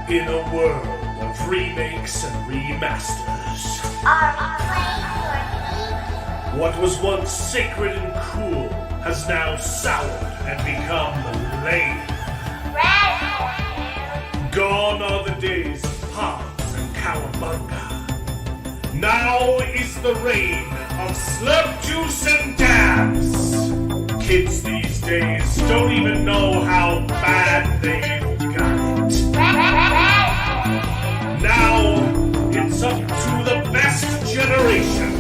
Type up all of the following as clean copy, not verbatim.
In a world of remakes and remasters, Are we playing for what was once sacred and cool has now soured and become lame. Red? Gone are the days of pods and cowabunga. Now is the reign of slurp juice and dabs. Kids these days don't even know how bad they've got it. Now it's up to the best generation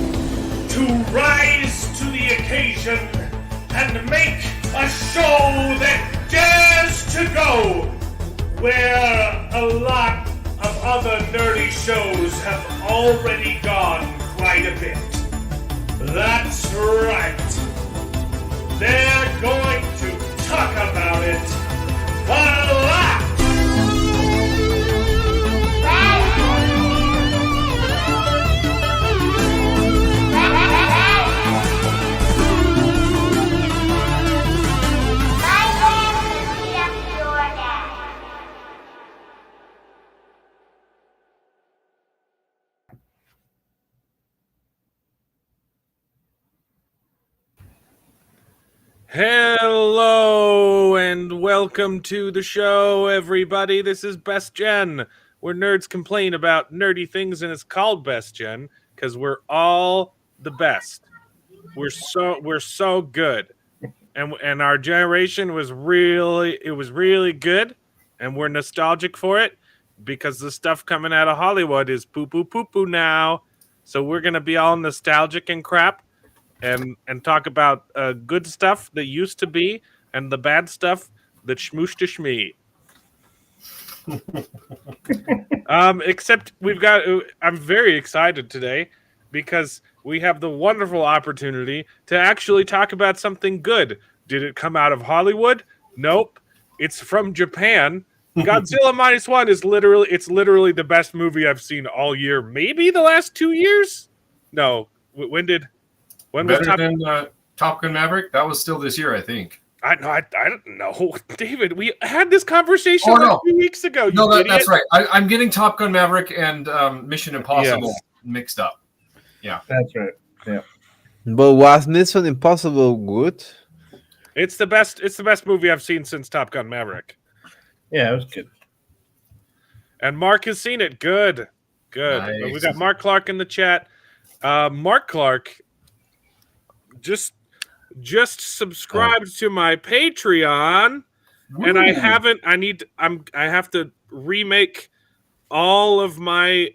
to rise to the occasion and make a show that dares to go where a lot of other nerdy shows have already gone quite a bit. That's right. They're going to talk about it a lot. Hello and welcome to the show, everybody. This is Best Gen, where nerds complain about nerdy things, and it's called Best Gen because we're all the best. We're so good, and our generation was really good, and we're nostalgic for it because the stuff coming out of Hollywood is poo poo now. So we're gonna be all nostalgic and crap. And talk about good stuff that used to be and the bad stuff that schmoosh to schmee. Except I'm very excited today because we have the wonderful opportunity to actually talk about something good. Did it come out of Hollywood? Nope. It's from Japan. Godzilla Minus One is literally the best movie I've seen all year. Maybe the last 2 years? No. When was Better than Top Gun Maverick? That was still this year, I think. I don't know, David. We had this conversation 2 weeks ago. That's right. I'm getting Top Gun Maverick and Mission Impossible mixed up. Yeah, that's right. Yeah, but was Mission Impossible good? It's the best. It's the best movie I've seen since Top Gun Maverick. Yeah, it was good. And Mark has seen it. Good. Nice. We got Mark Clark in the chat. Mark Clark just subscribed to my Patreon. Ooh. And I haven't. I have to remake all of my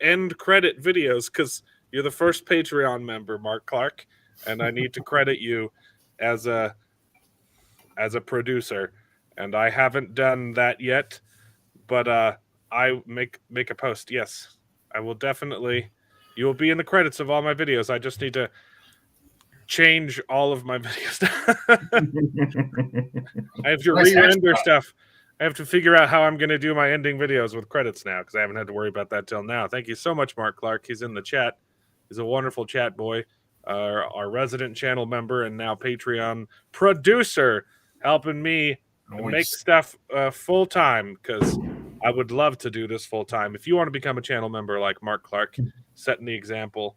end credit videos because you're the first Patreon member, Mark Clark, and I need to credit you as a producer. And I haven't done that yet, but I make a post. Yes, I will definitely. You will be in the credits of all my videos. I just need to change all of my videos. I have to re-render stuff. I have to figure out how I'm going to do my ending videos with credits now because I haven't had to worry about that till now. Thank you so much, Mark Clark. He's in the chat. He's a wonderful chat boy, our resident channel member and now Patreon producer, helping me make stuff full time because I would love to do this full time. If you want to become a channel member like Mark Clark, setting the example.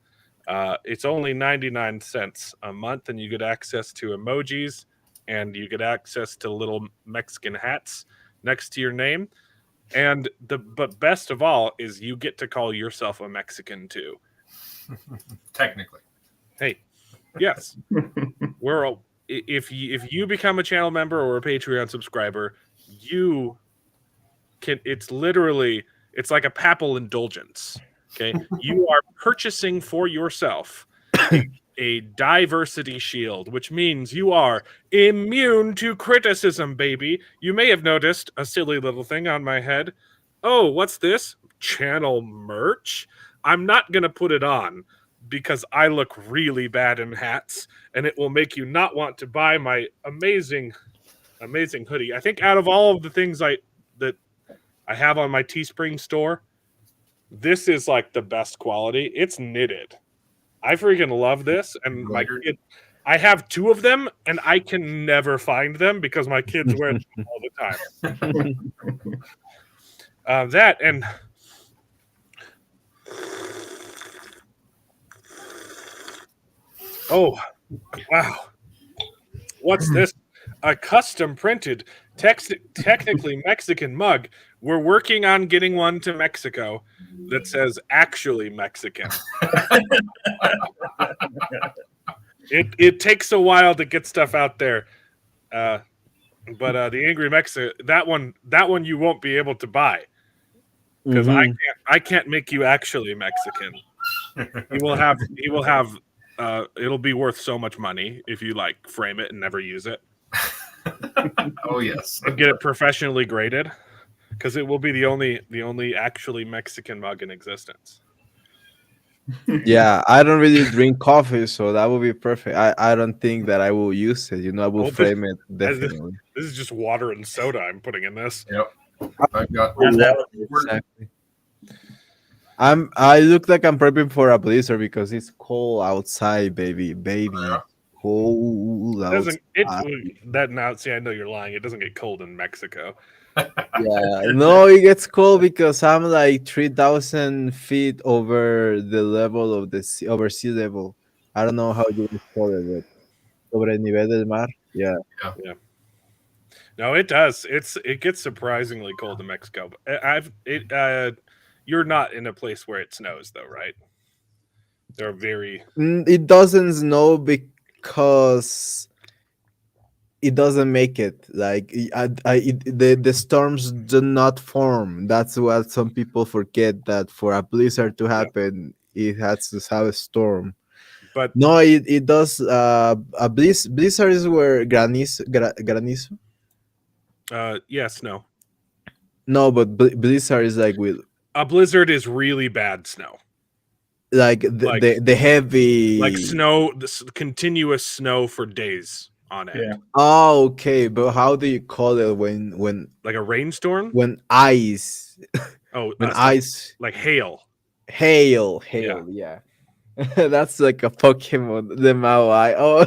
It's only 99 cents a month, and you get access to emojis, and you get access to little Mexican hats next to your name. But best of all is you get to call yourself a Mexican too. Technically. Hey, yes. If you become a channel member or a Patreon subscriber, you can. It's like a papal indulgence. Okay, you are purchasing for yourself a diversity shield, which means you are immune to criticism, baby. You may have noticed a silly little thing on my head. Oh, what's this? Channel merch? I'm not going to put it on because I look really bad in hats, and it will make you not want to buy my amazing hoodie. I think out of all of the things that I have on my Teespring store, this is like the best quality. It's knitted. I freaking love this. And I have two of them and I can never find them because my kids wear them all the That and oh wow, what's this? A custom printed, technically Mexican mug. We're working on getting one to Mexico that says actually Mexican. It takes a while to get stuff out there. But the Angry Mexican, that one you won't be able to buy because Mhm. I can't make you actually Mexican. He will have it'll be worth so much money if you like frame it and never use it Oh yes. and get it professionally graded because it will be the only actually Mexican mug in existence. Yeah, I don't really drink coffee, so that would be perfect. I don't think that I will use it. I will Well, frame it this definitely. is just water and soda I'm putting in this. Yep. I've got. Exactly. I look like I'm prepping for a blizzard because it's cold outside, baby. Cold It doesn't outside. that now? See, I know you're lying. It doesn't get cold in Mexico. Yeah, no, it gets cold because I'm like 3,000 feet over the level of the sea, over sea level. I don't know how you would call it, but sobre el nivel del mar. Yeah. Yeah. No, it does. It gets surprisingly cold in Mexico. You're not in a place where it snows though, right? They're very It doesn't snow because it doesn't make it. Like the storms do not form. That's what some people forget. That for a blizzard to happen, it has to have a storm. but No, it does. A blizzard is where granizo. yes, no. No, but blizzard is like with A blizzard is really bad snow. like Like the heavy like snow, this continuous snow for days on end. Yeah. Oh, okay, but how do you call it Like a rainstorm? when ice Oh, when so ice like hail. hail yeah. That's like a Pokemon, the Mawai. Oh,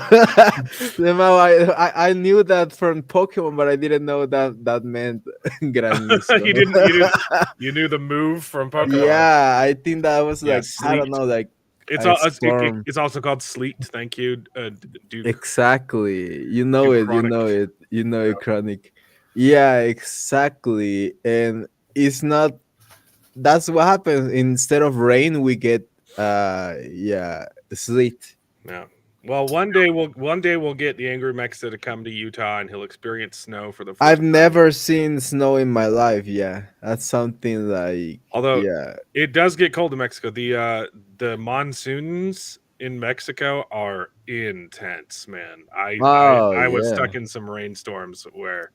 the Mawai. I knew that from Pokemon, but I didn't know that meant granizo. You knew the move from Pokemon. Yeah, I think that was Yeah, like I don't sleet. know, like It's a storm. it's also called sleet. Thank you, Duke. Exactly. You know it. You Chronic. know it. You know it. Chronic. Yeah, exactly. And it's not. That's what happens. Instead of rain, we get yeah, sleet. Yeah. Well, one day we'll get the Angry Mexa to come to Utah and he'll experience snow for the first I've time. never seen snow in my life. Yeah, that's something like. Although Yeah. it does get cold in Mexico. The monsoons in Mexico are intense, man. Oh I was yeah. stuck in some rainstorms where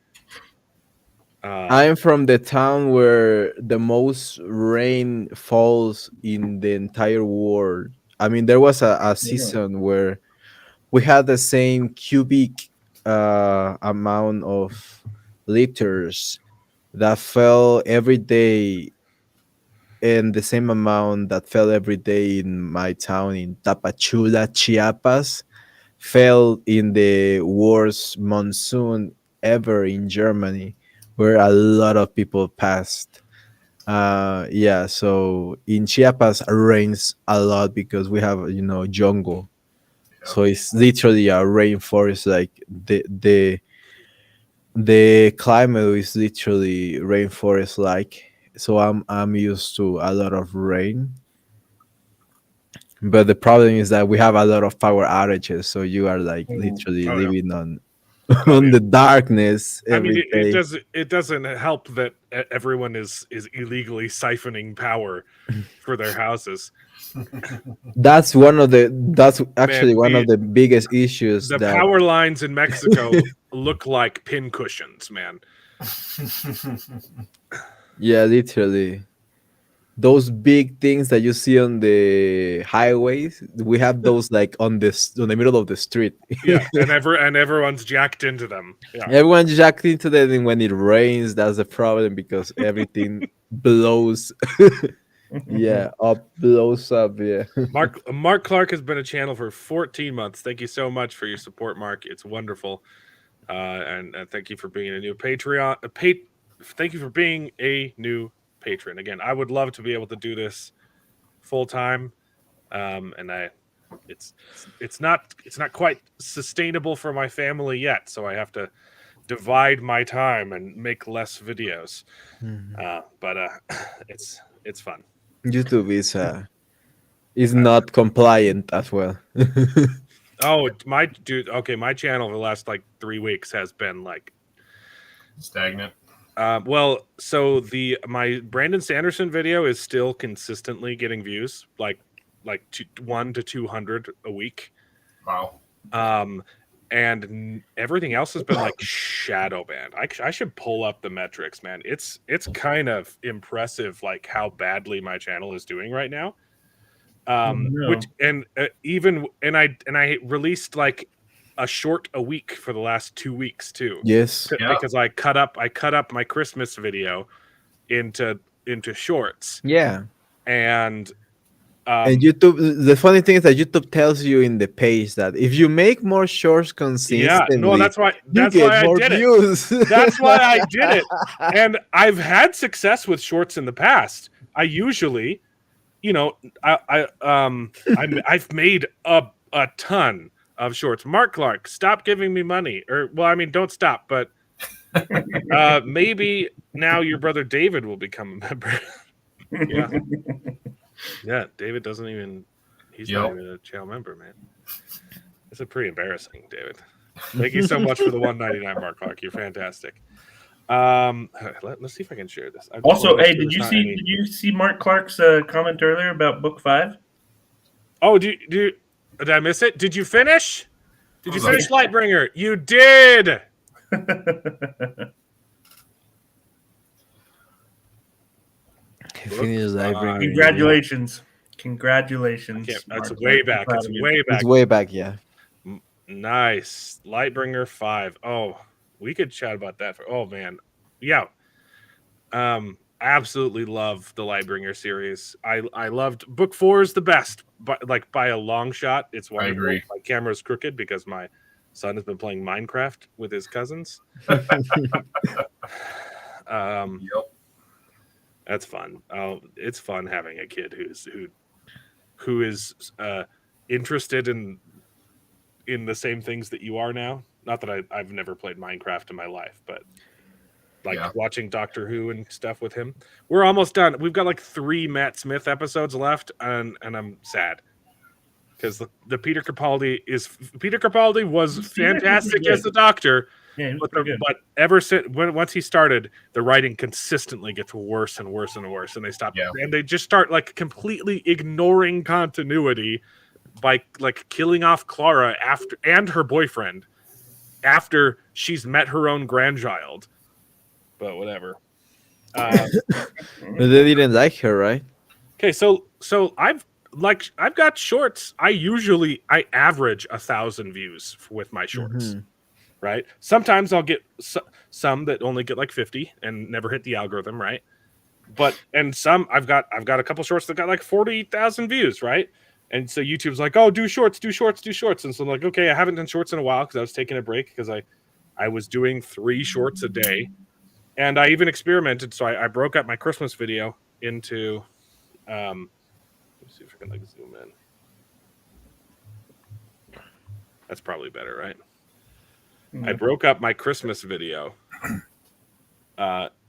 I'm from the town where the most rain falls in the entire world. I mean, there was a season where we had the same cubic amount of liters that fell every day, and the same amount that fell every day in my town in Tapachula, Chiapas, fell in the worst monsoon ever in Germany, where a lot of people passed. Yeah, so in Chiapas rains a lot because we have jungle, so it's literally a rainforest. Like the climate is literally rainforest like. So I'm used to a lot of rain, but the problem is that we have a lot of power outages, so you are like literally Oh, yeah. living on Oh, on yeah. the darkness I mean, every day. it doesn't help that everyone is illegally siphoning power for their houses. That's actually one of the biggest issues The that power lines in Mexico look like pin cushions, man. yeah, literally those big things that you see on the highways, we have those like on the middle of the street. Yeah, and everyone's jacked into them. Yeah. Everyone jacked into that, and when it rains, that's the problem because everything blows. Yeah, blows up. Yeah. Mark Clark has been a channel for 14 months. Thank you so much for your support, Mark. It's wonderful, and thank you for being a new Patreon. Thank you for being a new patron. Again, I would love to be able to do this full time, and it's not quite sustainable for my family yet, so I have to divide my time and make less videos. But it's fun. YouTube is not compliant as well. Oh, my channel for the last like 3 weeks has been like Stagnant. well, so my Brandon Sanderson video is still consistently getting views, like 1 to 200 a week. Wow. And everything else has been like shadow banned. I should pull up the metrics, man. It's kind of impressive, like how badly my channel is doing right now. Which I released like a short a week for the last 2 weeks too. Yes. Because I cut up my Christmas video into shorts. Yeah. And YouTube, the funny thing is that YouTube tells you in the page that if you make more shorts consistently, that's why I did views. it. That's why I did it. And I've had success with shorts in the past. I usually, I've made a ton of shorts. Mark Clark, stop giving me money. Or, well, I mean, don't stop, but maybe now your brother David will become a member. Yeah. Yeah, David he's not even a channel member, man. It's pretty embarrassing, David. Thank you so much for the $1.99, Mark Clark. You're fantastic. Let's see if I can share this. Also, hey, did you see Mark Clark's comment earlier about book 5? Oh, did I miss it? Did you finish? Did you finish Lightbringer? You did. Congratulations. Congratulations. That's way back. It's way back. It's way back, yeah. Nice. Lightbringer 5. Oh, we could chat about that. Oh, man. Yeah. Absolutely love the Lightbringer series. I loved book 4 is the best, but like by a long shot. It's wonderful. I agree. My camera's crooked because my son has been playing Minecraft with his cousins. That's fun. It's fun having a kid who is interested in the same things that you are now. Not that I've never played Minecraft in my life, but watching Doctor Who and stuff with him. We're almost done. We've got like 3 Matt Smith episodes left, and I'm sad because the Peter Capaldi was fantastic as the Doctor. Yeah, but ever since once he started, the writing consistently gets worse and worse and worse, and they stop and they just start like completely ignoring continuity by like killing off Clara and her boyfriend after she's met her own grandchild. But whatever. They didn't like her, right? Okay, so I've got shorts. I average 1,000 views with my shorts. Mm-hmm. Right. Sometimes I'll get some that only get like 50 and never hit the algorithm. Right. And some I've got a couple shorts that got like 40,000 views. Right. And so YouTube's like, oh, do shorts. And so I'm like, okay, I haven't done shorts in a while because I was taking a break because I was doing 3 shorts a day. And I even experimented. So I broke up my Christmas video into, let me see if I can like zoom in. That's probably better, right? I broke up my Christmas video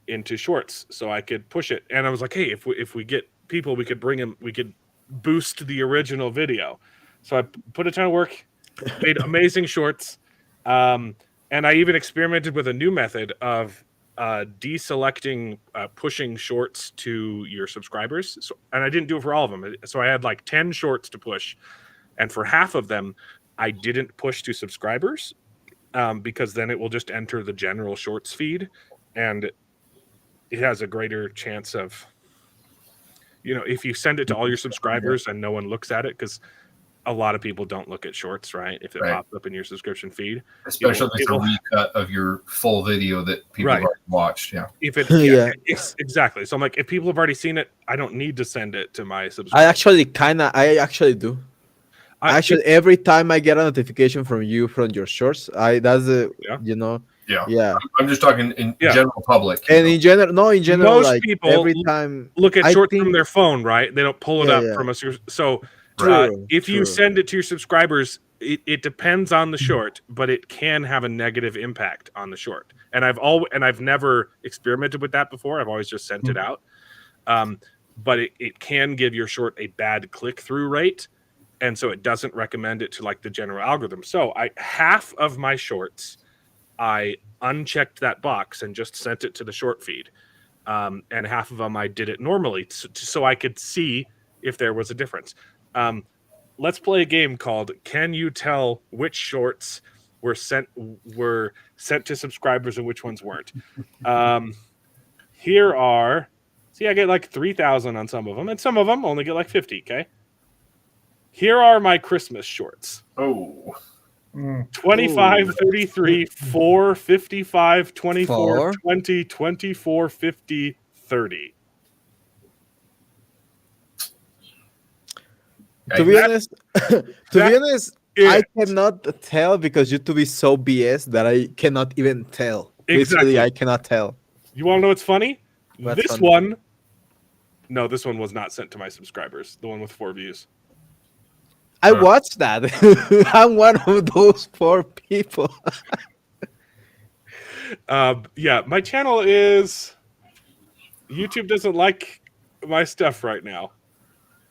into shorts so I could push it. And I was like, hey, if we get people, we could boost the original video. So I put a ton of work, made amazing shorts. And I even experimented with a new method of deselecting pushing shorts to your subscribers. And I didn't do it for all of them. So I had like 10 shorts to push. And for half of them, I didn't push to subscribers. Because then it will just enter the general shorts feed, and it has a greater chance of, if you send it to all your subscribers and no one looks at it, because a lot of people don't look at shorts, right? If it pops up in your subscription feed, especially if it's a recut of your full video that people have already watched. Yeah, exactly. So I'm like, if people have already seen it, I don't need to send it to my subscribers. I actually do. Actually, every time I get a notification from you from your shorts, Yeah. Yeah. I'm just talking in Yeah. general public. And in general, Most like people every time look at I shorts think, from their phone, right? They don't pull it Yeah, up yeah. from us. So True, if you true. send it to your subscribers, it depends on the short, but it can have a negative impact on the short. And I've never experimented with that before. I've always just sent it out. But it can give your short a bad click-through rate, and so it doesn't recommend it to like the general algorithm. So half of my shorts, I unchecked that box and just sent it to the short feed. And half of them I did it normally so I could see if there was a difference. Let's play a game called Can You Tell Which Shorts were sent to subscribers and which ones weren't? Here are, see, I get like 3,000 on some of them, and some of them only get like 50. Okay. Here are my Christmas shorts. Oh. 25, 33, 4, 55, 24, 4? 20, 24, 50, 30. To be honest, I cannot tell because YouTube is so BS that I cannot even tell. Exactly. Literally, I cannot tell. You want to know what's funny? What's this funny? one, no, this one was not sent to my subscribers. The one with 4 views. I watched that. I'm one of those 4 people. Yeah, my channel is. YouTube doesn't like my stuff right now.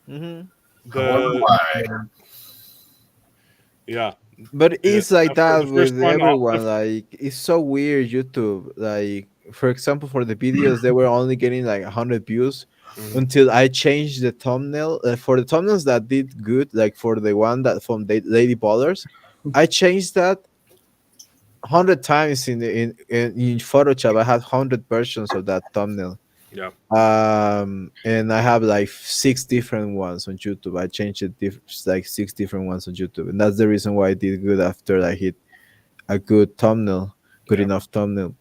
Yeah. But it's like that the first with one, everyone. Like, it's so weird. YouTube, like, for example, for the videos, they were only getting like 100 views until I changed the thumbnail. For the thumbnails that did good, like for the one that from Lady Ballers, I changed that 100 times in Photoshop. I had 100 versions of that thumbnail. Yeah. And I have like 6 different ones on YouTube. I changed it like 6 different ones on YouTube, and that's the reason why I did good after I hit a good thumbnail, good enough thumbnail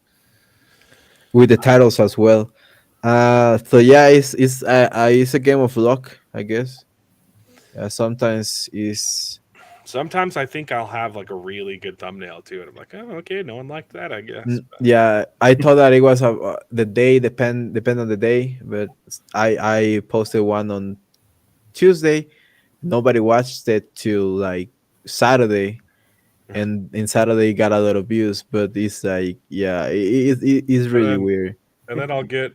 with the titles as well. So yeah, it's a game of luck, I guess. Sometimes Sometimes I think I'll have like a really good thumbnail too, and I'm like, oh, okay, no one liked that, I guess. Yeah, I thought that it was the day depend on the day, but I posted one on Tuesday. Nobody watched it till like Saturday, and in Saturday it got a lot of views. But it's like, yeah, it's really weird. And then I'll get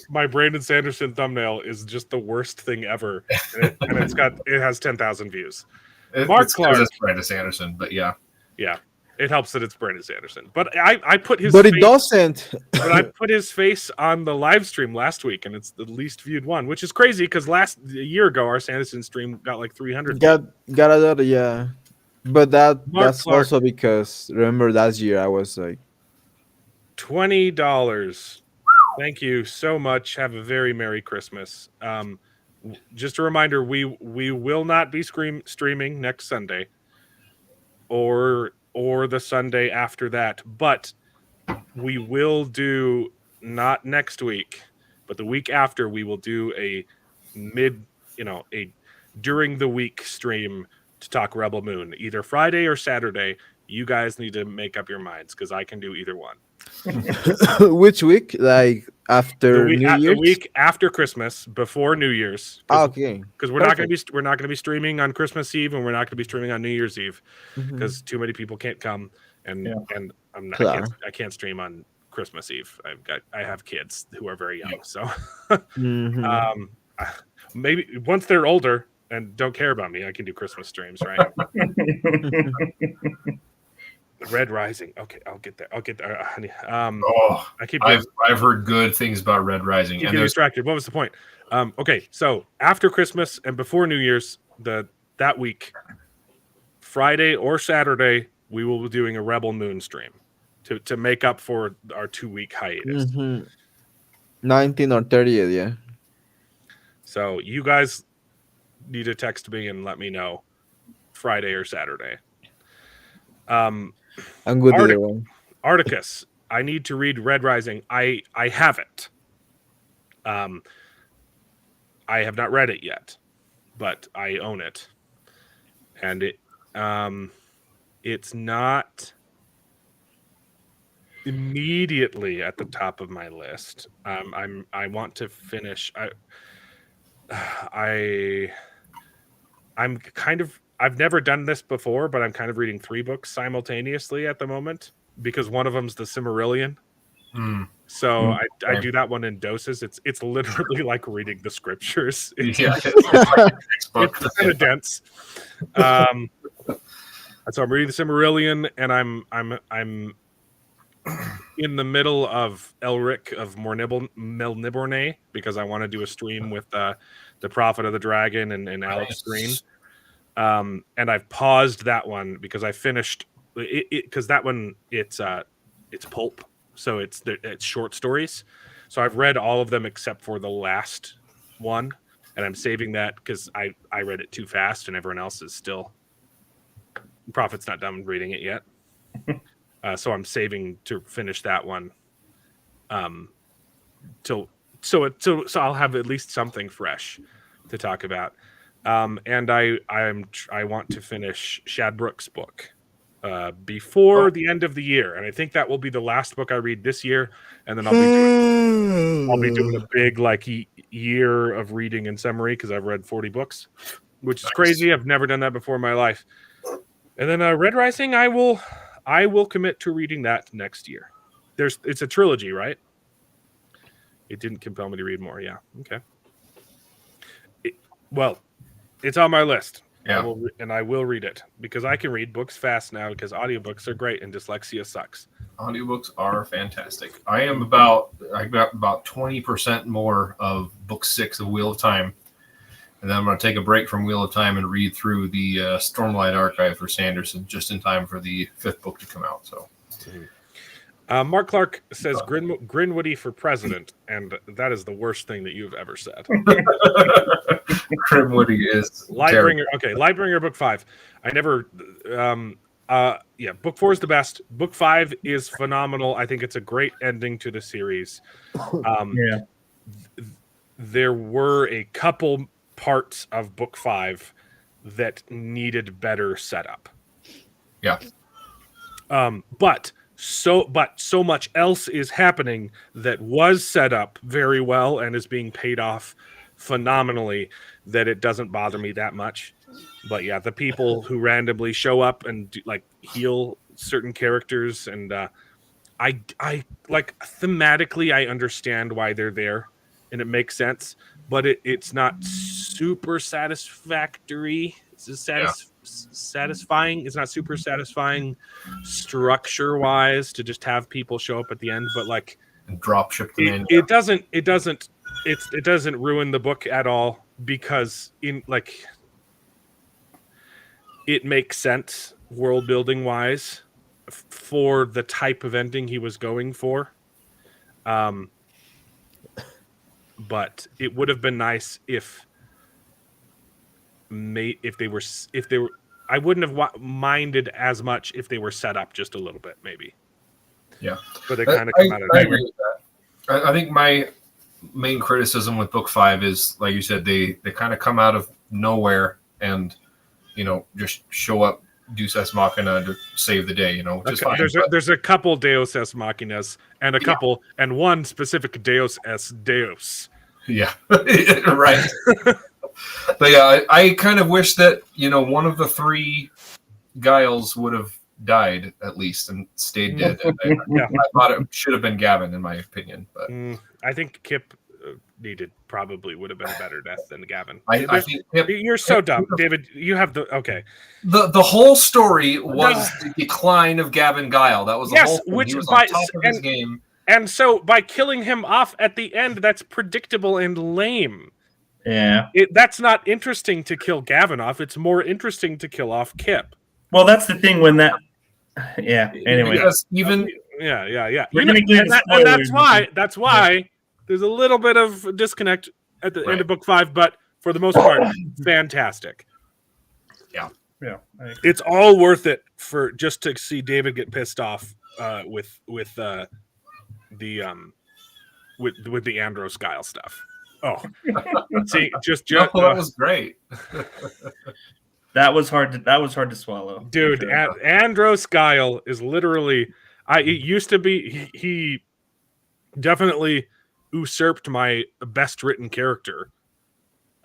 my Brandon Sanderson thumbnail is just the worst thing ever, and it has 10,000 views. Mark Clark, it's Brandon Sanderson, but yeah, it helps that it's Brandon Sanderson. But I put his, but it doesn't. But I put his face on the live stream last week, and it's the least viewed one, which is crazy because a year ago our Sanderson stream got like 300. Got a lot of, yeah. But that's Clark, also because remember last year I was like $20. Thank you so much. Have a very Merry Christmas. Just a reminder, we will not be streaming next Sunday or the Sunday after that, but we will do, not next week, but the week after, we will do a during the week stream to talk Rebel Moon, either Friday or Saturday. You guys need to make up your minds because I can do either one. which week? Like after New Year's? The week after Christmas, before New Year's. Okay. Because we're not going to be streaming on Christmas Eve, and we're not going to be streaming on New Year's Eve because too many people can't come, and I can't stream on Christmas Eve. I have kids who are very young, so maybe once they're older and don't care about me, I can do Christmas streams, right? Red Rising. Okay, I'll get there, honey. I've heard good things about Red Rising. You get distracted. What was the point? Okay, so after Christmas and before New Year's, that week, Friday or Saturday, we will be doing a Rebel Moon stream to make up for our 2-week hiatus. 19 or 30th, yeah. So you guys need to text me and let me know Friday or Saturday. I'm good either one. Articus, I need to read Red Rising. I have it. I have not read it yet, but I own it, and it's not. immediately at the top of my list. I want to finish. I'm kind of. I've never done this before, but I'm kind of reading 3 books simultaneously at the moment because one of them's the Silmarillion. So I do that one in doses. It's literally like reading the scriptures. It's It's like a textbook. it's kind of dense. So I'm reading the Silmarillion, and I'm in the middle of Elric of Melniboné because I want to do a stream with the Prophet of the Dragon and Alex Green. And I've paused that one because I finished it because that one it's pulp, so it's short stories. So I've read all of them except for the last one, and I'm saving that because I read it too fast, and everyone else is still. Prophet's not done reading it yet, so I'm saving to finish that one. So I'll have at least something fresh to talk about. And I want to finish Shadbrooke's book before the end of the year, and I think that will be the last book I read this year, and then I'll be doing a big year of reading and summary because I've read 40 books, which is crazy. I've never done that before in my life. And then Red Rising, I will commit to reading that next year. It's a trilogy, right? It didn't compel me to read more. Yeah. Okay. It's on my list. Yeah. I will read it because I can read books fast now because audiobooks are great and dyslexia sucks. Audiobooks are fantastic. I got about 20% more of book 6 of Wheel of Time. And then I'm going to take a break from Wheel of Time and read through the Stormlight Archive for Sanderson just in time for the 5th book to come out. So, Mark Clark says Grinwoody for president, and that is the worst thing that you've ever said. Grinwoody is Lightbringer. Okay, Lightbringer book 5. I never. Book 4 is the best. Book 5 is phenomenal. I think it's a great ending to the series. There were a couple parts of book 5 that needed better setup. Yeah. But so much else is happening that was set up very well and is being paid off phenomenally that it doesn't bother me that much. But yeah, the people who randomly show up and heal certain characters, and I like thematically I understand why they're there and it makes sense, but it's not super satisfactory. It's satisfying. It's not super satisfying structure wise to just have people show up at the end, but and drop ship them in. It doesn't ruin the book at all because it makes sense world building wise for the type of ending he was going for. But it would have been nice if they were. I wouldn't have minded as much if they were set up just a little bit, maybe. Yeah, but they kind of come out of. I agree with that. I think my main criticism with book 5 is, like you said, they kind of come out of nowhere and just show up Deus Ex Machina to save the day. Which is fine. There's a couple Deus Ex Machinas and a couple and one specific Deus Ex Deus. Yeah, right. But yeah, I kind of wish that one of the 3 Giles would have died at least and stayed dead. I thought it should have been Gavin, in my opinion. But I think Kip would have been a better death than Gavin. I think you're so dumb, David. You have the The whole story was the decline of Gavin Guile. That was the whole thing. Which he was on top of his game. And so by killing him off at the end, that's predictable and lame. Yeah. That's not interesting to kill Gavin off. It's more interesting to kill off Kip. Well, that's the thing when that. Yeah. Anyway. Because even. Yeah. And that's why there's a little bit of disconnect at the end of book 5, but for the most part, fantastic. Yeah. It's all worth it for just to see David get pissed off with the Andros Guile stuff. Oh, see, that was great. That was hard to swallow, dude. Andros Guile is literally. It used to be he definitely usurped my best written character,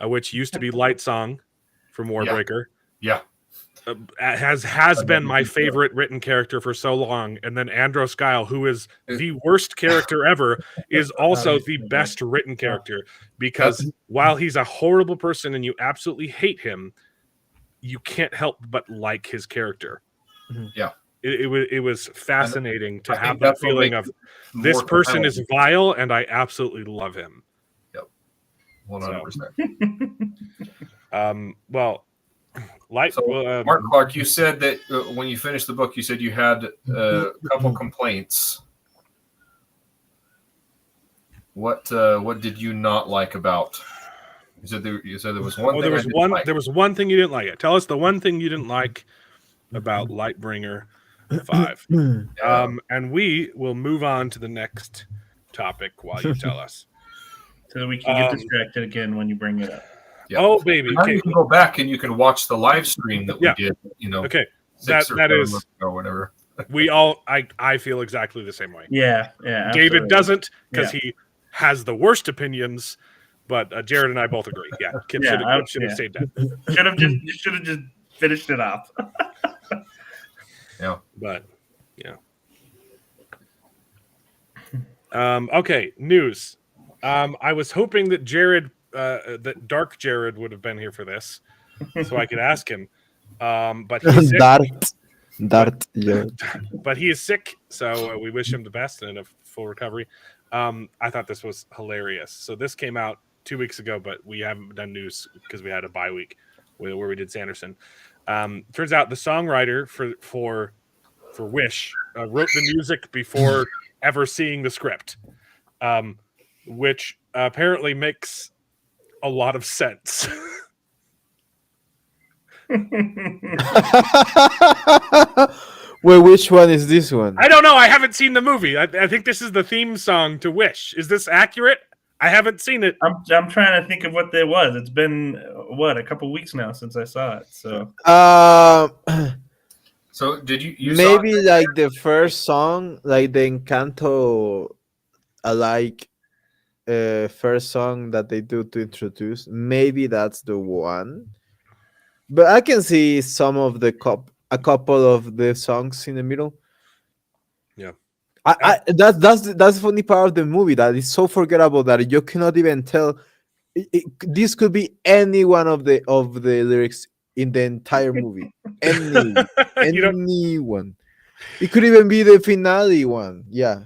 which used to be Light Song from Warbreaker. Yeah. Has been my favorite written character for so long, and then Andros Guile, who is the worst character ever, is also the best written character, because while he's a horrible person and you absolutely hate him, you can't help but like his character. Yeah. It was fascinating to I have think that that's what feeling makes of it this more person compelling. is vile and I absolutely love him. 100%. Well, So, Mark Clark, you said that when you finished the book, you said you had a couple complaints. What did you not like about? You said there was one. There was one thing you didn't like. Tell us the one thing you didn't like about Lightbringer 5. And we will move on to the next topic while you tell us. So we can get distracted again when you bring it up. Yeah. Oh, baby. Now you can go back and you can watch the live stream that we did, Okay. 6 or That 7 is months ago or whatever. I feel exactly the same way. Yeah. David absolutely. doesn't, because he has the worst opinions, but Jared and I both agree. Yeah. Kip should have stayed dead. Should have just finished it off. Yeah. But yeah. Okay, news. I was hoping that that Dark Jared would have been here for this, so I could ask him. But he's sick. But he is sick, so we wish him the best and a full recovery. I thought this was hilarious. So this came out 2 weeks ago, but we haven't done news because we had a bye week where we did Sanderson. Turns out the songwriter for Wish wrote the music before ever seeing the script, which apparently makes a lot of sense. Wait, which one is this one? I don't know. I haven't seen the movie. I think this is the theme song to Wish. Is this accurate? I haven't seen it. I'm trying to think of what it was. It's been a couple weeks now since I saw it. So So did you maybe saw like the first song, like the Encanto, first song that they do to introduce. Maybe that's the one. But I can see some of a couple of the songs in the middle. Yeah. That's the funny part of the movie, that is so forgettable that you cannot even tell. This could be any one of the lyrics in the entire movie. Anyone. It could even be the finale one. Yeah.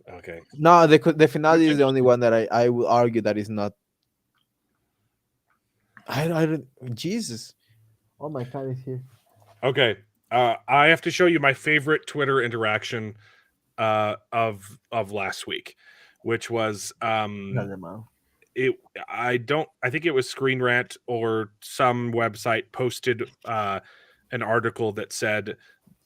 Okay. No, the finale is the only one that I will argue that is not. I don't. Jesus. Oh, my cat is here. Okay. I have to show you my favorite Twitter interaction of last week, which was I think it was Screen Rant or some website posted an article that said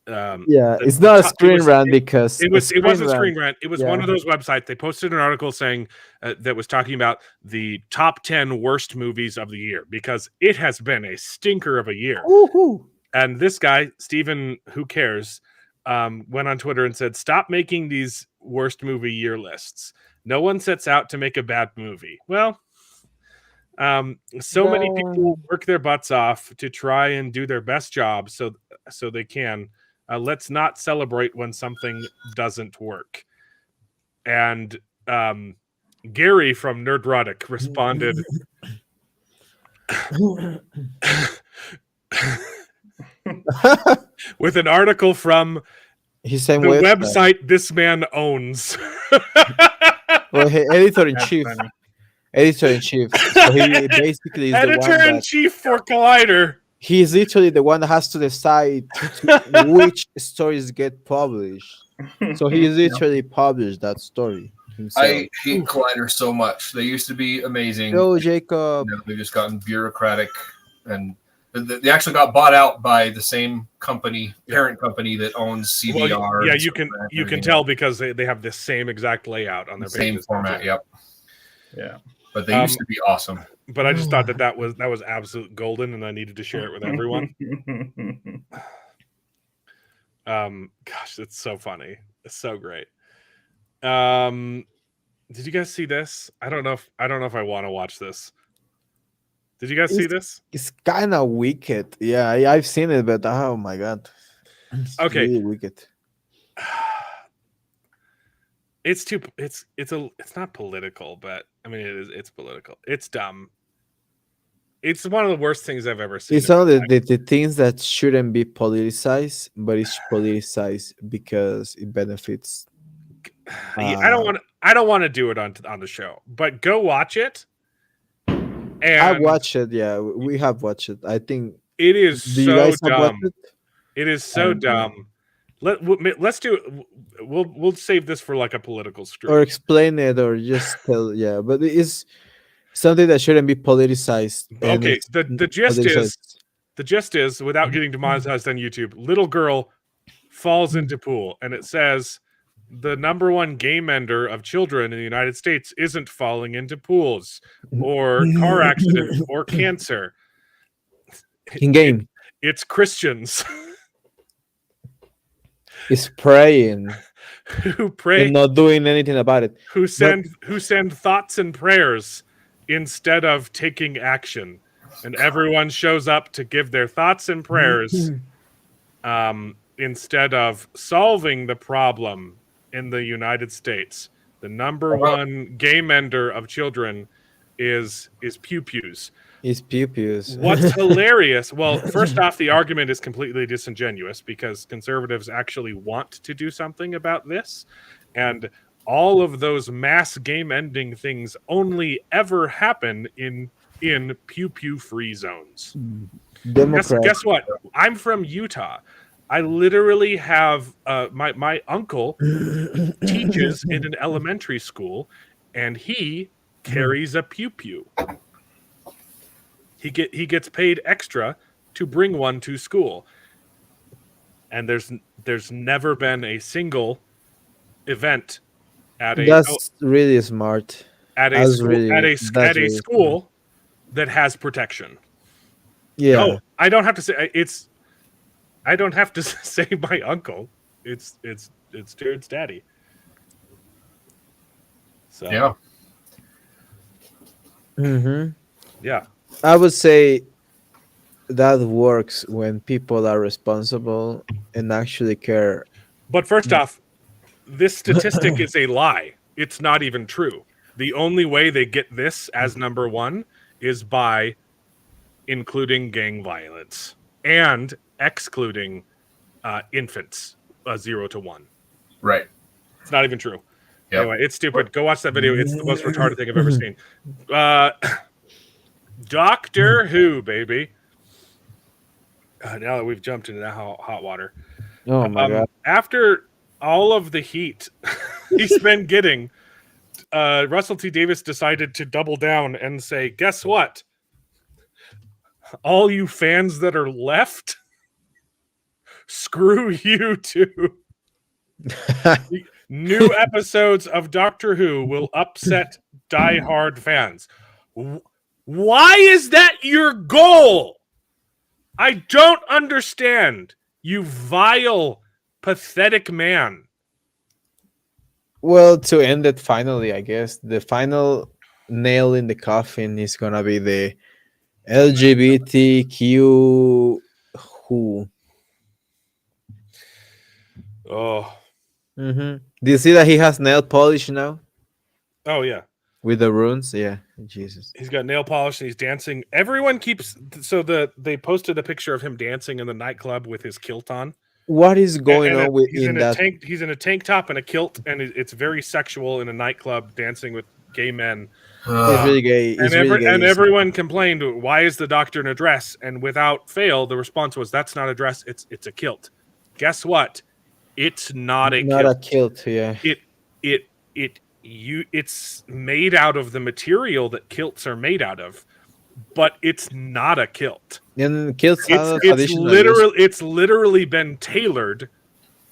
it's not a Screen Rant because it wasn't Screen Rant. It was one of those websites. They posted an article saying that was talking about the top 10 worst movies of the year, because it has been a stinker of a year. Woo-hoo. And this guy, Steven, who cares, went on Twitter and said, "Stop making these worst movie year lists. No one sets out to make a bad movie." Well, many people work their butts off to try and do their best job so they can. Let's not celebrate when something doesn't work. And Gary from Nerdrotic responded with an article from the website this man owns. Well, hey, editor-in-chief. Editor-in-chief. So he basically is editor-in-chief for Collider. He's literally the one that has to decide which stories get published. So he literally published that story himself. I hate Collider so much. They used to be amazing. Yo, Jacob. They've just gotten bureaucratic, and they actually got bought out by the same company, parent company that owns CBR. Well, yeah, you can tell because they have the same exact layout on their same pages. format. Yep. Yeah. But they used to be awesome. But I just thought that was absolute golden, and I needed to share it with everyone. Gosh, it's so funny. It's so great. Did you guys see this? I don't know if I want to watch this. Did you guys see this? It's kind of wicked. Yeah, I've seen it, but oh my god, it's Okay. really wicked. It's not political, but I mean it's political. It's dumb. It's one of the worst things I've ever seen. It's one of the things that shouldn't be politicized, but it's politicized because it benefits. I don't want to do it on the show, but go watch it. And I watched it. Yeah, we have watched it. I think it is do you so guys have dumb. watched it? It is so dumb. Let's do it. We'll save this for like a political stream. Or explain it, or just tell. Yeah, but it is something that shouldn't be politicized. and Okay, it's the gist politicized. is without getting demonetized on YouTube, little girl falls into pool, and it says the number one game ender of children in the United States isn't falling into pools or car accidents or cancer. In game. It's Christians Is praying who pray and not doing anything about it. who send thoughts and prayers instead of taking action, and everyone shows up to give their thoughts and prayers instead of solving the problem in the United States. The number one game ender of children is pew-pews. Is pew-pews. What's hilarious? Well, first off, the argument is completely disingenuous because conservatives actually want to do something about this, and all of those mass game ending things only ever happen in pew-pew free zones. Guess what? I'm from Utah. I literally have my uncle teaches in an elementary school, and he carries a pew-pew. He gets paid extra to bring one to school, and there's never been a single event at a That's really smart. at a school that has protection. Yeah. No, I don't have to say it's. I don't have to say my uncle. It's Jared's daddy. So Yeah. yeah. I would say that works when people are responsible and actually care. But first off, this statistic is a lie. It's not even true. The only way they get this as number one is by including gang violence and excluding infants 0 to 1. Right. It's not even true. Yep. Anyway, it's stupid. Go watch that video. It's the most retarded thing I've ever seen. Doctor Who, baby. Now that we've jumped into that hot water. Oh my god. After all of the heat he's been getting, Russell T. Davies decided to double down and say, guess what? All you fans that are left, screw you too. New episodes of Doctor Who will upset diehard fans. Why is that your goal? I don't understand, you vile, pathetic man. Well, to end it finally, I guess the final nail in the coffin is gonna be the LGBTQ Who. Oh. Do you see that he has nail polish now Oh, yeah. with the runes? Yeah, Jesus. He's got nail polish and he's dancing. Everyone keeps... So they posted a picture of him dancing in the nightclub with his kilt on. What is going on with he's in that? He's in a tank top and a kilt, and it's very sexual in a nightclub dancing with gay men. It's really gay. It's really gay. And everyone complained, why is the doctor in a dress? And without fail, the response was, that's not a dress, it's a kilt. Guess what? It's not a Not kilt. a kilt, yeah. It's made out of the material that kilts are made out of, but it's not a kilt. And kilts have It's literally been tailored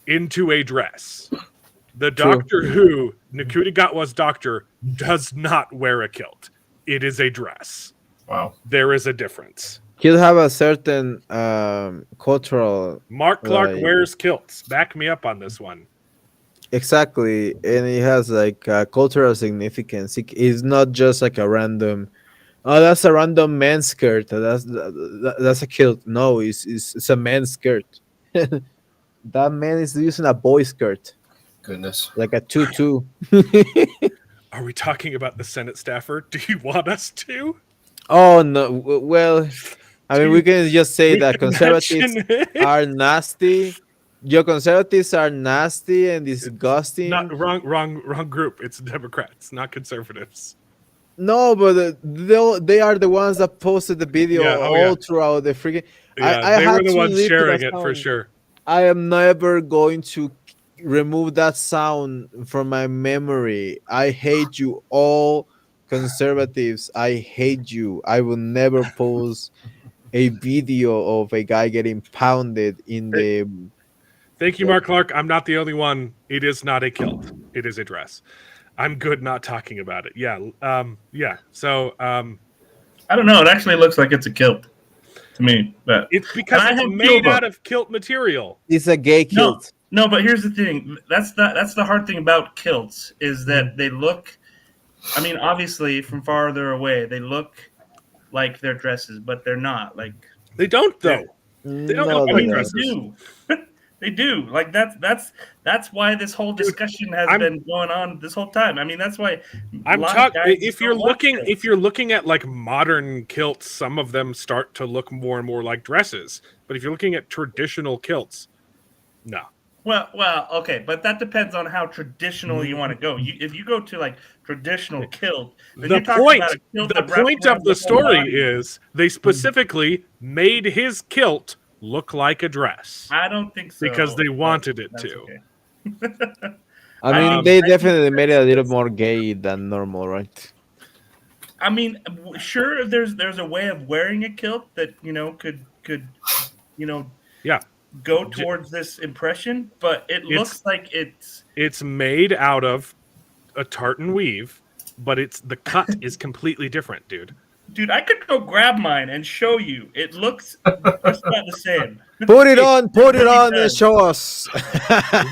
into a dress. The Doctor Who, Nakuta Gatwa's doctor, does not wear a kilt. It is a dress. Wow. There is a difference. He'll have a certain cultural, Mark Clark like, wears kilts. Back me up on this one. exactly, and it has like cultural significance. It's not just like a random. Oh, that's a random man's skirt. That's a kilt. No, it's a man's skirt. That man is using a boy skirt, Goodness. like a tutu. Are we talking about the Senate staffer? Do you want us to? Oh no! Well, I mean, we can just say We that can conservatives mention it. are nasty. Your conservatives are nasty and Not disgusting. wrong group. It's Democrats, not conservatives. No, but they are the ones that posted the video Yeah. Oh all yeah. through the freaking. Yeah. I They were had the to ones leave to sharing that it for sound. sure. I am never going to remove that sound from my memory. I hate you all, conservatives. I hate you. I will never post a video of a guy getting pounded in the. Thank you, Mark Clark. I'm not the only one. It is not a kilt. It is a dress. I'm good not talking about it. Yeah. Yeah. So I don't know. It actually looks like it's a kilt to me. But it's because and I it's have made kilt out of kilt material. It's a gay No, kilt. no, but here's the thing. That's the hard thing about kilts is that they look. I mean, obviously, from farther away, they look like they're dresses, but they're not. Like They don't though. They don't No, look I like mean, dresses. they do. They do. Like that's why this whole discussion has I'm- been going on this whole time. I mean, that's why I'm a lot of talking. guys If don't you're want looking, kilts. if you're looking at like modern kilts, some of them start to look more and more like dresses. But if you're looking at traditional kilts, no. Well, okay, but that depends on how traditional you want to go. If you go to like traditional kilt, then The you're talking point, about a kilt the that wraps point around of the whole story body. is they specifically made his kilt look like a dress I don't think so because they but wanted it that's to. okay. I mean, Um, they I think definitely made it a little more gay than normal, right? I mean, sure, there's a way of wearing a kilt that could Yeah, go towards this impression, but it looks like it's made out of a tartan weave, but the cut is completely different, dude. dude. I could go grab mine and show you. It looks just about the same. Put it on, and does. show us.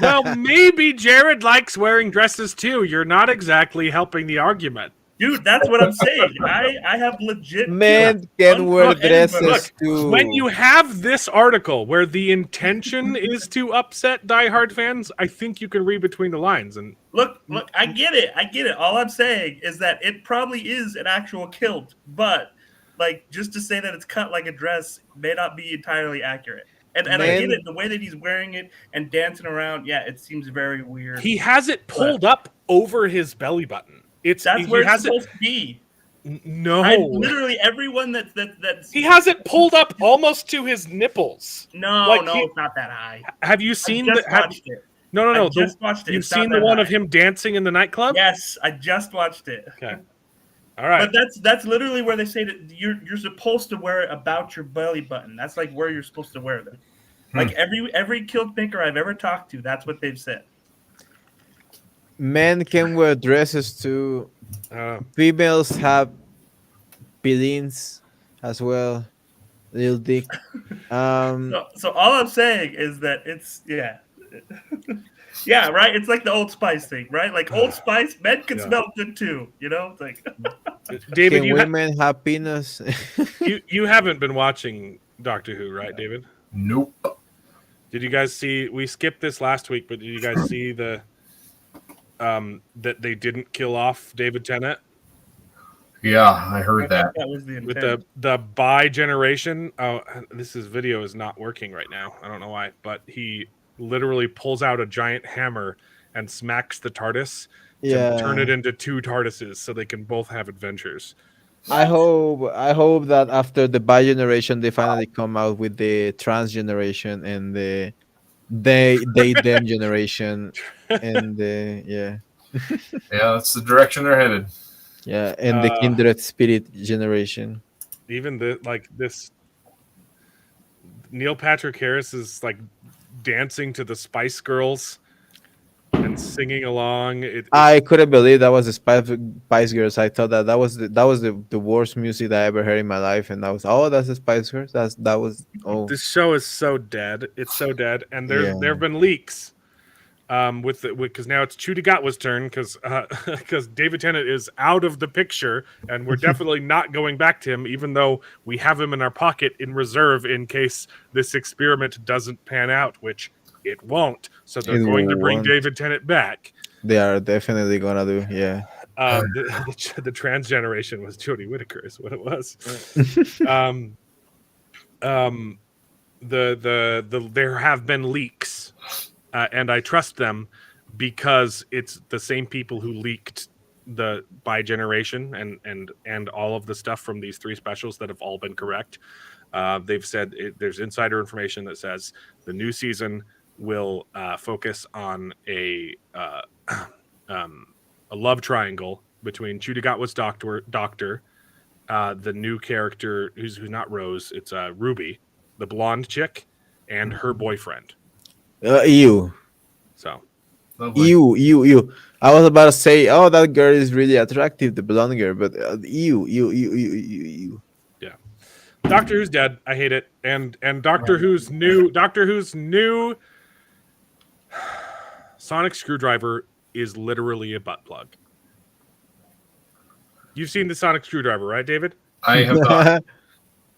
Well, maybe Jared likes wearing dresses too. You're not exactly helping the argument. Dude, that's what I'm saying. I have legit Men kilts. can wear Uncut anybody. dresses too. When you have this article where the intention is to upset diehard fans, I think you can read between the lines. And Look, I get it. All I'm saying is that it probably is an actual kilt, but like just to say that it's cut like a dress may not be entirely accurate. And I get it, the way that he's wearing it and dancing around, yeah, it seems very weird. he has it pulled up over his belly button. That's where it's supposed to be. No, Literally everyone that's he has it pulled up almost to his nipples. no, like it's not that high. Have you seen I just watched it. No. I just watched it. You've It's not seen the that one high. of him dancing in the nightclub? Yes, I just watched it. Okay. All right. But that's literally where they say that you're supposed to wear it about your belly button. That's like where you're supposed to wear them. Like every kilt maker I've ever talked to, that's what they've said. Men can wear dresses too. Females have pilins as well. Little dick. So all I'm saying is that it's yeah, right. It's like the Old Spice thing, right? Like Old Spice, men can smell good too. It's like David, Can women have penis? you haven't been watching Doctor Who, right, David? Nope. Did you guys see? We skipped this last week, but did you guys see the that they didn't kill off David Tennant? Yeah, I heard that. that was the intent. With the bi generation. Oh, this video is not working right now. I don't know why, but he literally pulls out a giant hammer and smacks the TARDIS to turn it into two TARDISes so they can both have adventures. I hope that after the bi generation they finally come out with the trans generation and the they them generation and Yeah, that's the direction they're headed. yeah, and the kindred spirit generation. Even this Neil Patrick Harris is like dancing to the Spice Girls and singing along. I couldn't believe that was the Spice Girls. I thought that was the worst music that I ever heard in my life, and I was that's the Spice Girls. That was This show is so dead. It's so dead, and there have been leaks. Because now it's Chudigatwa's turn because David Tennant is out of the picture, and we're definitely not going back to him, even though we have him in our pocket in reserve in case this experiment doesn't pan out, which it won't. So they're going to bring David Tennant back. They are definitely gonna do, yeah. The trans generation was Jodie Whittaker, is what it was. There have been leaks. And I trust them because it's the same people who leaked the By Generation and all of the stuff from these 3 specials that have all been correct. They've said there's insider information that says the new season will focus on a love triangle between Chudigatwa's doctor, the new character who's not Rose, it's Ruby, the blonde chick, and her boyfriend. Ew. So, ew. I was about to say, that girl is really attractive, the blonde girl, but ew. Yeah. Doctor Who's dead. I hate it. And Doctor Who's new sonic screwdriver is literally a butt plug. You've seen the sonic screwdriver, right, David? I have not.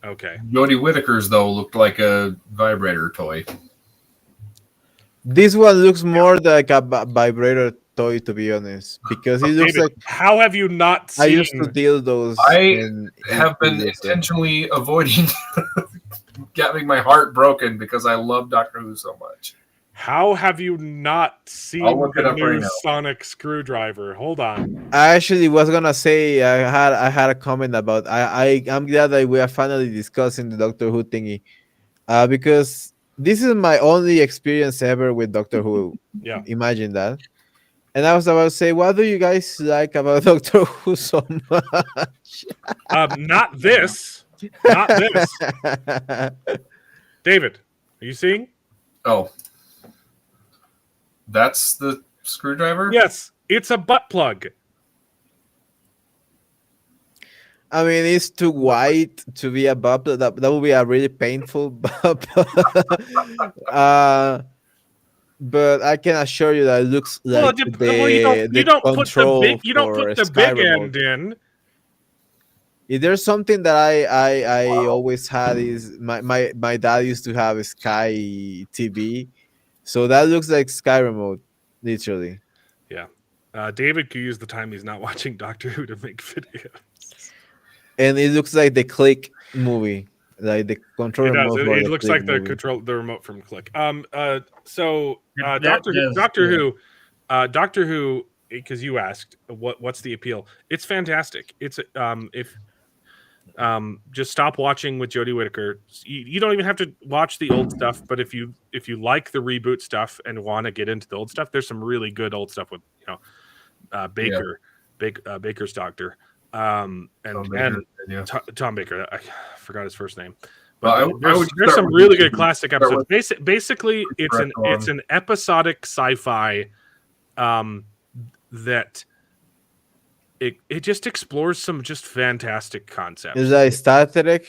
Okay. Jodie Whittaker's though looked like a vibrator toy. This one looks more like a vibrator toy, to be honest, because it looks David, like. How have you not seen? I used to deal those. I have been intentionally avoiding getting my heart broken because I love Doctor Who so much. How have you not seen the new sonic screwdriver? Hold on. I actually was gonna say I had a comment about I'm glad that we are finally discussing the Doctor Who thingy, because this is my only experience ever with Doctor Who. Yeah. Imagine that. And I was about to say, what do you guys like about Doctor Who so much? Not this. Not this. David, are you seeing? Oh. That's the screwdriver? Yes. It's a butt plug. I mean, it's too white to be a butt plug. That would be a really painful butt plug. But I can assure you that it looks like you don't put the big end in. If there's something that I always had is my dad used to have a Sky TV, so that looks like Sky remote, literally. Yeah, David could use the time he's not watching Doctor Who to make videos. And it looks like the Click movie. Like the control remote. It looks like the remote from Click. Doctor Who, because you asked what's the appeal? It's fantastic. It's just stop watching with Jodie Whittaker. You don't even have to watch the old stuff, but if you like the reboot stuff and want to get into the old stuff, there's some really good old stuff with Baker's Doctor. Tom Baker. I forgot his first name. But there's some really good classic episodes. Basically, it's an episodic sci-fi that it just explores some just fantastic concepts. Is that Star Trek?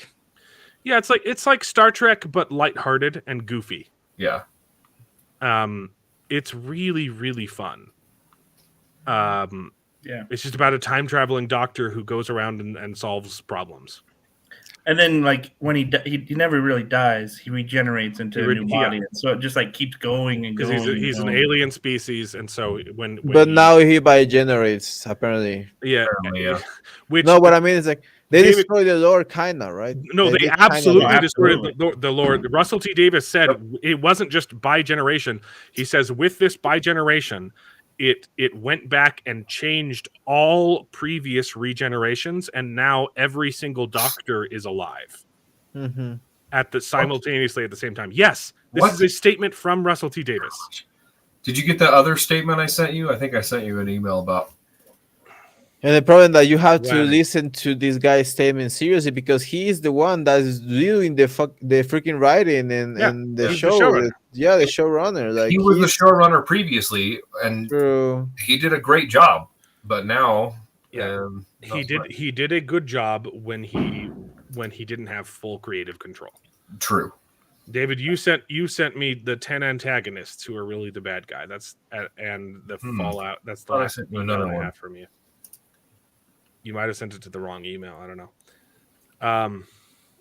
Yeah, it's like Star Trek but lighthearted and goofy. Yeah. It's really, really fun. Yeah, it's just about a time traveling doctor who goes around and solves problems. And then, like, when he never really dies, he regenerates into a new body, so it just like keeps going and going. He's an alien species, and so now he regenerates apparently. Yeah, apparently, yeah. What I mean is like they destroyed the lore, kinda, right? No, they absolutely destroyed the lore. Russell T Davies said it wasn't just by generation. He says with this by generation, it went back and changed all previous regenerations, and now every single doctor is alive simultaneously at the same time. Yes, this is a statement from Russell T Davies. Did you get that other statement I sent you? I think I sent you an email about. And the problem that you have to When- listen to this guy's statement seriously because he is the one that is doing the freaking writing Yeah, and the he's show. the showrunner. The showrunner. Like He was the he's showrunner previously, and true. he did a great job. But now, Yeah. not He so did much. he did a good job when he didn't have full creative control. True. David, you sent me the 10 antagonists who are really the bad guy. That's and the fallout. That's the Thought I last sent you email another I one. have from you. You might have sent it to the wrong email. I don't know.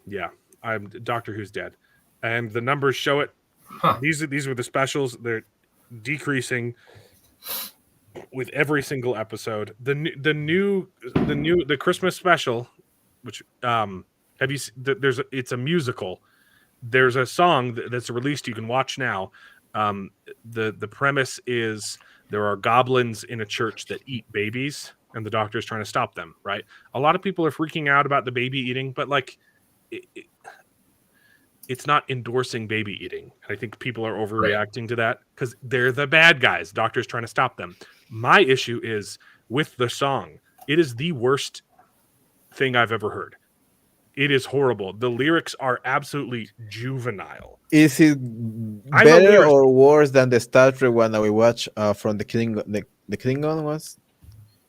Yeah, I'm Doctor Who's dead, and the numbers show it. Huh. These were the specials. They're decreasing with every single episode. The Christmas special, which have you? It's a musical. There's a song that's released. You can watch now. The premise is there are goblins in a church that eat babies, and the doctor's trying to stop them. Right? A lot of people are freaking out about the baby eating, but like, it's not endorsing baby eating. I think people are overreacting to that because they're the bad guys. Doctor's trying to stop them. My issue is with the song. It is the worst thing I've ever heard. It is horrible. The lyrics are absolutely juvenile. Is it better or worse than the Star Trek one that we watched from the Klingon? The Klingon was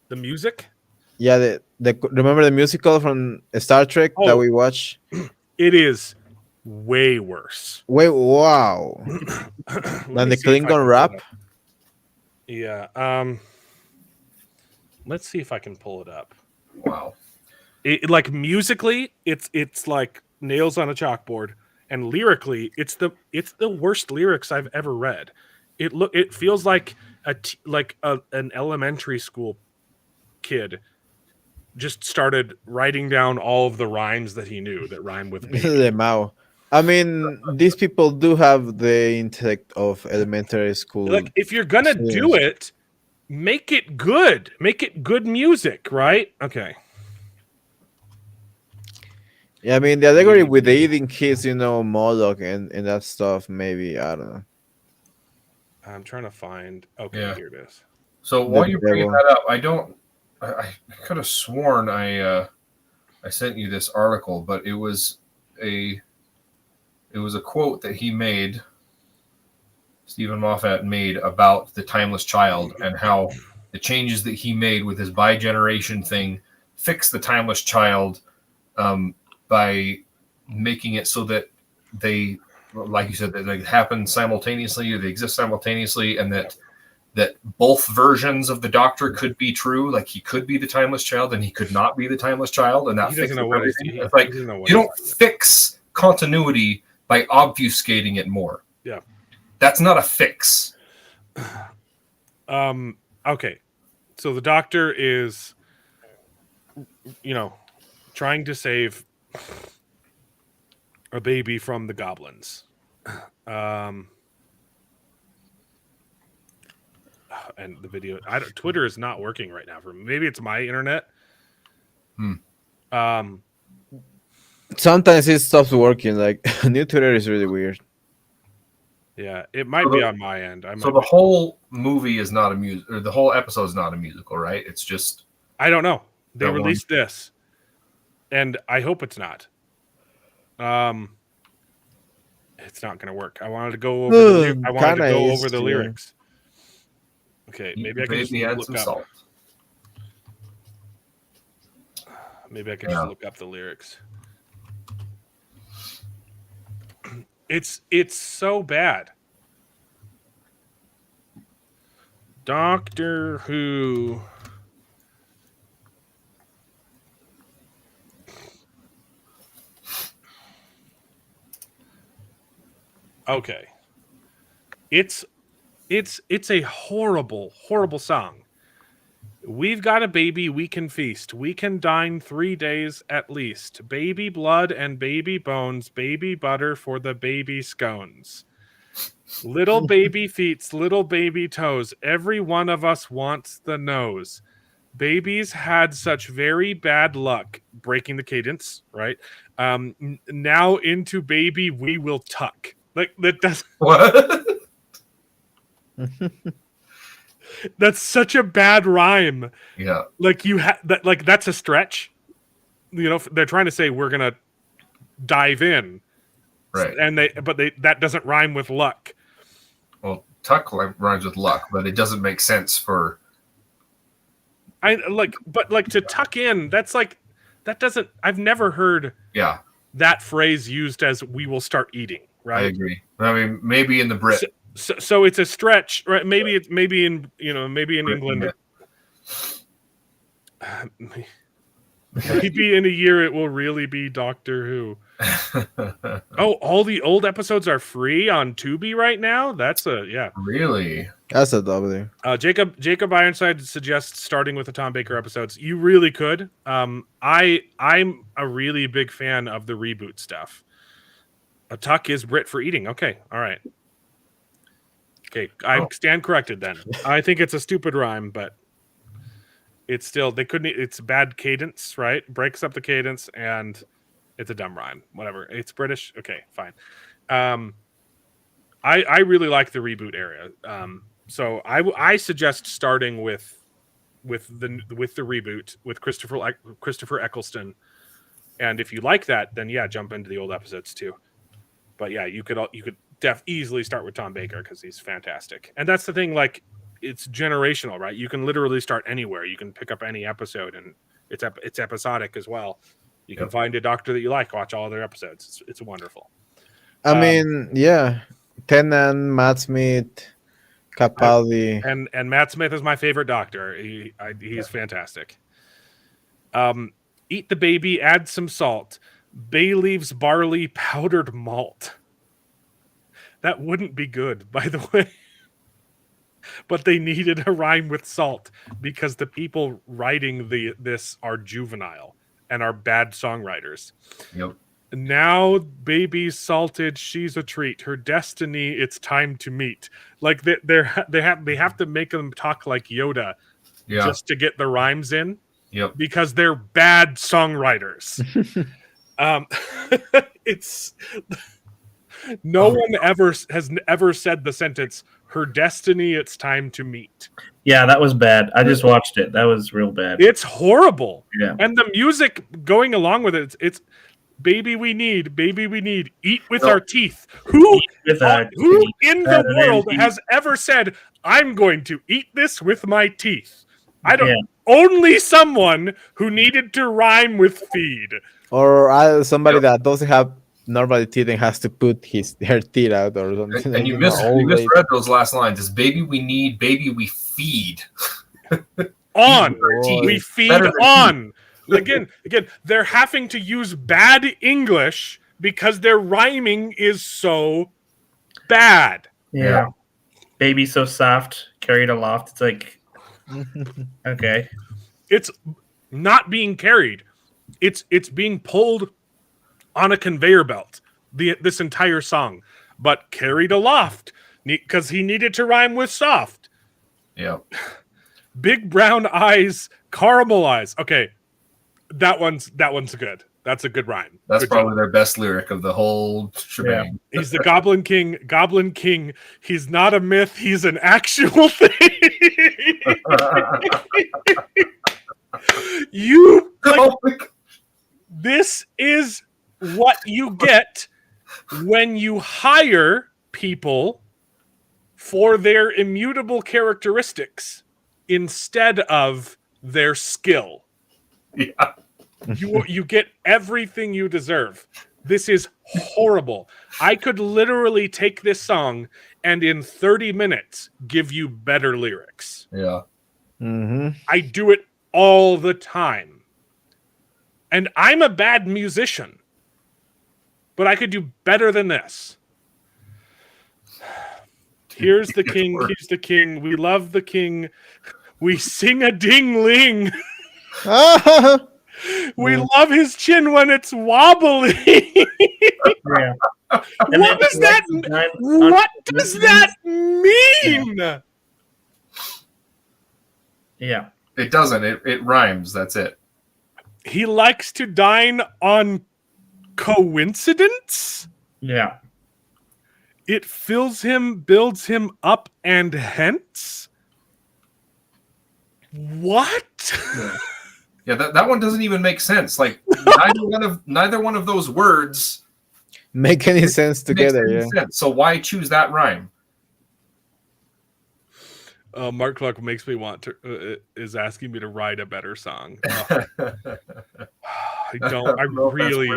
the music. Yeah, remember the musical from Star Trek that we watched? It is way worse. Wait, wow! Than the Klingon rap. Yeah. Let's see if I can pull it up. Wow. Like musically, it's like nails on a chalkboard, and lyrically, it's the worst lyrics I've ever read. It feels like an elementary school kid just started writing down all of the rhymes that he knew that rhyme with baby. The Mao. I mean, these people do have the intellect of elementary school. Like, if you're gonna do it, make it good. Make it good music, right? Okay. Yeah, I mean, the allegory with the eating kids, Moloch and that stuff, maybe, I don't know. I'm trying to find, here it is. So while you're bringing that up, I could have sworn I sent you this article, but it was a quote that he made, Stephen Moffat made, about the Timeless Child and how the changes that he made with his bi-generation thing fix the Timeless Child by making it so that they, like you said, that they happen simultaneously, or they exist simultaneously, and that both versions of the Doctor could be true. Like, he could be the Timeless Child and he could not be the Timeless Child, and that he doesn't fixes know what everything. you It's like, you don't fix continuity by obfuscating it more. Yeah, that's not a fix. Okay, so the Doctor is, trying to save a baby from the goblins. And the video, Twitter is not working right now for me. Maybe it's my internet. Sometimes it stops working. Like, new Twitter is really weird. Yeah, it might be on my end. So the whole movie is not or the whole episode is not a musical, right? It's just, I don't know. They released this, and I hope it's not. It's not going to work. I wanted to go over the lyrics. Okay, maybe I can just add look some up. salt. Maybe I can just look up the lyrics. It's so bad. Doctor Who. Okay. It's a horrible, horrible song. We've got a baby, we can feast. We can dine 3 days at least. Baby blood and baby bones, baby butter for the baby scones. Little baby feets, little baby toes. Every one of us wants the nose. Babies had such very bad luck. Breaking the cadence, right? Now into baby we will tuck. Like, that does what? That's such a bad rhyme. Yeah. Like that's a stretch. You know, they're trying to say we're gonna dive in, Right. and that doesn't rhyme with luck. Well, tuck rhymes with luck, but it doesn't make sense for. But to tuck in, that doesn't. I've never heard that phrase used as "we will start eating." Right. I agree. I mean, maybe in the Brit. So it's a stretch, right? Maybe in England. Maybe in a year it will really be Doctor Who. Oh, all the old episodes are free on Tubi right now. That's Really. That's a W. Jacob Ironside suggests starting with the Tom Baker episodes. You really could. I'm a really big fan of the reboot stuff. A tuck is Brit for eating. Okay, all right. Okay, I stand corrected then. I think it's a stupid rhyme, but it's still it's bad cadence, right? Breaks up the cadence, and it's a dumb rhyme. Whatever. It's British. Okay, fine. I really like the reboot area. So I suggest starting with the reboot with Christopher Eccleston, and if you like that, then jump into the old episodes too. But you could easily start with Tom Baker because he's fantastic, and that's the thing. Like, it's generational, right? You can literally start anywhere. You can pick up any episode, and it's episodic as well. You can find a doctor that you like, watch all their episodes. It's wonderful. I mean, Tennant, Matt Smith, Capaldi, and Matt Smith is my favorite doctor. He's fantastic. Eat the baby, add some salt. Bay leaves, barley, powdered malt. That wouldn't be good, by the way. But they needed a rhyme with salt because the people writing this are juvenile and are bad songwriters. Yep. Now baby's salted, she's a treat. Her destiny, it's time to meet. Like they have to make them talk like Yoda just to get the rhymes in. Yep. Because they're bad songwriters. It's no one has ever said the sentence, her destiny, it's time to meet. Yeah, that was bad. I just watched it. That was real bad. It's horrible. Yeah. And the music going along with it, it's baby we need, eat with our teeth. Who in the world has ever said, I'm going to eat this with my teeth? I don't. Only someone who needed to rhyme with feed. Or somebody that doesn't have normal teeth and has to put their teeth out or something. And you misread those last lines. It's baby we need, baby we feed. On. We feed on. Again, they're having to use bad English because their rhyming is so bad. Yeah. Baby so soft, carried aloft. It's like, okay. It's not being carried. It's being pulled on a conveyor belt. This entire song, but carried aloft because he needed to rhyme with soft. Yeah. Big brown eyes, caramel eyes. Okay, that one's good. That's a good rhyme. That's good probably their best lyric of the whole shebang. Yeah. He's the Goblin King. Goblin King. He's not a myth. He's an actual thing. This is what you get when you hire people for their immutable characteristics instead of their skill. Yeah. You get everything you deserve. This is horrible. I could literally take this song and in 30 minutes give you better lyrics. Yeah. Mm-hmm. I do it all the time. And I'm a bad musician. But I could do better than this. Here's the king. He's the king. We love the king. We sing a ding-ling. We love his chin when it's wobbly. Yeah. What does that mean? Yeah. It doesn't. It rhymes. That's it. He likes to dine on coincidence? Yeah. It fills him, builds him up, and hence What? Yeah, that one doesn't even make sense. Like neither one of those words Make any sense together? makes any sense. So why choose that rhyme? Mark Clark makes me want to is asking me to write a better song. I don't. I really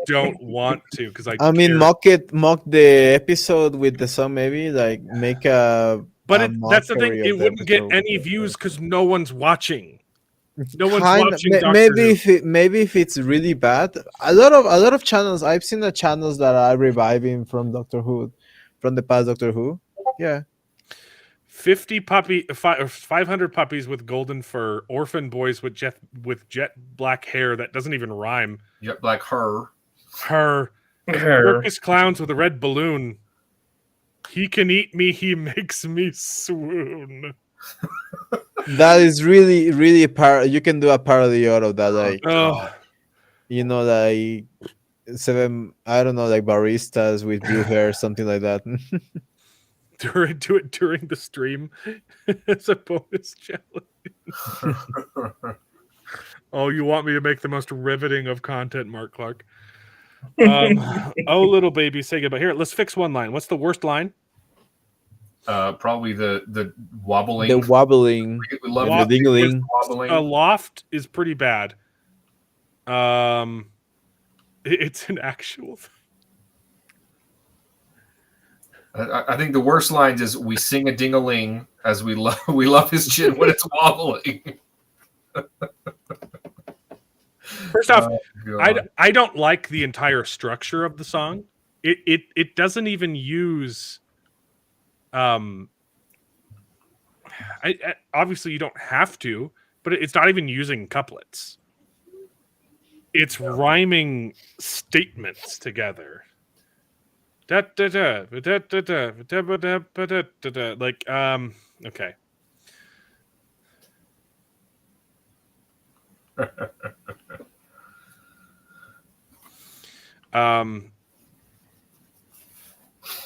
don't want to because I mean, mock the episode with the song. Maybe like make a. But that's the thing. mockery It of the wouldn't get episode. any views because no one's watching. No one's Kind watching. maybe if it's really bad, a lot of channels. I've seen the channels that are reviving from Doctor Who, from the past Doctor Who. Yeah, 500 puppies with golden fur, orphan boys with jet black hair that doesn't even rhyme. Jet black her. Circus clowns with a red balloon. He can eat me. He makes me swoon. that is really a you can do a parody out of that, like like 7, I don't know, like baristas with blue hair, something like that. Do it during the stream as a bonus challenge. Oh, you want me to make the most riveting of content, Mark Clark? Oh, little baby, say goodbye. Here, let's fix one line. What's the worst line? Probably the wobbling. The wobbling. We love the dingling. Wobbling. A loft is pretty bad. It's an actual. I think the worst lines is we sing a ding-a-ling as we love his chin when it's wobbling. First off, I don't like the entire structure of the song. It doesn't even use. Obviously you don't have to, but it's not even using couplets. It's rhyming statements together. Like okay.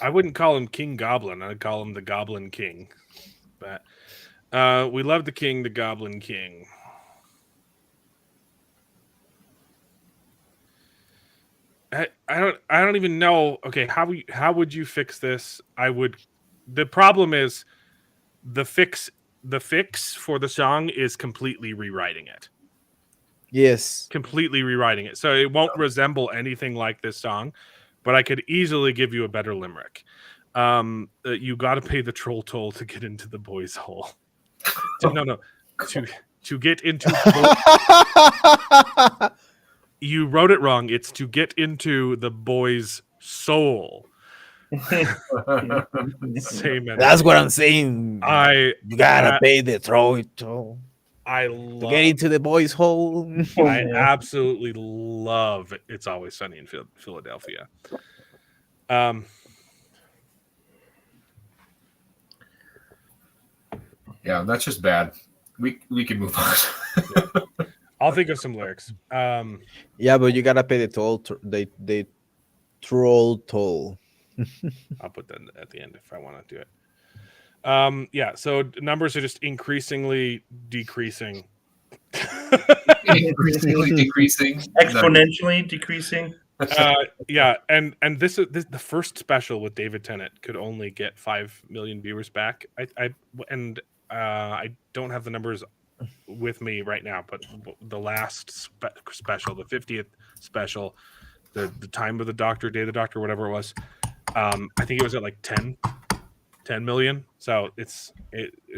I wouldn't call him King Goblin. I'd call him the Goblin King. But we love the King, the Goblin King. I don't even know. Okay, how would you fix this? The problem is the fix for the song is completely rewriting it. Yes. Completely rewriting it. So it won't resemble anything like this song, but I could easily give you a better limerick. You got to pay the troll toll to get into the boys' hole. No. To get into you wrote it wrong. It's to get into the boy's soul. Same. That's what I'm saying. You gotta pay the troll toll. To get into the boys' hole. I absolutely love It's Always Sunny in Philadelphia. Yeah, that's just bad. We can move on. I'll think of some lyrics. Yeah, but you gotta pay the toll. The troll toll. I'll put that at the end if I want to do it. Yeah, so numbers are just increasingly decreasing. Increasingly decreasing. Exponentially decreasing. Yeah, and this is the first special with David Tennant could only get 5 million viewers back. I don't have the numbers with me right now, but the last special, the 50th special, the Time of the Doctor, Day of the Doctor, whatever it was, I think it was at like 10 million. So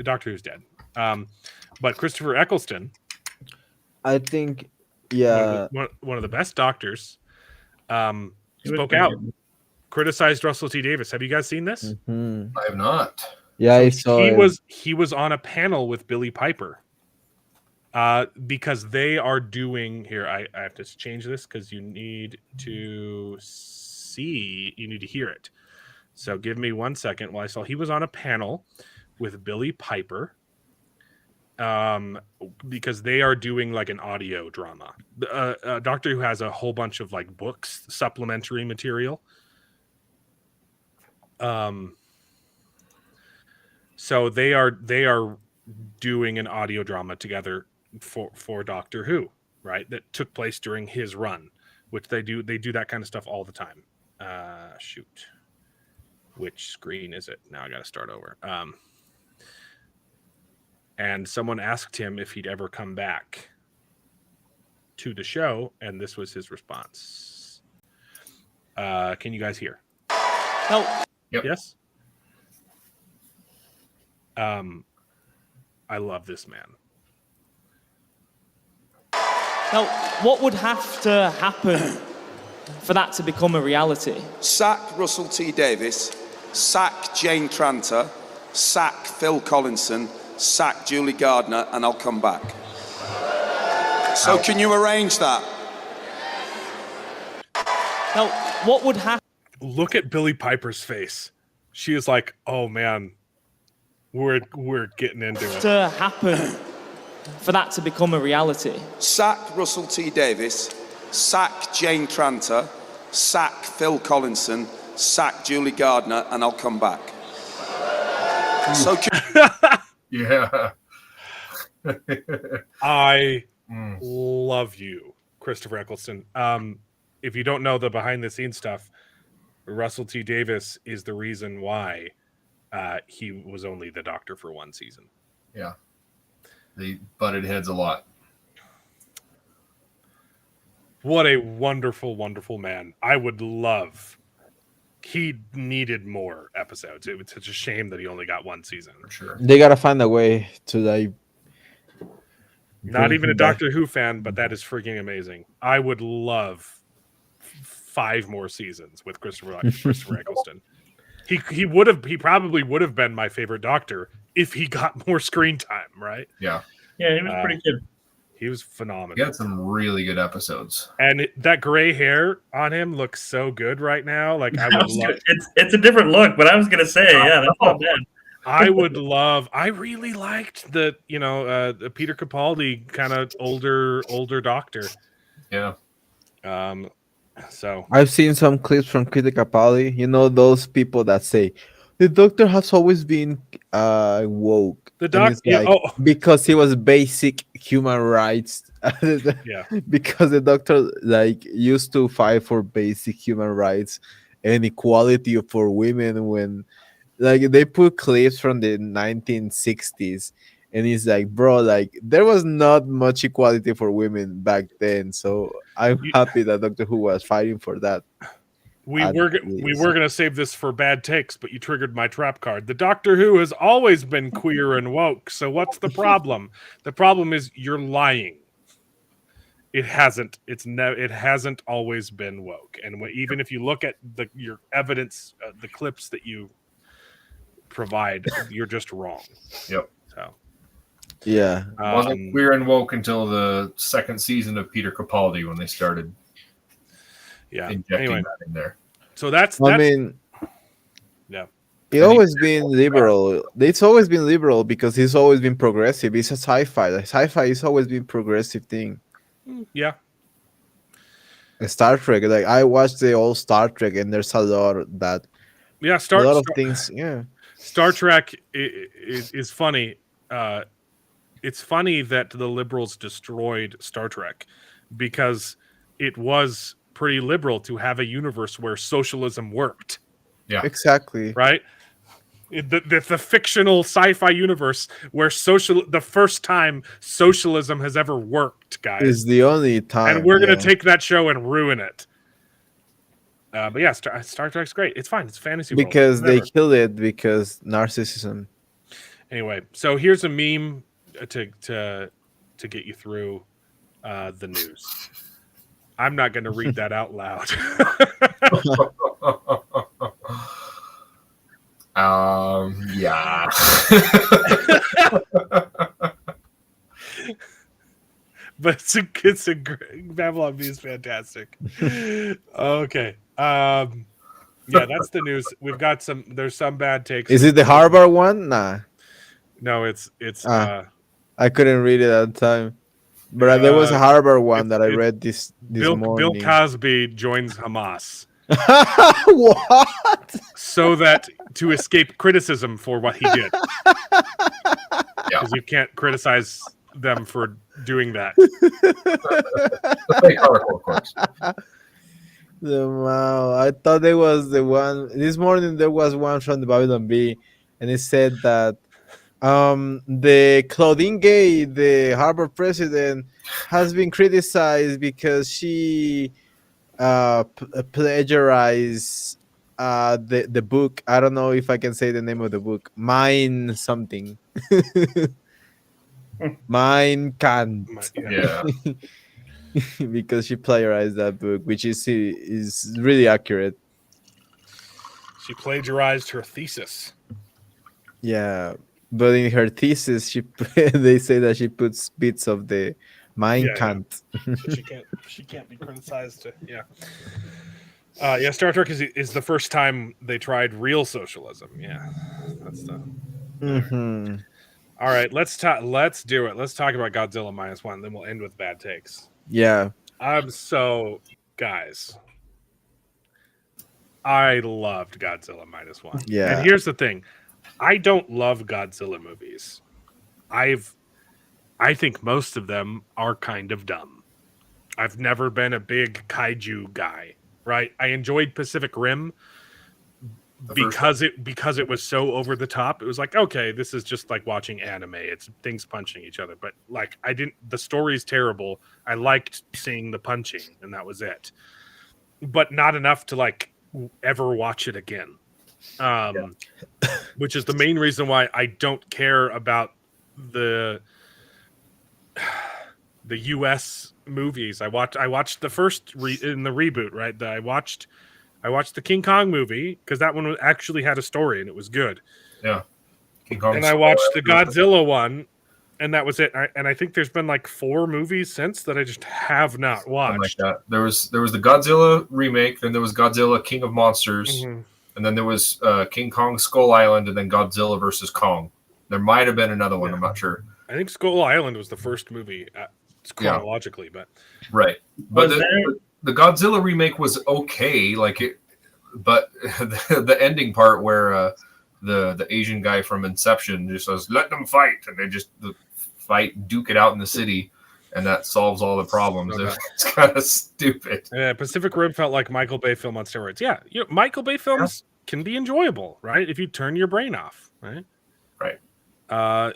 Doctor Who's dead. But Christopher Eccleston, I think, yeah, one of the best doctors, spoke out, criticized Russell T Davies. Have you guys seen this? Mm-hmm. I have not. Yeah, I saw he was on a panel with Billy Piper. Because they are doing here. I have to change this because you need to hear it. So give me 1 second while I saw he was on a panel with Billy Piper. Because they are doing like an audio drama. Doctor Who has a whole bunch of like books, supplementary material. So they are doing an audio drama together for Doctor Who, right? That took place during his run, which they do that kind of stuff all the time. Shoot. Which screen is it? Now I got to start over. And someone asked him if he'd ever come back to the show, and this was his response. Can you guys hear? No. Yep. Yes? I love this man. Now, what would have to happen for that to become a reality? Sack Russell T Davies, sack Jane Tranter, sack Phil Collinson, sack Julie Gardner, and I'll come back. So can you arrange that? Now, what would happen? Look at Billie Piper's face. She is like, oh man, we're getting into it. To happen for that to become a reality? Sack Russell T Davies, sack Jane Tranter, sack Phil Collinson, sack Julie Gardner, and I'll come back. So Yeah. I love you, Christopher Eccleston. If you don't know the behind the scenes stuff, Russell T Davies is the reason why he was only the Doctor for one season. Yeah. They butted heads a lot. What a wonderful, wonderful man. I would love. He needed more episodes. It was such a shame that he only got one season. For sure. They gotta find a way to like. Not bring even a him back. Doctor Who fan, but that is freaking amazing. I would love 5 more seasons with Christopher Eccleston. He probably would have been my favorite Doctor if he got more screen time, right? Yeah. Yeah, he was pretty good. He was phenomenal. He had some really good episodes. And that gray hair on him looks so good right now. Like I would love. It's a different look, but I was gonna say, yeah, that's not bad. I would love. I really liked the the Peter Capaldi kind of older Doctor. Yeah. So I've seen some clips from Peter Capaldi. You know those people that say the Doctor has always been woke. The And Doc, it's yeah, like, because he was basic human rights. yeah. Because the Doctor like used to fight for basic human rights and equality for women when like they put clips from the 1960s and it's like, bro, like there was not much equality for women back then, so I'm happy that Doctor Who was fighting for that. We were gonna save this for bad takes, but you triggered my trap card. The Doctor Who has always been queer and woke. So what's the problem? The problem is you're lying. It hasn't. It hasn't always been woke. And even if you look at your evidence, the clips that you provide, you're just wrong. Yep. So Yeah. Wasn't queer and woke until the second season of Peter Capaldi when they started injecting that in there. So that's I mean, yeah. It's always been liberal. It's always been liberal because it's always been progressive. It's a sci-fi. Like, sci-fi has always been progressive thing. Yeah. Star Trek, like I watched the old Star Trek, and there's a lot of that. Yeah, a lot of things. Yeah. Star Trek is funny. It's funny that the liberals destroyed Star Trek because it was pretty liberal to have a universe where socialism worked. Yeah, exactly. Right. The fictional sci-fi universe where the first time socialism has ever worked, guys, is the only time, and we're gonna take that show and ruin it. But yeah, Star Trek's great. It's fine. It's fantasy because world. they killed it because narcissism. Anyway, so here's a meme to get you through the news. I'm not going to read that out loud. Yeah. But it's a great Babylon Bee is fantastic. Okay. Yeah, that's the news. We've got there's some bad takes. Is it the Harvard one? Nah. No, it's I couldn't read it at the time. But there was a Harvard one that I read this morning. Bill Cosby joins Hamas. What? So that to escape criticism for what he did. Yeah. because you can't criticize them for doing that. The fake article, of course. Wow, I thought there was the one this morning. There was one from the Babylon Bee, and it said that the Claudine Gay, the Harvard president, has been criticized because she plagiarized the book. I don't know if I can say the name of the book. Mine something. Mine can't. Yeah. Because she plagiarized that book, which is really accurate. She plagiarized her thesis. Yeah, but in her thesis, they say that she puts bits of the Mein Kampf. So she can't be criticized. Yeah, Star Trek is the first time they tried real socialism. Yeah, that's the. Mhm. All right, let's do it. Let's talk about Godzilla -1. Then we'll end with bad takes. Yeah. So guys, I loved Godzilla -1. Yeah. And here's the thing. I don't love Godzilla movies. I think most of them are kind of dumb. I've never been a big kaiju guy, right? I enjoyed Pacific Rim because it was so over the top. It was like, okay, this is just like watching anime. It's things punching each other. But like the story's terrible. I liked seeing the punching, and that was it. But not enough to like ever watch it again. Which is the main reason why I don't care about the US movies. I watched the first in the reboot, right? I watched the King Kong movie because that one actually had a story and it was good. Yeah. King Kong. And I watched the Godzilla one, and that was it. And I think there's been like 4 movies since that I just have not watched. Like that. There was the Godzilla remake, then there was Godzilla King of Monsters, Mhm. and then there was King Kong Skull Island, and then Godzilla versus Kong. There might have been another one. I'm not sure. I think Skull Island was the first movie chronologically, but right. But the Godzilla remake was okay, but the ending part where the Asian guy from Inception just says, "Let them fight," and they just duke it out in the city, and that solves all the problems. Okay. It's kind of stupid. Yeah, Pacific Rim felt like Michael Bay film on steroids. Yeah, Michael Bay films can be enjoyable, right? If you turn your brain off, right? Right.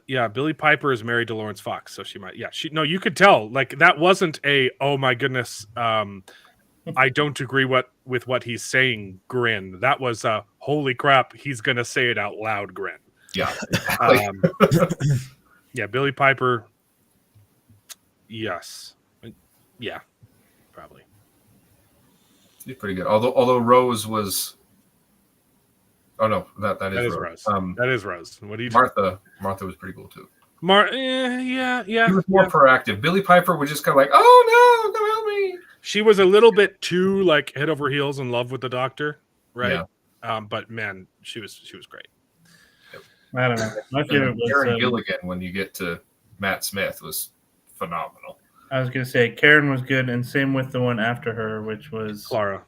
Yeah, Billie Piper is married to Lawrence Fox, so she might. Yeah, you could tell. Like that wasn't a oh my goodness, I don't agree with what he's saying grin. That was a holy crap, he's gonna say it out loud grin. Yeah. Yeah, Billie Piper. Yes. Yeah, probably. She's pretty good. Although Rose was. Oh no, that is Rose. That is Rose. What do you? Martha was pretty cool too. Yeah. She was more proactive. Billie Piper was just kind of like, "Oh no, come help me." She was a little bit too like head over heels in love with the doctor, right? Yeah. But man, she was great. I don't know. My favorite was Karen Gilligan. When you get to Matt Smith, was phenomenal. I was gonna say Karen was good, and same with the one after her, which was Clara.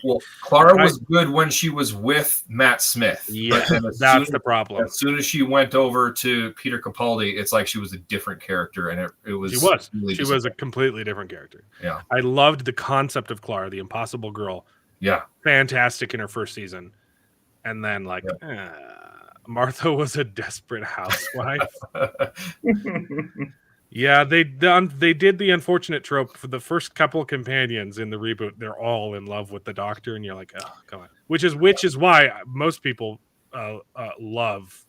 Well, Clara was good when she was with Matt Smith. Yeah, that's the problem. As soon as she went over to Peter Capaldi, it's like she was a different character, and it was. She was a completely different character. Yeah, I loved the concept of Clara, the Impossible Girl. Yeah, fantastic in her first season, and then Martha was a desperate housewife. Yeah, they did the unfortunate trope for the first couple companions in the reboot. They're all in love with the doctor, and you're like, oh, come on. Which is why most people love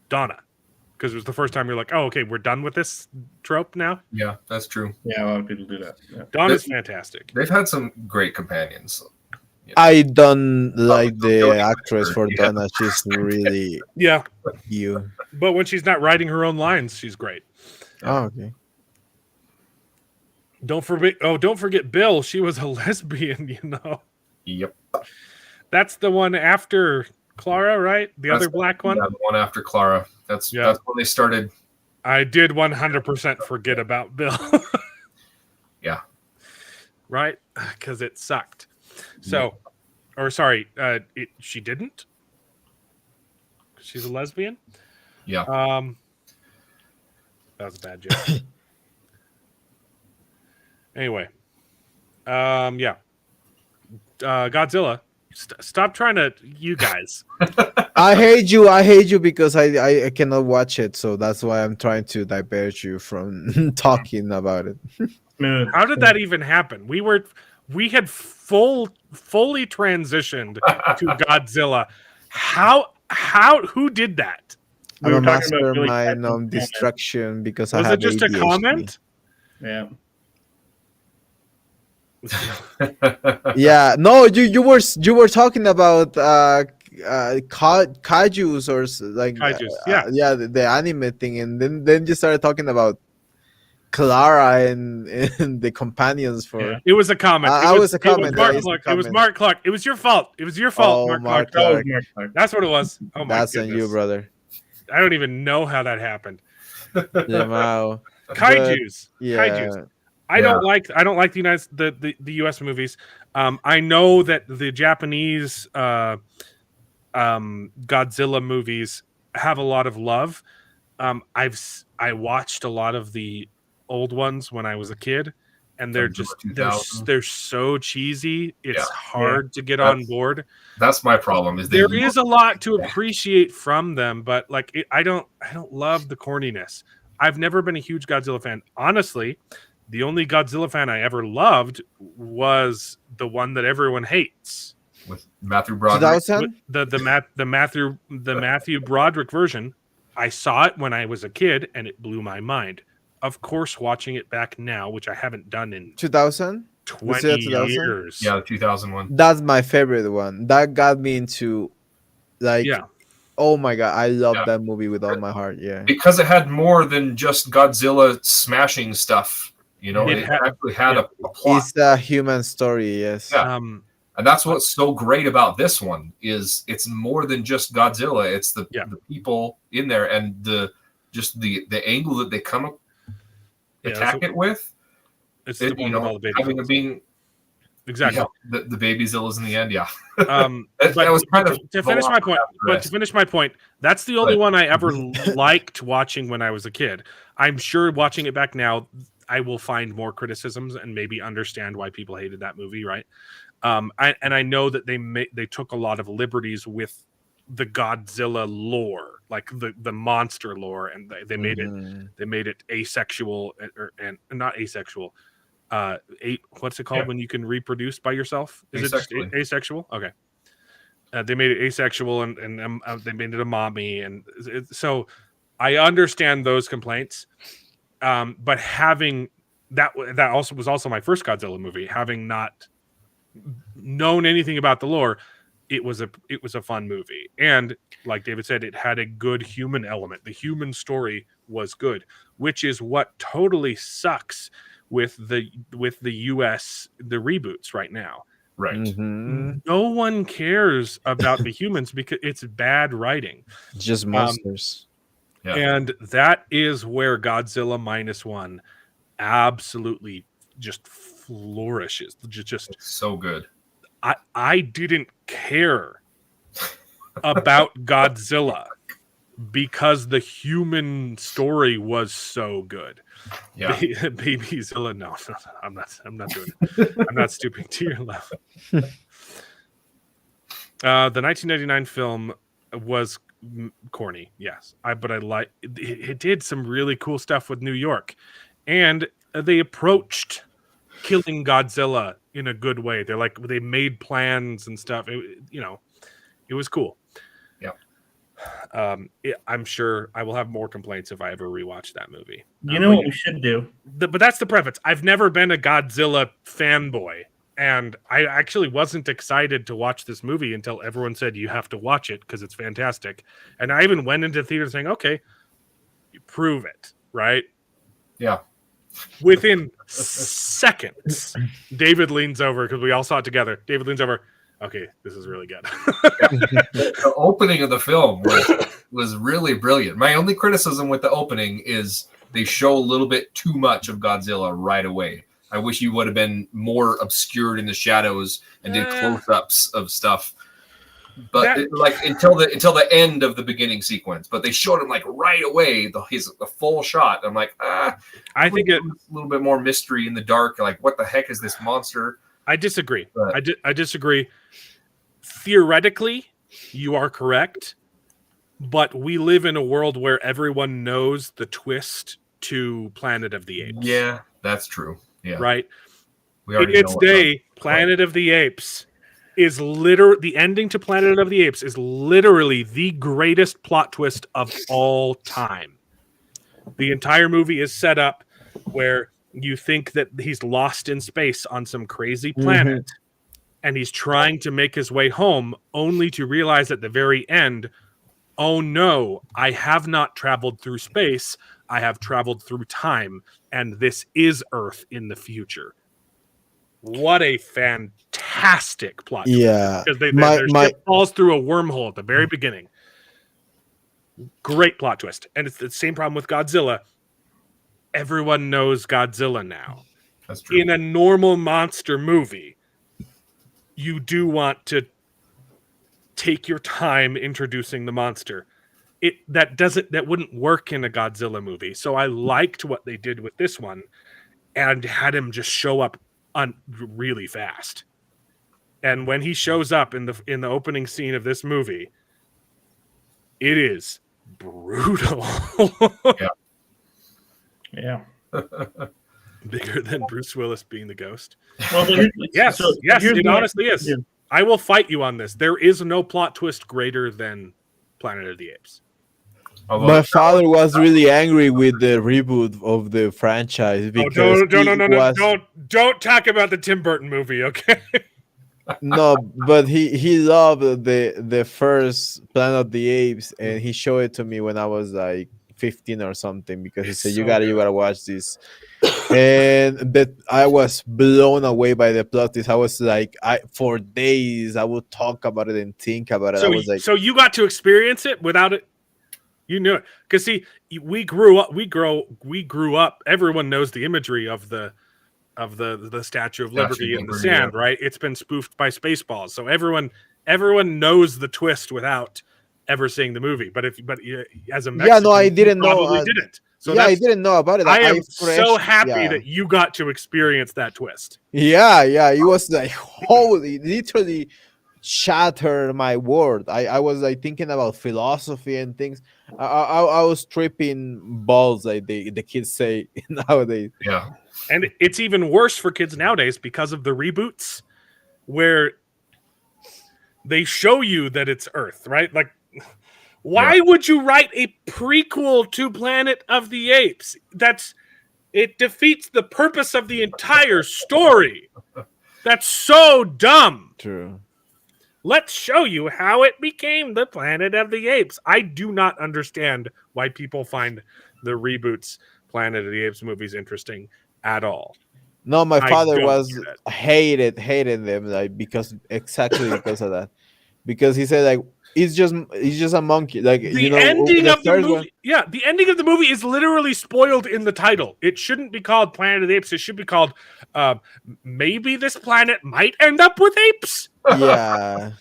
Donna, because it was the first time you're like, oh, okay, we're done with this trope now. Yeah, that's true. Yeah, a lot of people do that. Yeah. Donna's fantastic. They've had some great companions. I don't like the actress for Donna. She's really you. But when she's not writing her own lines, she's great. Oh, okay. Don't forget Bill. She was a lesbian, you know. Yep. That's the one after Clara, right? That's other black one? Yeah, the one after Clara. That's when they started. I did 100% forget about Bill. Yeah. Right? Because it sucked. So, or sorry, she didn't? She's a lesbian? Yeah. That was a bad joke. Anyway, yeah. Godzilla, stop trying to, you guys. I hate you because I cannot watch it, so that's why I'm trying to divert you from talking about it. Smooth. How did that even happen? We had fully transitioned to Godzilla. Who did that? I'm We a were talking about Billy mastermind Crystal on distraction because I Was have it just ADHD. a comment? Yeah. Yeah, no, you were talking about kaijus or like Kaijus, yeah. yeah, the anime thing, and then you started talking about Clara and the companions for. Yeah. It was a comment. I was a comment. Mark Yeah, it's a Clark. It was comment. Mark Clark. It was your fault. It was your fault, Oh, Mark Mark Clark. That was Clark. Mark Clark. That's what it was. Oh my That's goodness. on you, brother. I don't even know how that happened. Yeah, wow. Kaijus. Yeah. Kaijus. I don't like the US movies. I know that the Japanese Godzilla movies have a lot of love. I watched a lot of the old ones when I was a kid, and they're just they're so cheesy. It's hard to get on board. That's my problem. There is a lot to appreciate from them, but like I don't love the corniness. I've never been a huge Godzilla fan. Honestly, the only Godzilla fan I ever loved was the one that everyone hates. With Matthew Broderick. 2000? The Matthew Broderick version. I saw it when I was a kid, and it blew my mind. Of course, watching it back now, which I haven't done in 2000? 20 years. Yeah, the 2001. That's my favorite one. That got me into like, oh my god, I love that movie with all my heart. Yeah, because it had more than just Godzilla smashing stuff. You know, it actually had a plot. It's a human story. Yes. Yeah. And that's what's so great about this one is it's more than just Godzilla. It's the people in there and the angle that they come attack it with. It's the one with all the baby having it being exactly the baby Zillas in the end. Yeah. But that was kind of to finish my point. But to finish my point, that's the only one I ever liked watching when I was a kid. I'm sure watching it back now, I will find more criticisms and maybe understand why people hated that movie. Right. I know that they took a lot of liberties with the Godzilla lore, like the monster lore, and they made it asexual and not asexual. What's it called when you can reproduce by yourself? Is it just asexual? Okay. They made it asexual and they made it a mommy, and so I understand those complaints. But having that was also my first Godzilla movie. Having not known anything about the lore, it was a fun movie, and like David said, it had a good human element. The human story was good, which is what totally sucks with the US reboots right now. Right. Mm-hmm. No one cares about the humans because it's bad writing. Just monsters. And that is where Godzilla -1 absolutely just flourishes. Just it's so good. I didn't care about Godzilla because the human story was so good. Yeah. Baby Zilla, no, I'm not doing it. I'm not stooping to your level. The 1999 film was corny, yes. But I like it did some really cool stuff with New York, and they approached killing Godzilla in a good way. They made plans and stuff. It was cool. I'm sure I will have more complaints if I ever rewatch that movie. You know what we should do? But that's the preface. I've never been a Godzilla fanboy, and I actually wasn't excited to watch this movie until everyone said you have to watch it because it's fantastic. And I even went into theater saying, "Okay, you prove it, right?" Yeah. Within seconds, David leans over because we all saw it together. David leans over. Okay, this is really good. The opening of the film was really brilliant. My only criticism with the opening is they show a little bit too much of Godzilla right away. I wish you would have been more obscured in the shadows and did close-ups of stuff. but until the end of the beginning sequence. But they showed him like right away the full shot. I'm like, I think a little bit more mystery in the dark. Like, what the heck is this monster? I disagree. But, I disagree. Theoretically, you are correct, but we live in a world where everyone knows the twist to Planet of the Apes. Yeah, that's true. Yeah, right. We already in its day, Planet of the Apes is the ending to Planet of the Apes is literally the greatest plot twist of all time. The entire movie is set up where you think that he's lost in space on some crazy planet, and he's trying to make his way home, only to realize at the very end, oh no, I have not traveled through space, I have traveled through time, and this is Earth in the future. What a fantastic plot twist. Yeah. Because their ship falls through a wormhole at the very beginning. Great plot twist. And it's the same problem with Godzilla. Everyone knows Godzilla now. That's true. In a normal monster movie, you do want to take your time introducing the monster. That wouldn't work in a Godzilla movie. So I liked what they did with this one and had him just show up really fast. And when he shows up in the opening scene of this movie, it is brutal. Yeah. Bigger than Bruce Willis being the ghost. Well, yes, it honestly is. Yeah. I will fight you on this. There is no plot twist greater than Planet of the Apes. My father was really angry with the reboot of the franchise because don't talk about the Tim Burton movie, okay? No, but he loved the first Planet of the Apes, and he showed it to me when I was like 15 or something, because he said you gotta watch this, and that I was blown away by the plot twist. I was like, for days I would talk about it and think about it. So you got to experience it without it. You knew it because see, we grew up. Everyone knows the imagery of the Statue of Liberty in the sand, right? It's been spoofed by Spaceballs, so everyone knows the twist without ever seeing the movie. But as a Mexican, I didn't know. Didn't. So I didn't know about it. I am so happy that you got to experience that twist. Yeah, it was like holy, literally shattered my world. I was like thinking about philosophy and things. I was tripping balls, like the kids say nowadays. Yeah, and it's even worse for kids nowadays because of the reboots, where they show you that it's Earth, right? Like, why would you write a prequel to Planet of the Apes? It defeats the purpose of the entire story. That's so dumb. True. Let's show you how it became the Planet of the Apes. I do not understand why people find the reboots Planet of the Apes movies interesting at all. No, my father hated them, like because of that. Because he said like it's just a monkey. Like the ending of the movie. Yeah, the ending of the movie is literally spoiled in the title. It shouldn't be called Planet of the Apes. It should be called maybe this planet might end up with apes. Yeah.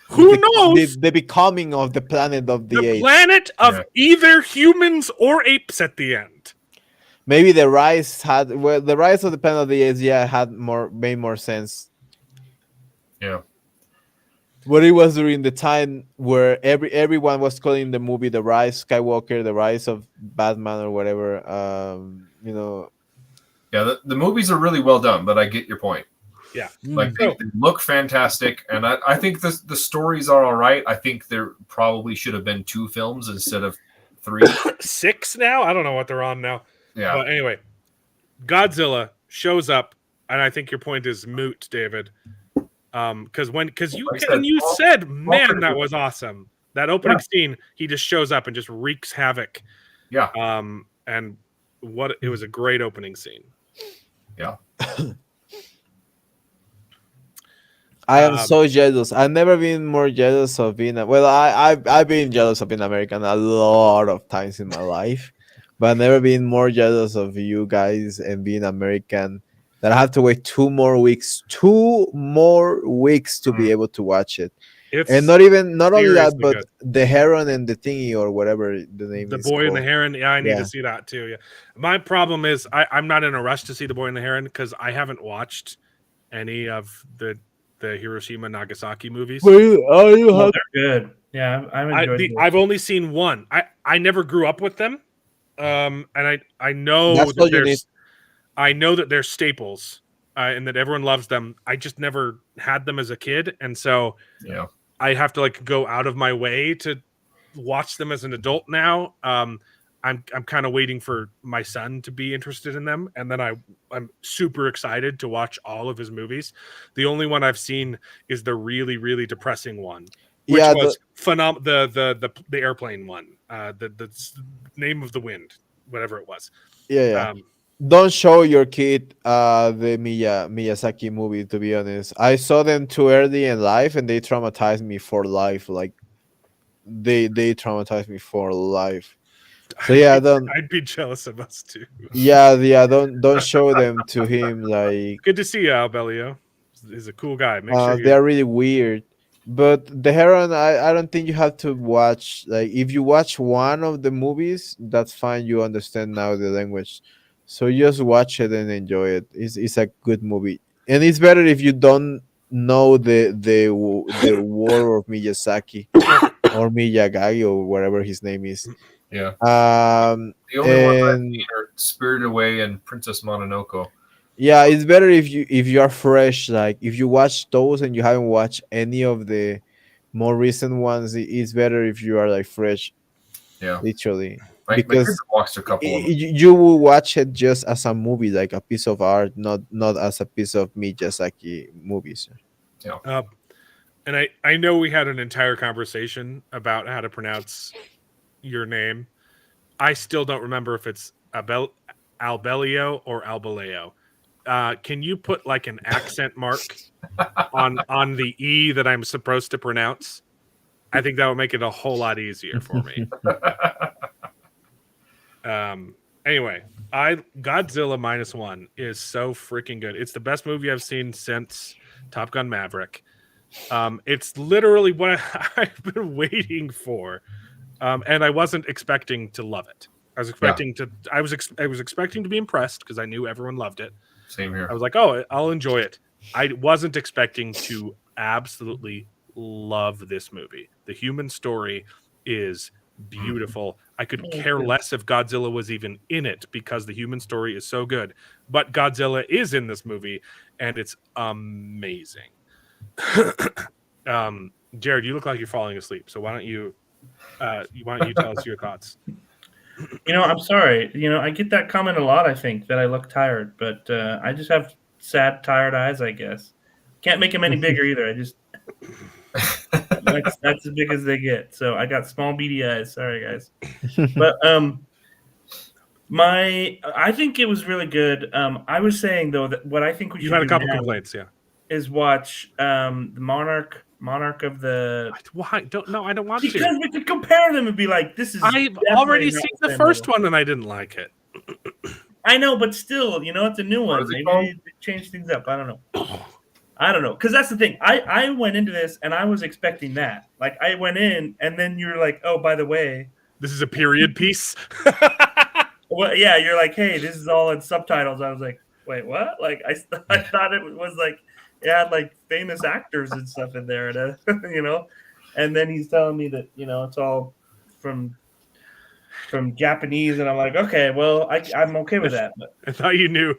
Who knows? The becoming of the Planet of the Apes. The planet of either humans or apes at the end. Maybe the rise of the Planet of the Apes made more sense. Yeah. But it was during the time where everyone was calling the movie The Rise Skywalker, The Rise of Batman or whatever. Yeah, the movies are really well done, but I get your point. Yeah. Like they look fantastic, and I think the stories are all right. I think there probably should have been 2 films instead of 3. 6 now? I don't know what they're on now. Yeah. But anyway, Godzilla shows up, and I think your point is moot, David. Because you said, man, that was awesome. That opening scene, he just shows up and just wreaks havoc. Yeah. And it was a great opening scene. Yeah. I am so jealous. I've never been more jealous of being I've been jealous of being American a lot of times in my life, but I've never been more jealous of you guys and being American that I have to wait 2 more weeks to be able to watch it. And not only that, seriously but good. the heron and the thingy or whatever the name The is Boy and the called. Heron. Yeah, I need Yeah. to see that too. Yeah, my problem is I'm not in a rush to see The Boy and the Heron because I haven't watched any of the Hiroshima Nagasaki movies. Well, you Oh, have they're good. Yeah, I've enjoyed those. I've only seen one. I never grew up with them, and I know That's all you need. I know that they're staples, and that everyone loves them. I just never had them as a kid, and so Yeah. I have to like go out of my way to watch them as an adult now. I'm kind of waiting for my son to be interested in them, and then I'm super excited to watch all of his movies. The only one I've seen is the really depressing one, which Yeah, was the airplane one, the name of the wind, whatever it was. yeah. Um, Don't show your kid the Miyazaki movie. To be honest, I saw them too early in life, and they traumatized me for life. Like they traumatized me for life. So yeah, don't. I'd be jealous of us too. Yeah. Don't show them to him. Like Good to see you, Al Bellio. He's a cool guy. Make sure they you. are really weird. But the Heron, I don't think you have to watch. Like if you watch one of the movies, that's fine. You understand now the language, so just watch it and enjoy it. It's a good movie, and it's better if you don't know the war of Miyazaki or Miyagi or whatever his name is. Yeah. Um, The only ones I've and seen are Spirited Away and Princess Mononoke. yeah, it's better if you are fresh. Like if you watch those and you haven't watched any of the more recent ones, it's better if you are like fresh, Yeah. literally, My kids because have watched a couple of them. you will watch it just as a movie, like a piece of art, not as a piece of Miyazaki movies. And I know we had an entire conversation about how to pronounce your name. I still don't remember if it's Albelio or Albaleo. Can you put like an accent mark on the E that I'm supposed to pronounce? I think that would make it a whole lot easier for me. Anyway, Godzilla -1 is so freaking good. It's the best movie I've seen since Top Gun Maverick. It's literally what I've been waiting for, and I wasn't expecting to love it. I was expecting to. I was expecting to be impressed because I knew everyone loved it. Same here. I was like, oh, I'll enjoy it. I wasn't expecting to absolutely love this movie. The human story is beautiful. I could care less if Godzilla was even in it because the human story is so good. But Godzilla is in this movie, and it's amazing. Jared, you look like you're falling asleep. So why don't you tell us your thoughts? I'm sorry. I get that comment a lot. I think that I look tired, but I just have sad, tired eyes. I guess can't make them any bigger either. I just that's as big as they get. So I got small, beady eyes. Sorry, guys. But I think it was really good. I was saying though that what I think we You should had a do couple now complaints, yeah. is watch the Monarch of the. Why? I don't want Because to. we could compare them and be like, this is. I've already seen the first one and I didn't like it. I know, but still, it's a new one. is it Maybe called? they change things up. I don't know. Because that's the thing. I went into this and I was expecting that. Like I went in and then you're like, oh, by the way, this is a period piece. Well, yeah, you're like, hey, this is all in subtitles. I was like, wait, what? Like I thought it was like it had like famous actors and stuff in there, and and then he's telling me that it's all from Japanese, and I'm like, okay, well, I'm okay with that. But I thought you knew.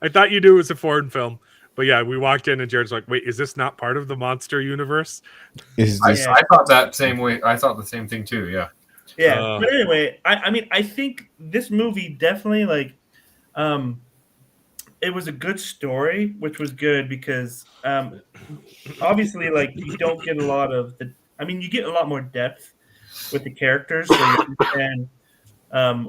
I thought you knew it was a foreign film. But yeah, we walked in and Jared's like, wait, is this not part of the monster universe? I thought that same way. I thought the same thing too. Yeah. Yeah. But anyway, I think this movie definitely it was a good story, which was good because obviously you don't get a lot of you get a lot more depth with the characters, so you understand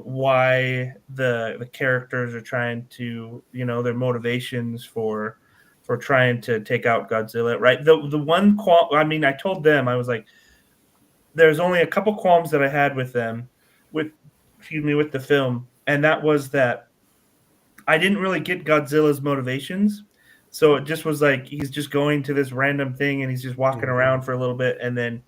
why the characters are trying to, their motivations for trying to take out Godzilla, right? The one I told them, I was like, there's only a couple qualms that I had with them, with the film, and that was that I didn't really get Godzilla's motivations. So it just was like he's just going to this random thing and he's just walking around for a little bit and then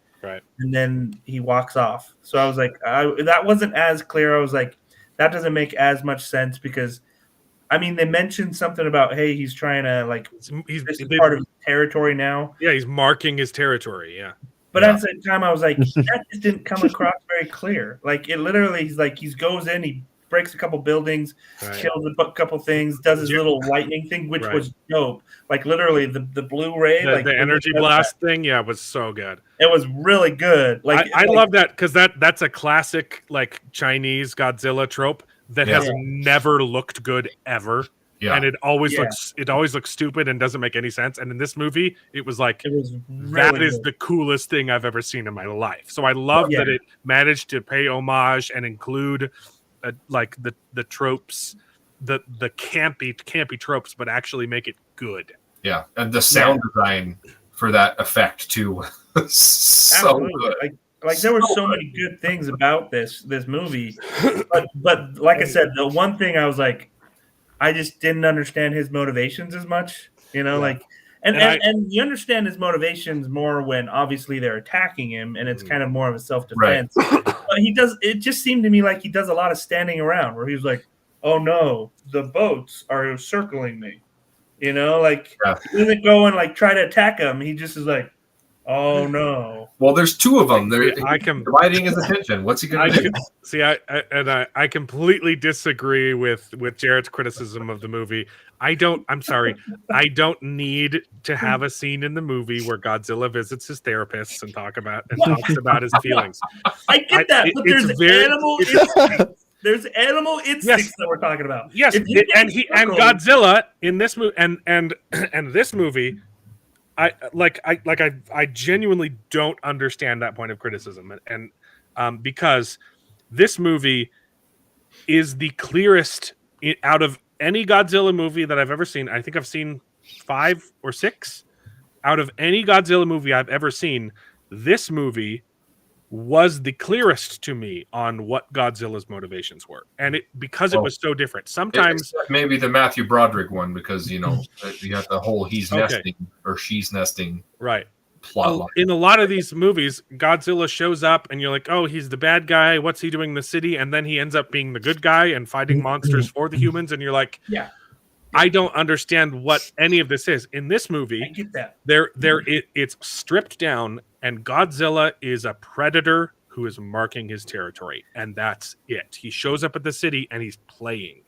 he walks off. So I was like, that wasn't as clear. I was like, that doesn't make as much sense because, I mean, they mentioned something about, hey, he's trying to like this is part of his territory now. Yeah, he's marking his territory. Yeah. But at the same time, I was like, that just didn't come across very clear. Like it literally, he's like, he goes in, he breaks a couple buildings, kills a couple things, does his little lightning thing, which was dope. Like literally, the blue ray, like the energy blast thing, was so good. It was really good. Like I love that because that's a classic like Chinese Godzilla trope that has never looked good ever. Yeah. And it always looks stupid and doesn't make any sense. And in this movie, it was like that is the coolest thing I've ever seen in my life. So I love that it managed to pay homage and include like the tropes, the campy tropes, but actually make it good. Yeah, and the sound design for that effect too, so good. Like there were so many good things about this movie, but like I said, the one thing I was like, I just didn't understand his motivations as much, you know, like, and you understand his motivations more when obviously they're attacking him, and it's kind of more of a self-defense. Right. But it just seemed to me like he does a lot of standing around, where he was like, "Oh no, the boats are circling me," you know, like he doesn't go and like try to attack him. He just is like, "Oh no." Well, there's two of them. They're dividing his attention. What's he going to do? See, I completely disagree with Jared's criticism of the movie. I'm sorry. I don't need to have a scene in the movie where Godzilla visits his therapists and talks about his feelings. I get that, but there's animal instincts. There's animal instincts that we're talking about. Yes, and Godzilla in this movie and this movie. I genuinely don't understand that point of criticism, and because this movie is the clearest out of any Godzilla movie that I've ever seen. I think I've seen 5 or 6 out of any Godzilla movie I've ever seen. This movie was the clearest to me on what Godzilla's motivations were, and it was so different. Sometimes maybe the Matthew Broderick one, because you know you got the whole he's nesting or she's nesting plot line. In a lot of these movies, Godzilla shows up and you're like, oh, he's the bad guy, what's he doing in the city? And then he ends up being the good guy and fighting monsters for the humans, and you're like, I don't understand what any of this is. In this movie, I get that. It's stripped down, and Godzilla is a predator who is marking his territory, and that's it. He shows up at the city and he's playing.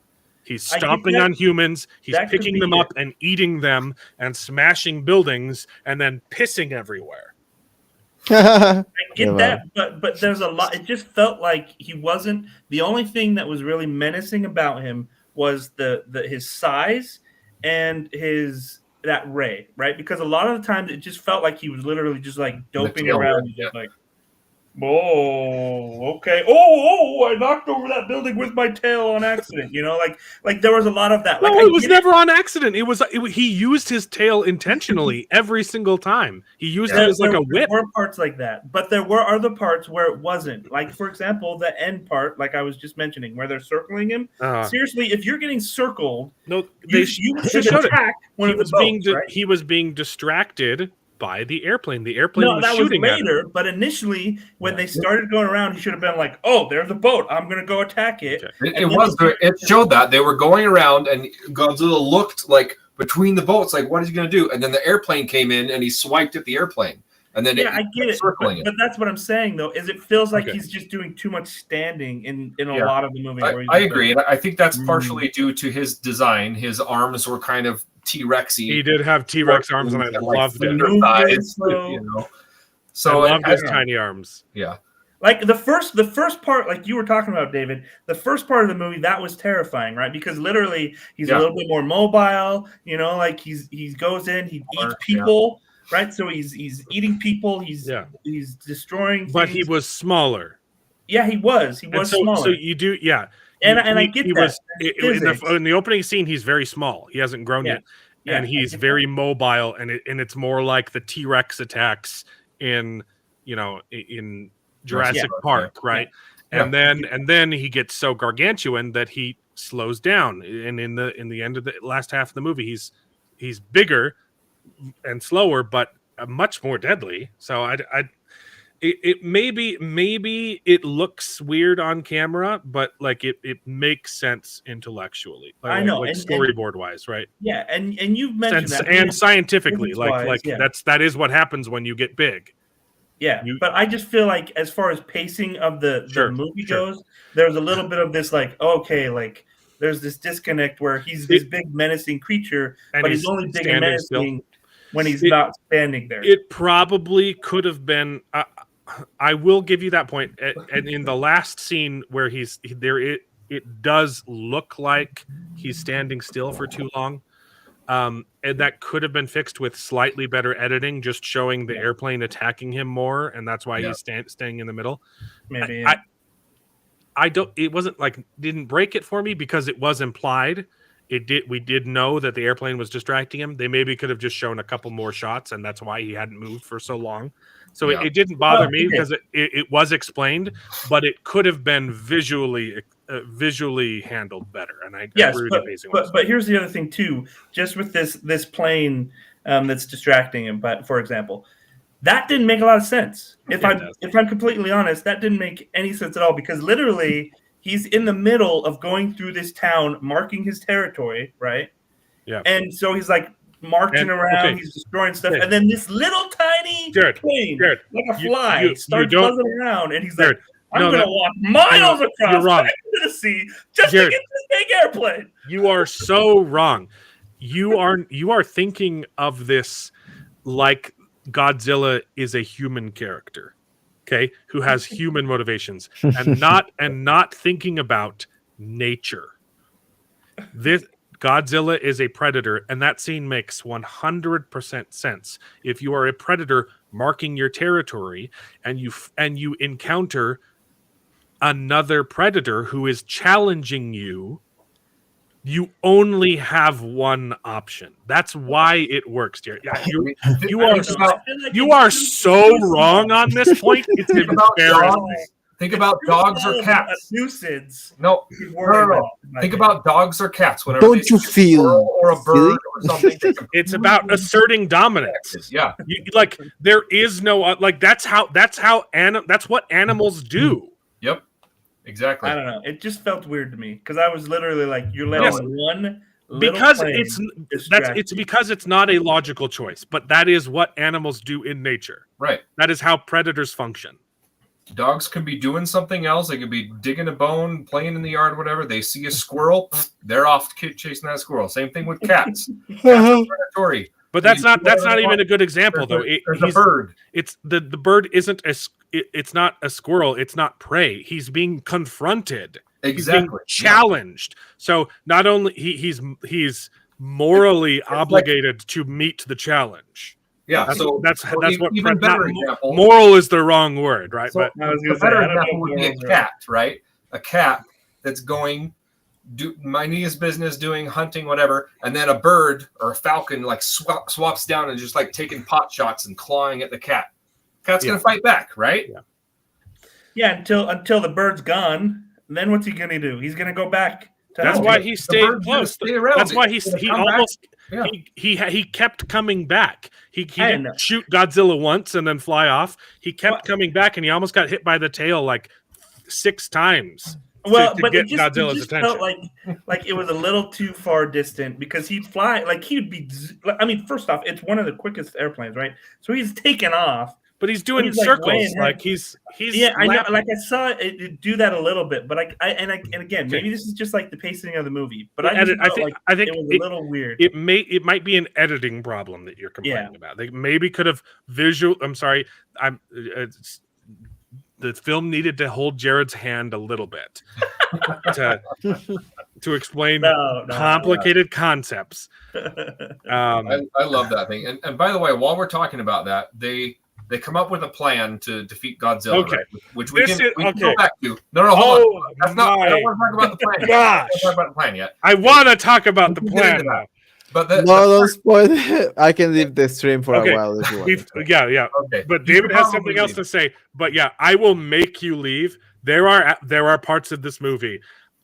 He's stomping on humans, he's picking them up and eating them and smashing buildings and then pissing everywhere. I get that, but there's a lot. It just felt like he wasn't. The only thing that was really menacing about him was his size and that ray, right? Because a lot of the times it just felt like he was literally just like doping around, just like, oh, okay, I knocked over that building with my tail on accident, you know, like there was a lot of that. Like, no, it was never on accident. He used his tail intentionally every single time. He used it as like a whip. There were parts like that, but there were other parts where it wasn't. Like, for example, the end part, like I was just mentioning, where they're circling him. Seriously, if you're getting circled, you should attack one of the boats, right? He was being distracted by the airplane. The airplane was shooting at him. But initially, when they started going around, he should have been like, "Oh, there's the boat. I'm going to go attack it." Okay. It showed that they were going around, and Godzilla looked like between the boats, like, what is he going to do? And then the airplane came in, and he swiped at the airplane. And then I get it. But that's what I'm saying, though, is it feels like he's just doing too much standing in a lot of the movie. I agree. And I think that's partially due to his design. His arms were kind of T-Rexy. He did have T-Rex arms, and I loved it. So I loved his tiny arms. Yeah. Like the first part, like you were talking about, David, the first part of the movie, that was terrifying, right? Because literally he's a little bit more mobile, you know, like he goes in, he eats people, right? So he's eating people, he's destroying things. But he was smaller. Yeah, he was. He was smaller. So you do, And I get that. In the opening scene, he's very small. He hasn't grown yet. And he's very mobile, and it's more like the T-Rex attacks in Jurassic Park, right? Yeah. And then he gets so gargantuan that he slows down. And in the end of the last half of the movie, he's he's bigger and slower, but much more deadly. So it maybe it looks weird on camera, but like it makes sense intellectually. I know, like and storyboard wise, right? Yeah, and you've mentioned that, and scientifically, physics-wise, yeah. that is what happens when you get big. Yeah, but I just feel like as far as pacing of the movie goes, there's a little bit of this like, okay, like there's this disconnect where he's this big menacing creature, but he's only big and menacing when he's not standing there. It probably could have been. I will give you that point. And in the last scene where he's there, it does look like he's standing still for too long. And that could have been fixed with slightly better editing, just showing the airplane attacking him more, and that's why he's staying in the middle. Maybe I don't. It wasn't like didn't break it for me because it was implied. It did. We did know that the airplane was distracting him. They maybe could have just shown a couple more shots, and that's why he hadn't moved for so long. So it didn't bother me because it was explained, but it could have been visually handled better. And I agree with you. But here's the other thing too. Just with this plane that's distracting him, but for example, that didn't make a lot of sense. If I'm completely honest, that didn't make any sense at all because literally he's in the middle of going through this town, marking his territory, right? Yeah. And so he's like marching around, he's destroying stuff, and then this little tiny plane, like a fly, starts buzzing around, and he's like, I'm going to walk miles across the sea just to get this big airplane. You are so wrong. You are thinking of this like Godzilla is a human character, okay, who has human motivations, and not thinking about nature. This Godzilla is a predator, and that scene makes 100% sense. If you are a predator marking your territory, and you encounter another predator who is challenging you, you only have one option. That's why it works, Jared. You are so wrong on this point. It's embarrassing. Think about dogs or cats. Nuisance. No. Think about dogs or cats. Whatever. Don't you feel or a bird or something? It's about asserting dominance. Yeah. Like there is no like that's what animals do. Yep. Exactly. I don't know. It just felt weird to me because I was literally like, you're letting one because it's because it's not a logical choice, but that is what animals do in nature. Right. That is how predators function. Dogs could be doing something else. They could be digging a bone, playing in the yard, whatever. They see a squirrel, they're off chasing that squirrel. Same thing with cats. Cats are predatory. But that's not even a good example, though. There's a bird. It's the bird isn't it's not a squirrel. It's not prey. He's being confronted. Exactly. He's being challenged. So not only he's morally obligated to meet the challenge. Yeah, that's what even better example. Moral is the wrong word, right? So but I was going to say, better example would be a cat, right? A cat that's going minding his business, doing hunting, whatever, and then a bird or a falcon like swaps down and just like taking pot shots and clawing at the cat. Cat's going to fight back, right? Yeah, until the bird's gone. Then what's he going to do? He's going to go back. That's why he stayed close. That's why he almost he kept coming back. He didn't shoot Godzilla once and then fly off. He kept coming back, and he almost got hit by the tail like 6 times. But get it Godzilla's just attention. felt like it was a little too far distant because he'd fly like he'd be. I mean, first off, it's one of the quickest airplanes, right? So he's taken off. But he's doing circles, like he's I know, like I saw it do that a little bit, but again, maybe this is just like the pacing of the movie. But I think it was a little weird. It might be an editing problem that you're complaining about. They maybe could have the film needed to hold Jared's hand a little bit to explain complicated concepts. I love that thing. And by the way, while we're talking about that, they come up with a plan to defeat Godzilla, right? Which we can go back to. No, hold on. That's not. I don't want to talk about the plan. Gosh. I don't want to talk about the plan yet. I want to talk about the plan. But don't spoil it. I can leave the stream for a while if you want. Yeah. Okay. But David has something else to say. But yeah, I will make you leave. There are parts of this movie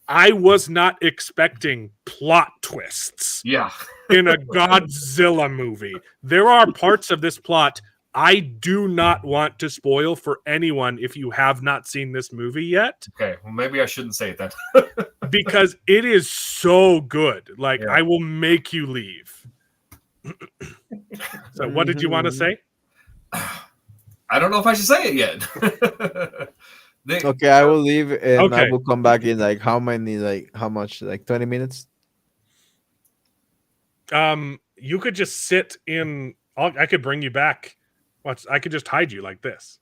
I was not expecting plot twists Yeah. in a Godzilla movie. There are parts of this plot I do not want to spoil for anyone if you have not seen this movie yet. Okay, well, maybe I shouldn't say it then. Because it is so good. Like, Yeah. I will make you leave. So what did you want to say? I don't know if I should say it yet. Okay, I will leave and I Okay. will come back in like how much? Like 20 minutes? You could just sit in. I could bring you back. I could just hide you like this.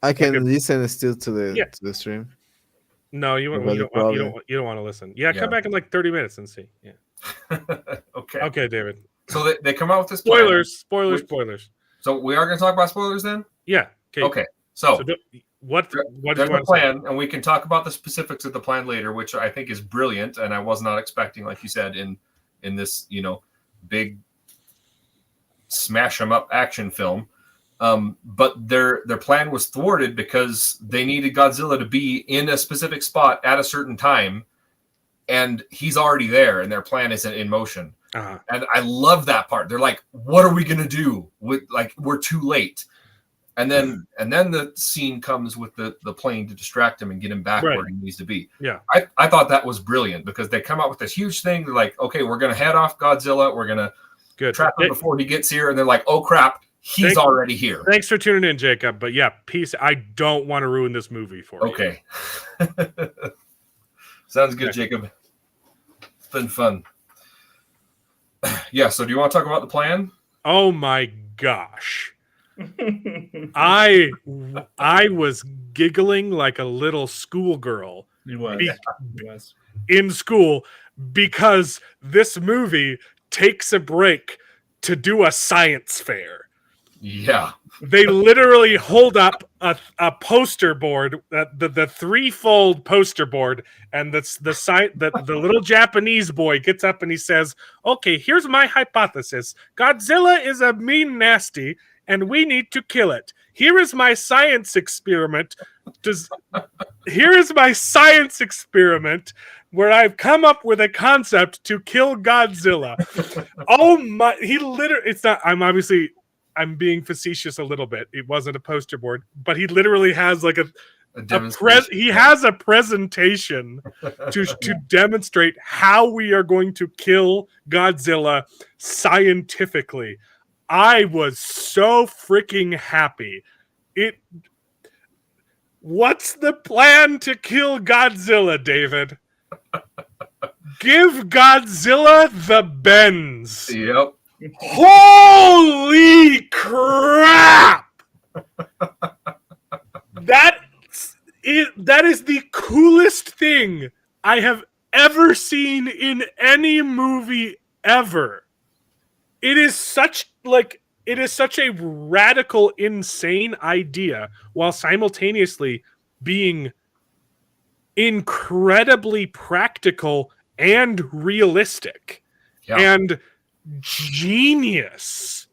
I can Okay. listen still to Yeah. the stream. No, you Because don't want to listen. Yeah, Yeah. come back in like 30 minutes and see. Yeah. Okay. Okay, David. So they come out with this plan. Spoilers. So we are going to talk about spoilers then? Yeah. Okay. So what do you there's a want to say? plan, and we can talk about the specifics of the plan later, which I think is brilliant, and I was not expecting, like you said, in this big smash 'em up action film. But their plan was thwarted because they needed Godzilla to be in a specific spot at a certain time, and he's already there, and their plan isn't in motion. Uh-huh. And I love that part. They're like, "What are we gonna do? We're too late." And then the scene comes with the plane to distract him and get him back Right. where he needs to be. Yeah. I thought that was brilliant because they come out with this huge thing. They're like, "Okay, we're gonna head off Godzilla. We're gonna trap him before he gets here." And they're like, "Oh crap, he's already here." Thanks for tuning in, Jacob. But yeah, peace. I don't want to ruin this movie for you. Okay. Sounds good, Jacob. It's been fun. Yeah, so do you want to talk about the plan? Oh my gosh. I was giggling like a little schoolgirl He was. in school because this movie takes a break to do a science fair. Yeah. They literally hold up a poster board, the threefold poster board, and the little Japanese boy gets up and he says, "Okay, here's my hypothesis. Godzilla is a mean nasty, and we need to kill it. Here is my science experiment. Here is my science experiment where I've come up with a concept to kill Godzilla." Oh my! It's not. I'm being facetious a little bit. It wasn't a poster board, but he literally has like he has a presentation to demonstrate how we are going to kill Godzilla scientifically. I was so freaking happy. What's the plan to kill Godzilla, David? Give Godzilla the bends. Yep. Holy crap! That is the coolest thing I have ever seen in any movie ever. It is such a radical, insane idea while simultaneously being incredibly practical and realistic. Yeah. And genius.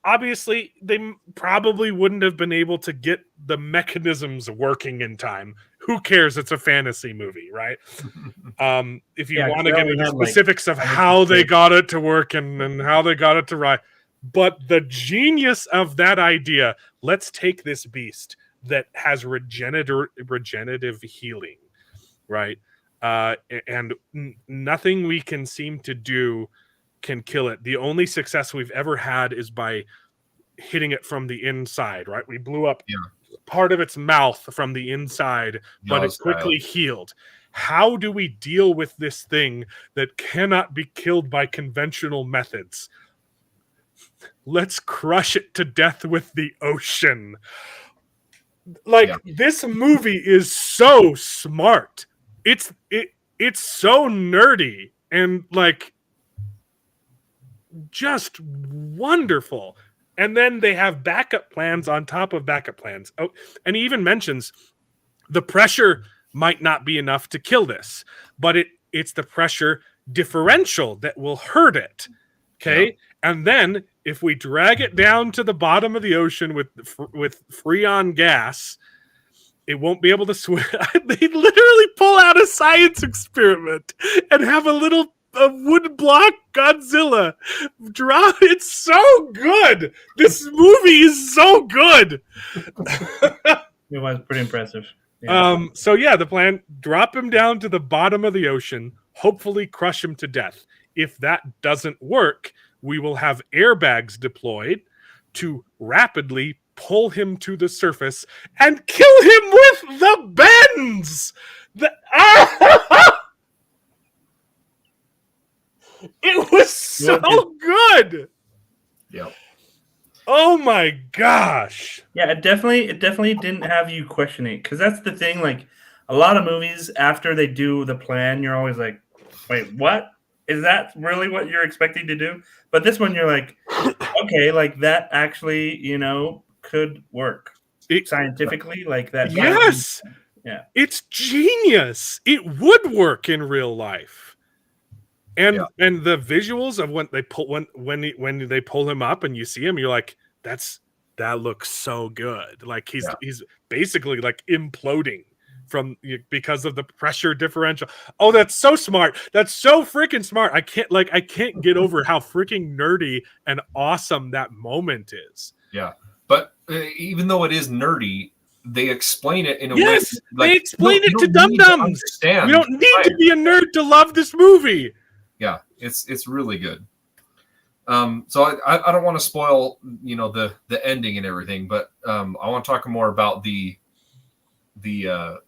Obviously they probably wouldn't have been able to get the mechanisms working in time. Who cares? It's a fantasy movie, right? If you want to get into specifics of how they got it to work and how they got it to ride. But the genius of that idea, let's take this beast that has regenerative healing, right? And nothing we can seem to do can kill it. The only success we've ever had is by hitting it from the inside, right? We blew up part of its mouth from the inside, but it quickly healed. How do we deal with this thing that cannot be killed by conventional methods? Let's crush it to death with the ocean. This movie is so smart. It's so nerdy and just wonderful. And then they have backup plans on top of backup plans. Oh, and he even mentions the pressure might not be enough to kill this, but it's the pressure differential that will hurt it. Okay. Yeah. And then if we drag it down to the bottom of the ocean with Freon gas, It won't be able to swim. They literally pull out a science experiment and have a wood block Godzilla draw. It's so good. This movie is so good. It was pretty impressive. Yeah. So yeah, the plan: drop him down to the bottom of the ocean, hopefully crush him to death. If that doesn't work, we will have airbags deployed to rapidly pull him to the surface and kill him with the bends. It was so good. Yep. Oh my gosh. Yeah, it definitely didn't have you questioning, because that's the thing. Like a lot of movies, after they do the plan, you're always like, "Wait, what? Is that really what you're expecting to do?" But this one, you're like, "Okay, like that actually, could work scientifically, like that." Yes. Yeah. It's genius. It would work in real life. And the visuals of when they pull when they pull him up and you see him, you're like, that looks so good. Like he's basically like imploding because of the pressure differential. Oh, that's so smart. That's so freaking smart. I can't get over how freaking nerdy and awesome that moment is. Yeah. But even though it is nerdy, they explain it in a way. Yes, Like, they explain it to don't need dum-dums. understand. We don't need to be a nerd to love this movie. Yeah, it's really good. So I don't want to spoil, the ending and everything, but I want to talk more about the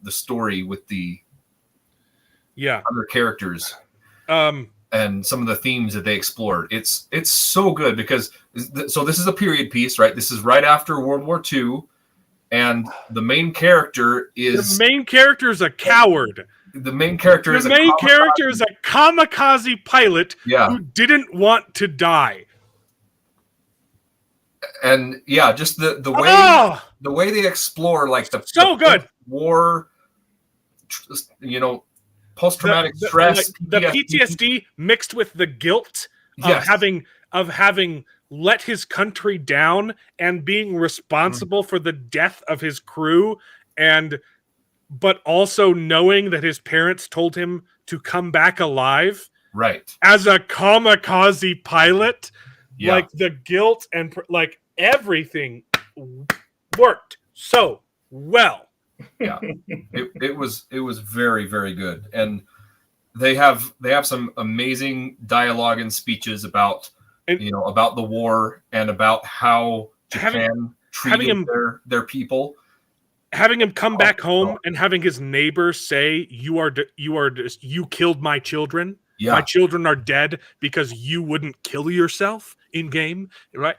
story with the other characters. And some of the themes that they explored. It's so good because this is a period piece, right? This is right after World War II, and the main character is a coward. The main character is a kamikaze pilot who didn't want to die. And just the way they explore like the good war, post-traumatic stress, the PTSD mixed with the guilt of having let his country down and being responsible for the death of his crew, but also knowing that his parents told him to come back alive, right? As a kamikaze pilot, like the guilt and like everything worked so well. Yeah, it was very, very good, and they have some amazing dialogue and speeches about about the war and about how Japan treated their people. Having him come back home and having his neighbors say, you killed my children. Yeah. My children are dead because you wouldn't kill yourself in game, right?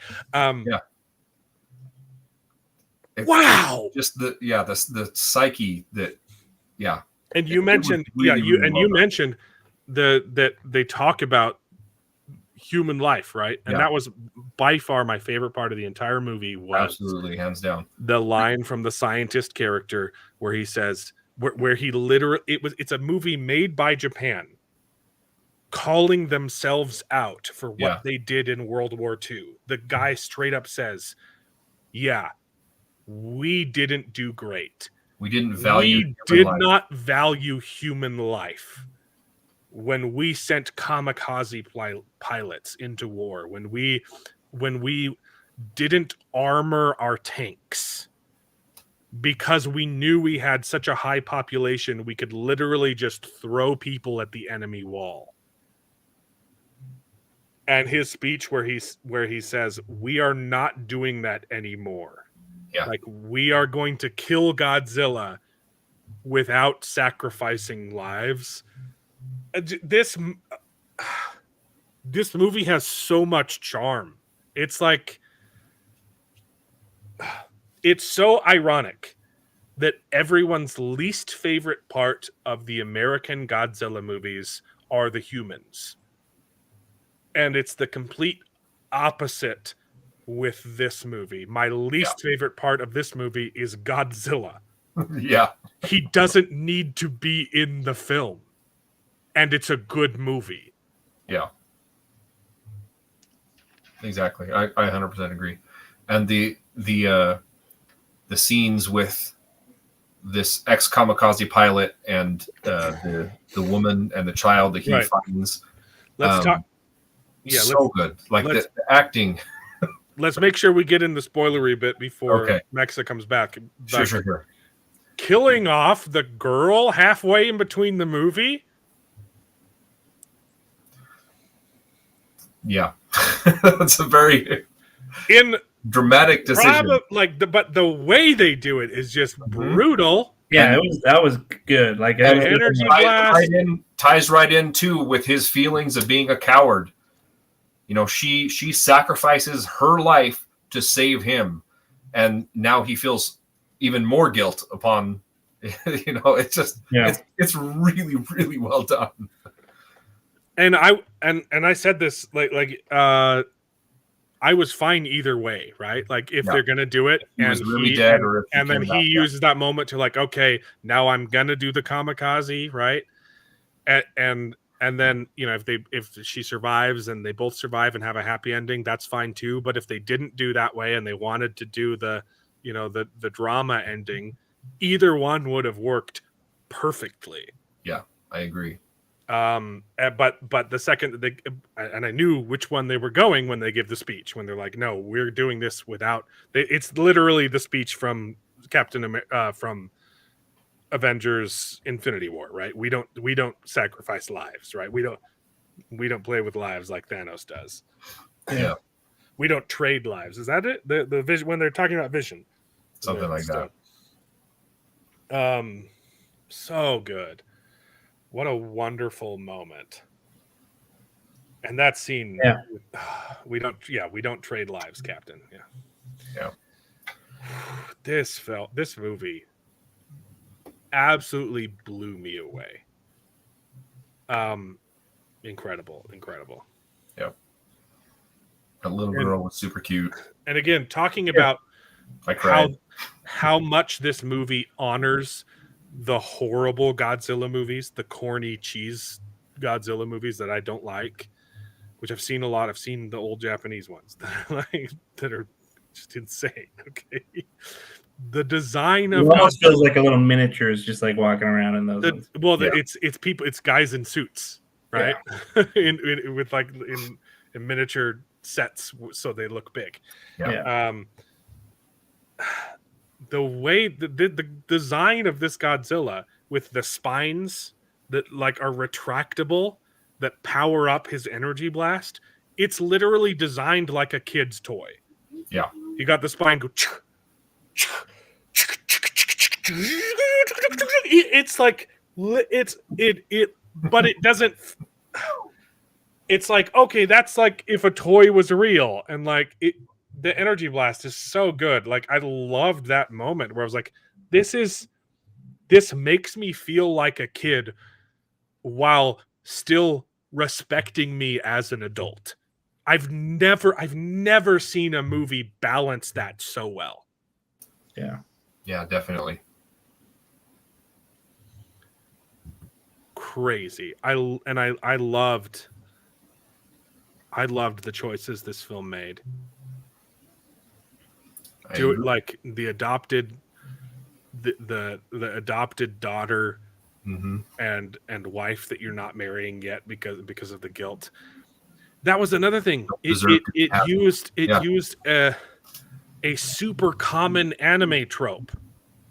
Wow. Just the psyche that And you mentioned mentioned that they talk about human life, right? And that was by far my favorite part of the entire movie. Was absolutely hands down the line from the scientist character where he says, where he literally, it's a movie made by Japan calling themselves out for what they did in World War II. The guy straight up says, we didn't do great. We didn't value. We did not value human life when we sent kamikaze pilots into war. When we didn't armor our tanks because we knew we had such a high population, we could literally just throw people at the enemy wall. And his speech where he says, we are not doing that anymore. Yeah. Like, we are going to kill Godzilla without sacrificing lives. This movie has so much charm. It's like, it's so ironic that everyone's least favorite part of the American Godzilla movies are the humans. And it's the complete opposite with this movie. My least favorite part of this movie is Godzilla. Yeah. He doesn't need to be in the film. And it's a good movie. Yeah. Exactly. I 100% agree. And the scenes with this ex-kamikaze pilot and the woman and the child that he finds. Let's talk. Yeah, so good. Like the acting. Let's make sure we get in the spoilery bit before Mexa comes back. Sure. Killing off the girl halfway in between the movie. Yeah, that's a very dramatic decision. But the way they do it is just brutal. Yeah, that was good. Like energy blast ties right in too with his feelings of being a coward. You know, she sacrifices her life to save him, and now he feels even more guilt upon. You know, it's just it's really, really well done. And I said this I was fine either way, right? Like if they're gonna do it, he was really dead, or and then he uses that moment to like, okay, now I'm gonna do the kamikaze, right? And then if she survives and they both survive and have a happy ending, that's fine too. But if they didn't do that way and they wanted to do the drama ending, either one would have worked perfectly. Yeah, I agree. But the second that and I knew which one they were going when they give the speech, when they're like, no, we're doing this without, it's literally the speech from from Avengers Infinity War, right? We don't sacrifice lives, right? We don't play with lives like Thanos does. Yeah. We don't trade lives. Is that it? The vision, when they're talking about vision. Something like that. So good. What a wonderful moment. And that scene, we don't trade lives, Captain. Yeah. This movie absolutely blew me away. Incredible. Yep. That little girl was super cute. And again, talking about how much this movie honors the horrible Godzilla movies, the corny cheese Godzilla movies that I don't like, which I've seen a lot. I've seen the old Japanese ones that are just insane. Okay, the design of it almost feels like a little miniatures, just like walking around in those. It's people, it's guys in suits, right? Yeah. in miniature sets, so they look big. Yeah. The way the design of this Godzilla with the spines that like are retractable that power up his energy blast, it's literally designed like a kid's toy. Yeah. You got the spine go it's like but it doesn't, it's like, okay, that's like if a toy was real, and like the energy blast is so good. Like I loved that moment where I was like, this makes me feel like a kid while still respecting me as an adult. I've never seen a movie balance that so well. Yeah, definitely. Crazy. I loved the choices this film made. Do it like the adopted daughter and wife that you're not marrying yet because of the guilt. That was another thing. It used a super common anime trope,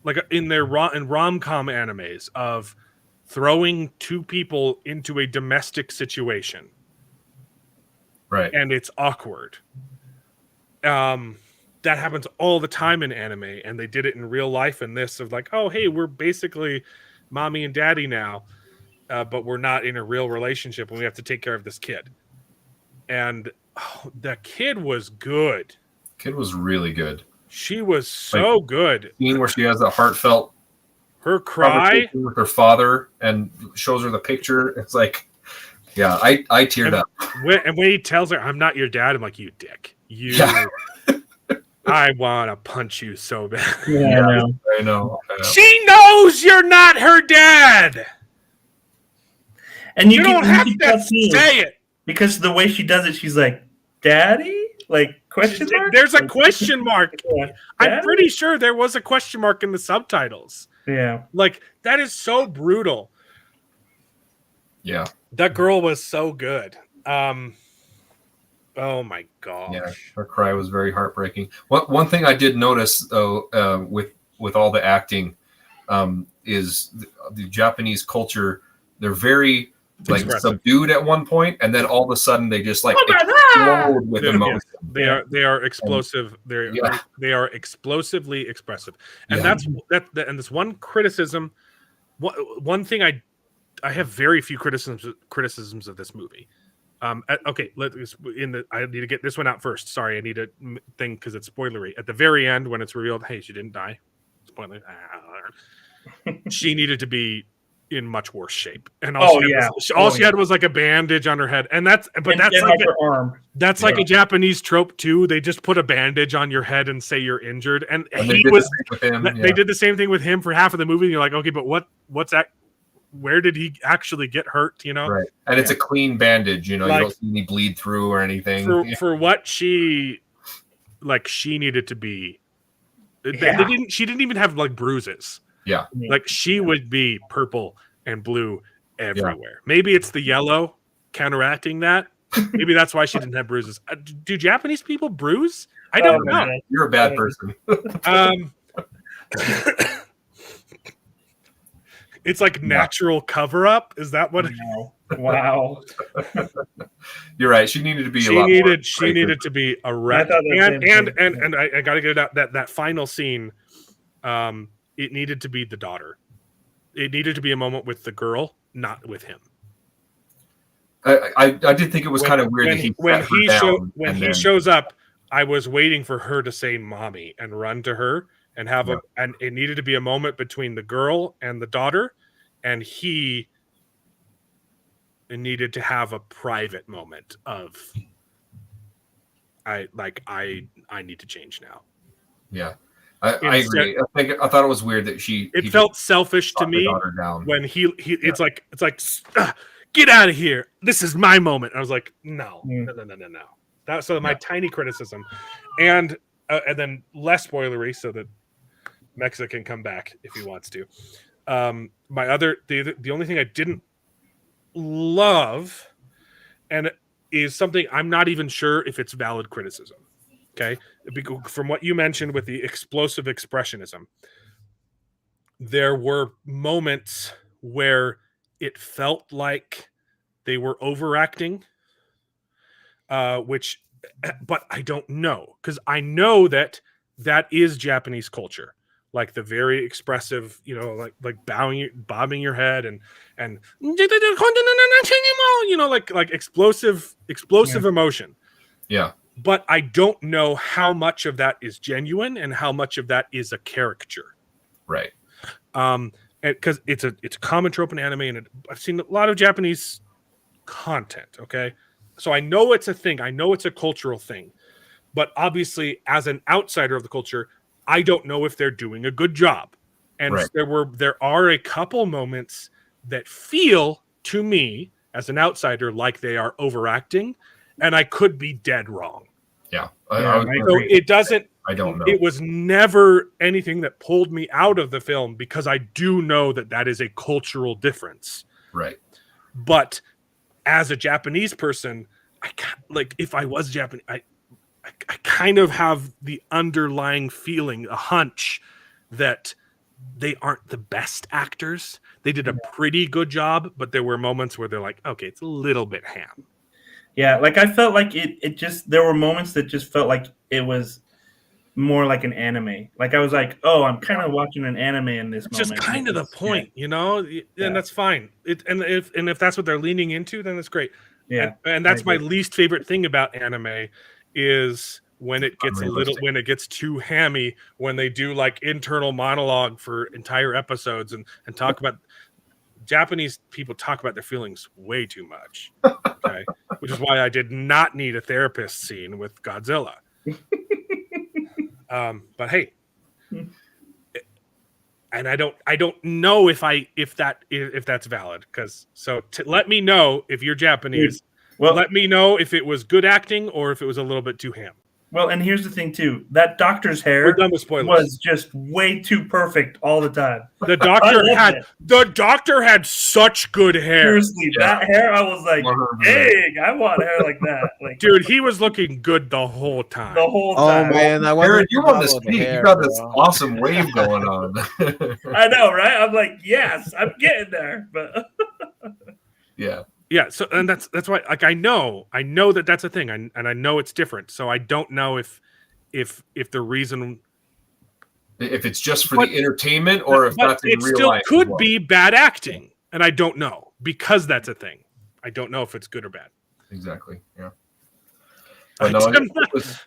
like in rom-com animes, of throwing two people into a domestic situation, right? And it's awkward. That happens all the time in anime, and they did it in real life in this, of like, oh, hey, we're basically mommy and daddy now, but we're not in a real relationship, and we have to take care of this kid. And the kid was good. Kid was really good. She was so good. Scene where she has a heartfelt her cry with her father and shows her the picture. It's like, yeah, I teared up. And when he tells her, "I'm not your dad," I'm like, you dick. I want to punch you so bad. Yeah, I know. She knows you're not her dad. And you don't have to say it. Because the way she does it, she's like, "Daddy?" Like, question mark? There's a question mark. I'm pretty sure there was a question mark in the subtitles. Yeah. Like, that is so brutal. Yeah. That girl was so good. Oh my gosh. Yeah, her cry was very heartbreaking. One thing I did notice though, with all the acting, is the Japanese culture. They're very like Expressive. subdued at one point, and then all of a sudden they just like explode with emotion. They are explosive. They are explosively expressive, and that's this one criticism. One thing I have very few criticisms of this movie. Okay, I need to get this one out first. Sorry, I need a thing because it's spoilery. At the very end, when it's revealed, hey, she didn't die. Spoiler. She needed to be in much worse shape, and all she had was like a bandage on her head, and that's like her arm. That's like a Japanese trope too. They just put a bandage on your head and say you're injured, and they did the same thing with him for half of the movie. And you're like, okay, but what's that? Where did he actually get hurt? You know, right? And it's a clean bandage. You know, you don't see any bleed through or anything. For what she needed to be. She didn't even have like bruises. Yeah, like she would be purple and blue everywhere. Maybe it's the yellow counteracting that. Maybe that's why she didn't have bruises. Do Japanese people bruise? I don't know. You're a bad person. It's like natural cover up. Is that what? Wow. You're right. She needed to be. She needed to be a wreck. And I got to get it out. That final scene. It needed to be the daughter. It needed to be a moment with the girl, not with him. I did think it was kind of weird that he shows up. I was waiting for her to say "mommy" and run to her and have and it needed to be a moment between the girl and the daughter, and he needed to have a private moment of I need to change now. Yeah. I agree. I thought it was weird that he felt selfish to me when he it's like get out of here. This is my moment. I was like, no. That's my tiny criticism, and then less spoilery, so that Mexa can come back if he wants to. The only thing I didn't love, and is something I'm not even sure if it's valid criticism. Okay, from what you mentioned with the explosive expressionism, there were moments where it felt like they were overacting, but I don't know, because I know that is Japanese culture, like the very expressive, like bobbing your head and like explosive emotion. Yeah. But I don't know how much of that is genuine and how much of that is a caricature. Right. Because it's a common trope in anime, and I've seen a lot of Japanese content. Okay, so I know it's a thing. I know it's a cultural thing. But obviously, as an outsider of the culture, I don't know if they're doing a good job. And there are a couple moments that feel to me as an outsider like they are overacting, and I could be dead wrong. Yeah, so it doesn't. I don't know. It was never anything that pulled me out of the film, because I do know that is a cultural difference. Right. But as a Japanese person, if I was Japanese, I kind of have the underlying feeling, a hunch, that they aren't the best actors. They did a pretty good job, but there were moments where they're like, okay, it's a little bit ham. Yeah, like I felt like it just, there were moments that just felt like it was more like an anime. Like I was like, oh, I'm kind of watching an anime in this moment. Just kind of the point, and that's fine. And if that's what they're leaning into, then that's great. Yeah, and that's my least favorite thing about anime is when it gets too hammy, when they do like internal monologue for entire episodes and talk about. Japanese people talk about their feelings way too much, okay? Which is why I did not need a therapist scene with Godzilla. But hey, and I don't know if that's valid, because let me know if you're Japanese. Well, let me know if it was good acting or if it was a little bit too ham. Well, and here's the thing too: that doctor's We're hair done with spoilers. was just way too perfect all the time. The loved doctor had such good hair. Seriously, that hair, I was like, 100%. dang, I want hair like that. Like, Dude, he was looking good the whole time. the whole Oh time. man, I Aaron, wanted you to want to follow the speak. hair, You got this bro. awesome wave going on. I know, right? I'm like, yes, I'm getting there, but Yeah. Yeah, so and that's why, like, I know that that's a thing, and I know it's different. So I don't know if the reason, If it's just for But- the entertainment or if but that's in it real still life. as could well. be bad acting, and I don't know because that's a thing. I don't know if it's good or bad. Exactly. Yeah. I But no, don't it was,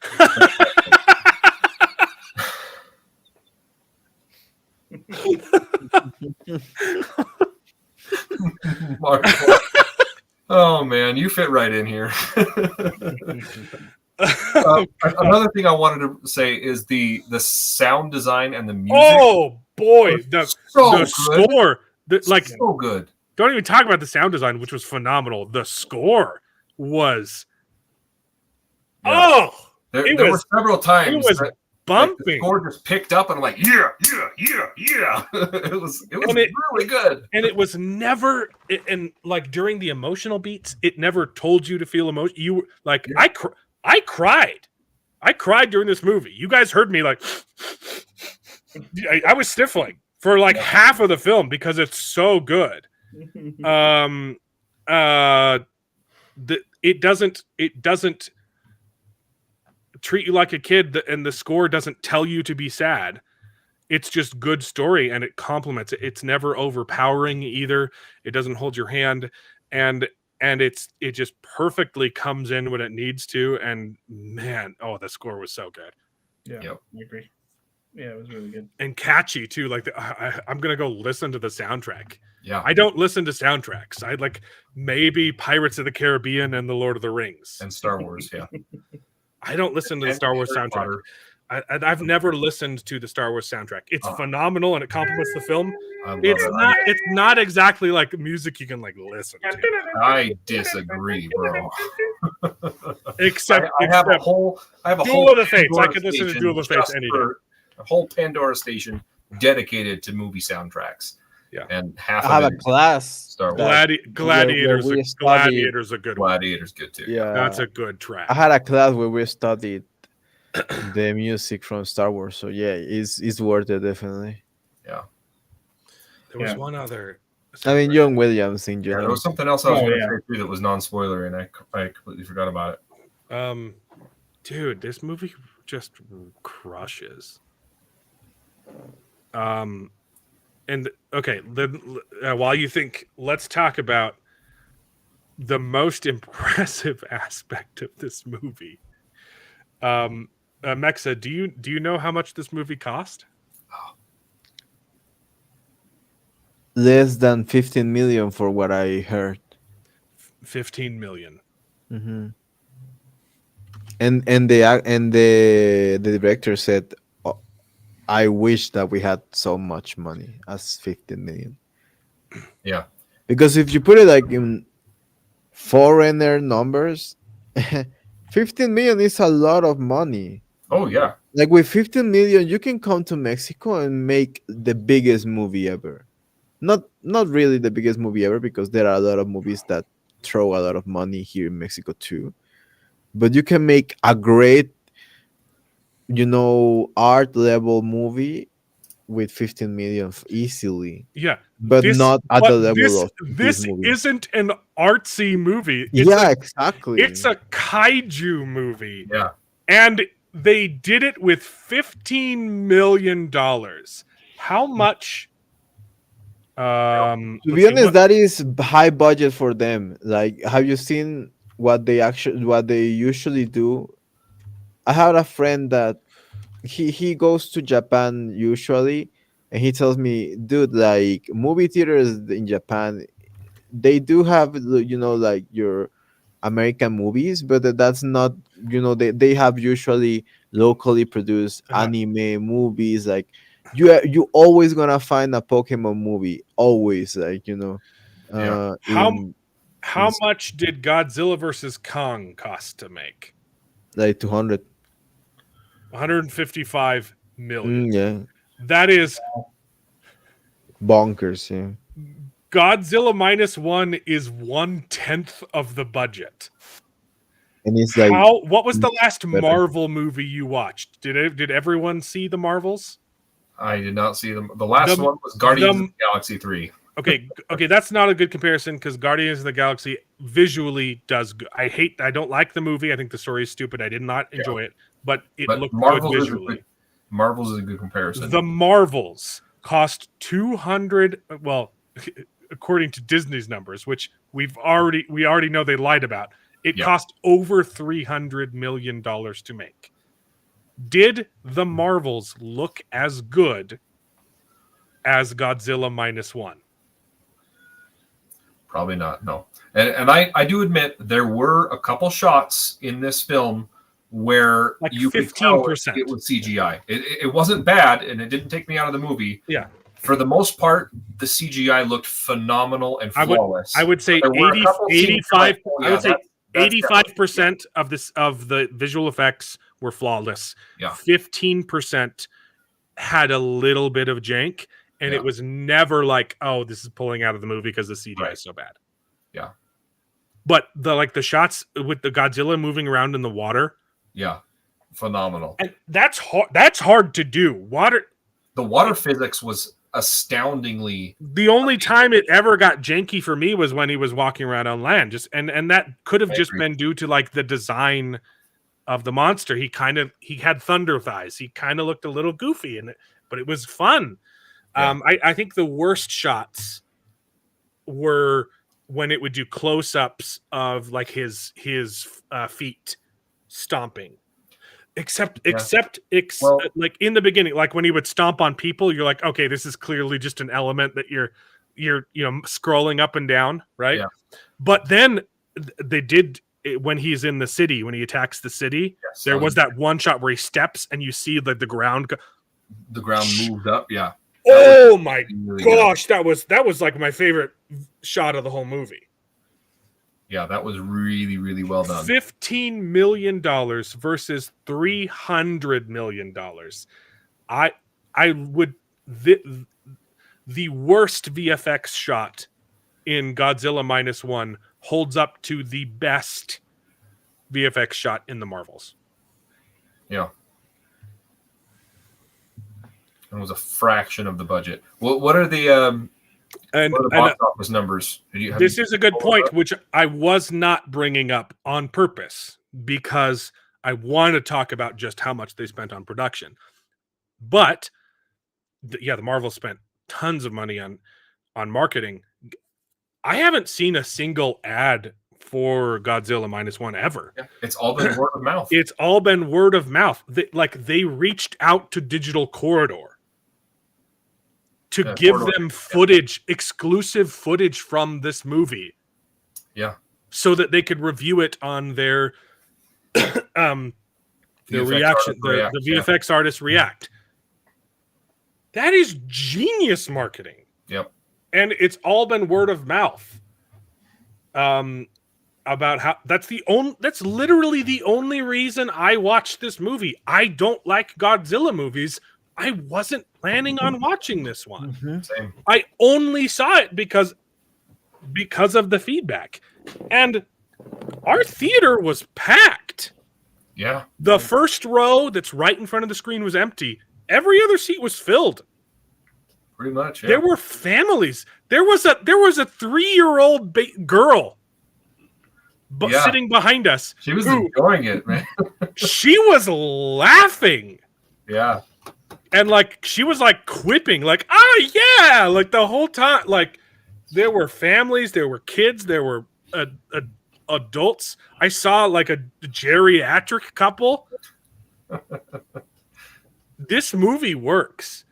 Mark, oh man, you fit right in here. Another thing I wanted to say is the sound design and the music. Oh boy, the so good. score, like, So good. don't even talk about the sound design, which was phenomenal. The score was, Yeah. oh, There it were was- several times it was that, like, the bumping. score just picked up and I'm like, yeah. It was And it- really good. And it was never, and like during the emotional beats, it never told you to feel emotion. You were like, Yeah. I cried. I cried during this movie. You guys heard me like, I was sniffling for like half of the film because it's so good. It doesn't treat you like a kid, and the score doesn't tell you to be sad. It's just good story, and it complements it. It's never overpowering either. It doesn't hold your hand, and it just perfectly comes in when it needs to. And man, oh, the score was so good yeah, Yep. I agree. Yeah, it was really good. and catchy too. Like I'm gonna go listen to the soundtrack. Yeah. I don't listen to soundtracks. I like maybe Pirates of the Caribbean and The Lord of the Rings. And Star Wars, yeah. I don't listen to the And Star Wars Harry soundtrack. Potter. I've never listened to the Star Wars soundtrack. It's Oh. phenomenal and it complements the film. I love It's it. it's not exactly like music you can like listen to. I disagree, bro. Except I have a except whole Duel of the Fates. I Pandora could listen to station Duel of the Fates just any day. for a whole Pandora station dedicated to movie soundtracks. Yeah. And half I have of a it is class. Star Wars. Gladiators. we studied- Gladiators are good one. Gladiator's good too. Yeah, That's a good track. I had a class where we studied the music from Star Wars. So yeah, it's worth it definitely. There was Yeah. one other. I mean, John Williams in Yeah, general. there was something else I was Oh, going to yeah. say too that was non-spoiler, and I completely forgot about it. Dude, this movie just crushes. And okay, while you think, let's talk about the most impressive aspect of this movie. Mexa, do you know how much this movie cost? Less than 15 million for what I heard. 15 million. Hmm. And the director said, "Oh, I wish that we had so much money as 15 million." Yeah. Because if you put it like in foreigner numbers, 15 million is a lot of money. Oh yeah. Like with 15 million, you can come to Mexico and make the biggest movie ever. Not really the biggest movie ever, because there are a lot of movies that throw a lot of money here in Mexico too. But you can make a great, art level movie with 15 million easily, Yeah, but not at the level this, of this movie. isn't an artsy movie. Exactly. It's a kaiju movie. Yeah. And they did it with $15 million. How much? To be honest, that is high budget for them. Like, have you seen what they usually do? I had a friend that he goes to Japan usually, and he tells me, dude, like movie theaters in Japan, they do have like your American movies, but that's not, they have usually locally produced anime movies. Like you always gonna find a Pokemon movie, always, like How much did Godzilla versus Kong cost to make? like 200. 155 million. Yeah, That is bonkers. Yeah, Godzilla -1 is 1/10 of the budget. and it's like What was the last better. Marvel movie you watched? Did everyone see the Marvels? I did not see them. The last one was Guardians of the Galaxy 3. Okay, that's not a good comparison because Guardians of the Galaxy visually does good. I don't like the movie. I think the story is stupid. I did not enjoy it, but it looked Marvel's good visually. Marvel's is a good comparison. The Marvels cost 200. Well, according to Disney's numbers, which we already know they lied about. It cost over $300 million to make. Did the Marvels look as good as Godzilla -1? Probably not, no. And I do admit there were a couple shots in this film where like you 15%. It was CGI. It wasn't bad, and it didn't take me out of the movie. Yeah. For the most part, the CGI looked phenomenal and flawless. I would say 85. I would say 85% of the visual effects were flawless. Yeah. 15% had a little bit of jank, and it was never like, oh, this is pulling out of the movie because the CGI is so bad. Yeah. But the shots with the Godzilla moving around in the water. Yeah. Phenomenal. And that's hard. That's hard to do. The water physics was astoundingly. The only time it ever got janky for me was when he was walking around on land. And that could have just been due to like the design of the monster. He had thunder thighs. He kind of looked a little goofy in it, but it was fun. Yeah. I think the worst shots were when it would do close-ups of like his feet stomping. Except like in the beginning, like when he would stomp on people, you're like, okay, this is clearly just an element that you're scrolling up and down, right? Yeah. But then they did it when he's in the city, when he attacks the city. Yes, there was that one shot where he steps and you see like the ground moved up. Yeah. Oh my gosh, that was like my favorite shot of the whole movie. Yeah, that was really, really well done. $15 million versus $300 million. I would the worst VFX shot in Godzilla -1 holds up to the best VFX shot in the Marvels. Yeah. It was a fraction of the budget. What are the box office numbers? This is a good point, which I was not bringing up on purpose because I want to talk about just how much they spent on production. But the Marvel spent tons of money on marketing. I haven't seen a single ad for Godzilla -1 ever. Yeah, it's all been word of mouth. It's all been word of mouth. They reached out to Digital Corridor to give them footage, exclusive footage from this movie. Yeah. So that they could review it on their reaction, the VFX artists react. That is genius marketing. Yep. And it's all been word of mouth. About how that's literally the only reason I watched this movie. I don't like Godzilla movies. I wasn't planning on watching this one. Mm-hmm. Same. I only saw it because of the feedback. And our theater was packed. Yeah. The first row that's right in front of the screen was empty. Every other seat was filled. Pretty much, yeah. There were families. There was a 3-year-old girl sitting behind us. She was enjoying it, man. She was laughing. Yeah. And like she was like quipping, like, oh yeah, like the whole time. Like there were families, there were kids, there were adults. I saw like a geriatric couple. This movie works.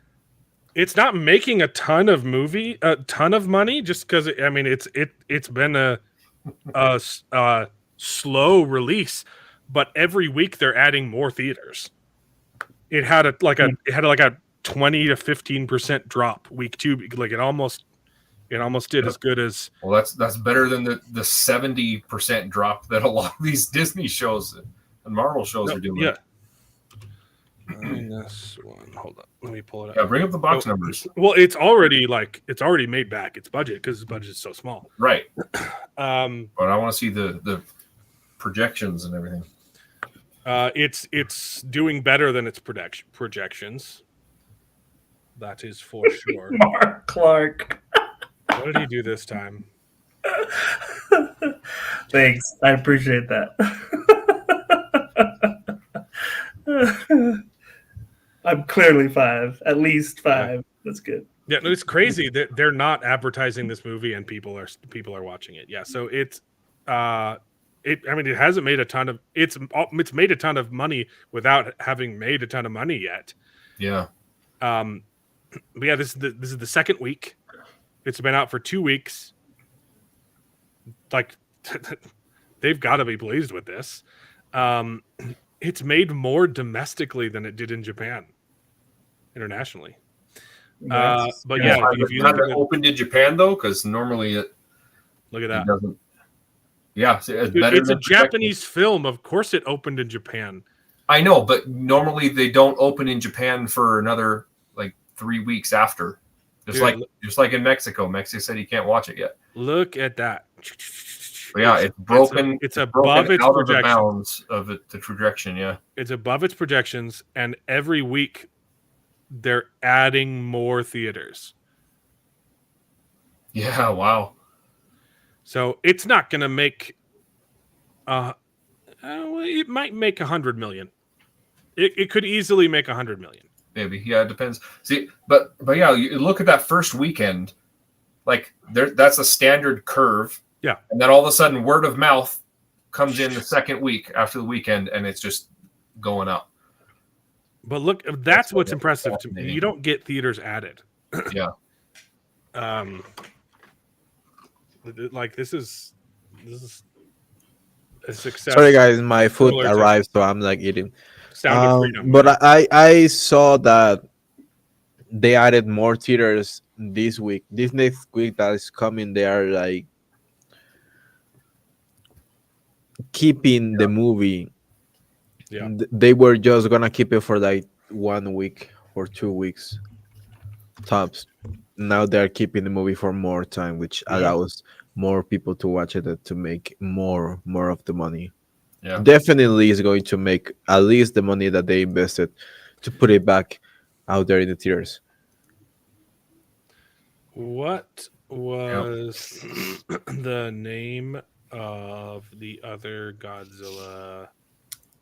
It's not making a ton of money just because it's been a slow release, but every week they're adding more theaters. It had a 20 to 15% drop week 2. Like it almost did as good as. Well, that's better than the 70% drop that a lot of these Disney shows and Marvel shows are doing. Yeah. -1. Hold on, let me pull it up. Yeah, bring up the box numbers. Well, it's already made back its budget because the budget is so small. Right. But I want to see the projections and everything. It's doing better than its projections. That is for sure. Mark Clark. What did he do this time? Thanks. I appreciate that. I'm clearly 5. At least 5. Yeah. That's good. Yeah, no, it's crazy that they're not advertising this movie and people are watching it. Yeah, so it's it hasn't made a ton of it's made a ton of money without having made a ton of money yet. Yeah. But yeah, this is the second week. It's been out for 2 weeks. Like, they've got to be pleased with this. It's made more domestically than it did in Japan, internationally. But yeah, if you haven't opened in Japan though, because normally look at that. It doesn't. Yeah, it's better. It's a Japanese film. Of course, it opened in Japan. I know, but normally they don't open in Japan for another 3 weeks after. Just like in Mexico. Mexico said you can't watch it yet. Look at that. But yeah, it's broken. It's above its out of the bounds of the projection. Yeah, it's above its projections, and every week they're adding more theaters. Yeah, wow. So it's not going to make. It might make 100 million. It could easily make 100 million. Maybe, yeah, it depends. See, but yeah, you look at that first weekend, that's a standard curve. Yeah, and then all of a sudden, word of mouth comes in the second week after the weekend, and it's just going up. But look, that's what's impressive to me. You don't get theaters added. Yeah. This is a success. Sorry, guys, my food arrived, so I'm eating. Sound of freedom. But I saw that they added more theaters this week. This next week that is coming, they are keeping the movie. Yeah, they were just gonna keep it for 1 week or 2 weeks tops. Now they're keeping the movie for more time, which allows more people to watch it and to make more of the money. Yeah, definitely is going to make at least the money that they invested to put it back out there in the theaters. What was the name of the other Godzilla?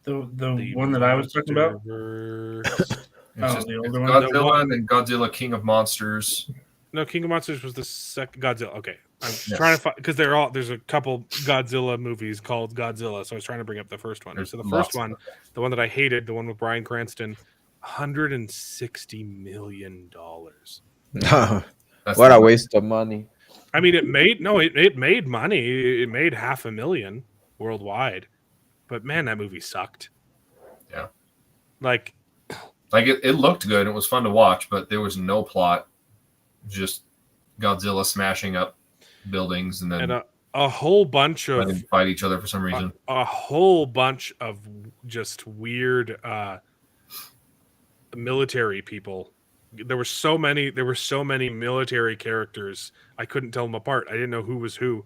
The one that I was talking about? The older one? Godzilla and then Godzilla King of Monsters. No, King of Monsters was the second Godzilla. Okay. I'm trying to find, because there's a couple Godzilla movies called Godzilla, so I was trying to bring up the first one. So the first one, the one that I hated, the one with Bryan Cranston, $160 million. What a waste of money. I mean, it made money. It made $500,000 worldwide, but man, that movie sucked. Yeah, it looked good. It was fun to watch, but there was no plot. Just Godzilla smashing up buildings and then a whole bunch of fight each other for some reason. A whole bunch of just weird military people. There were so many military characters. I couldn't tell them apart. I didn't know who was who.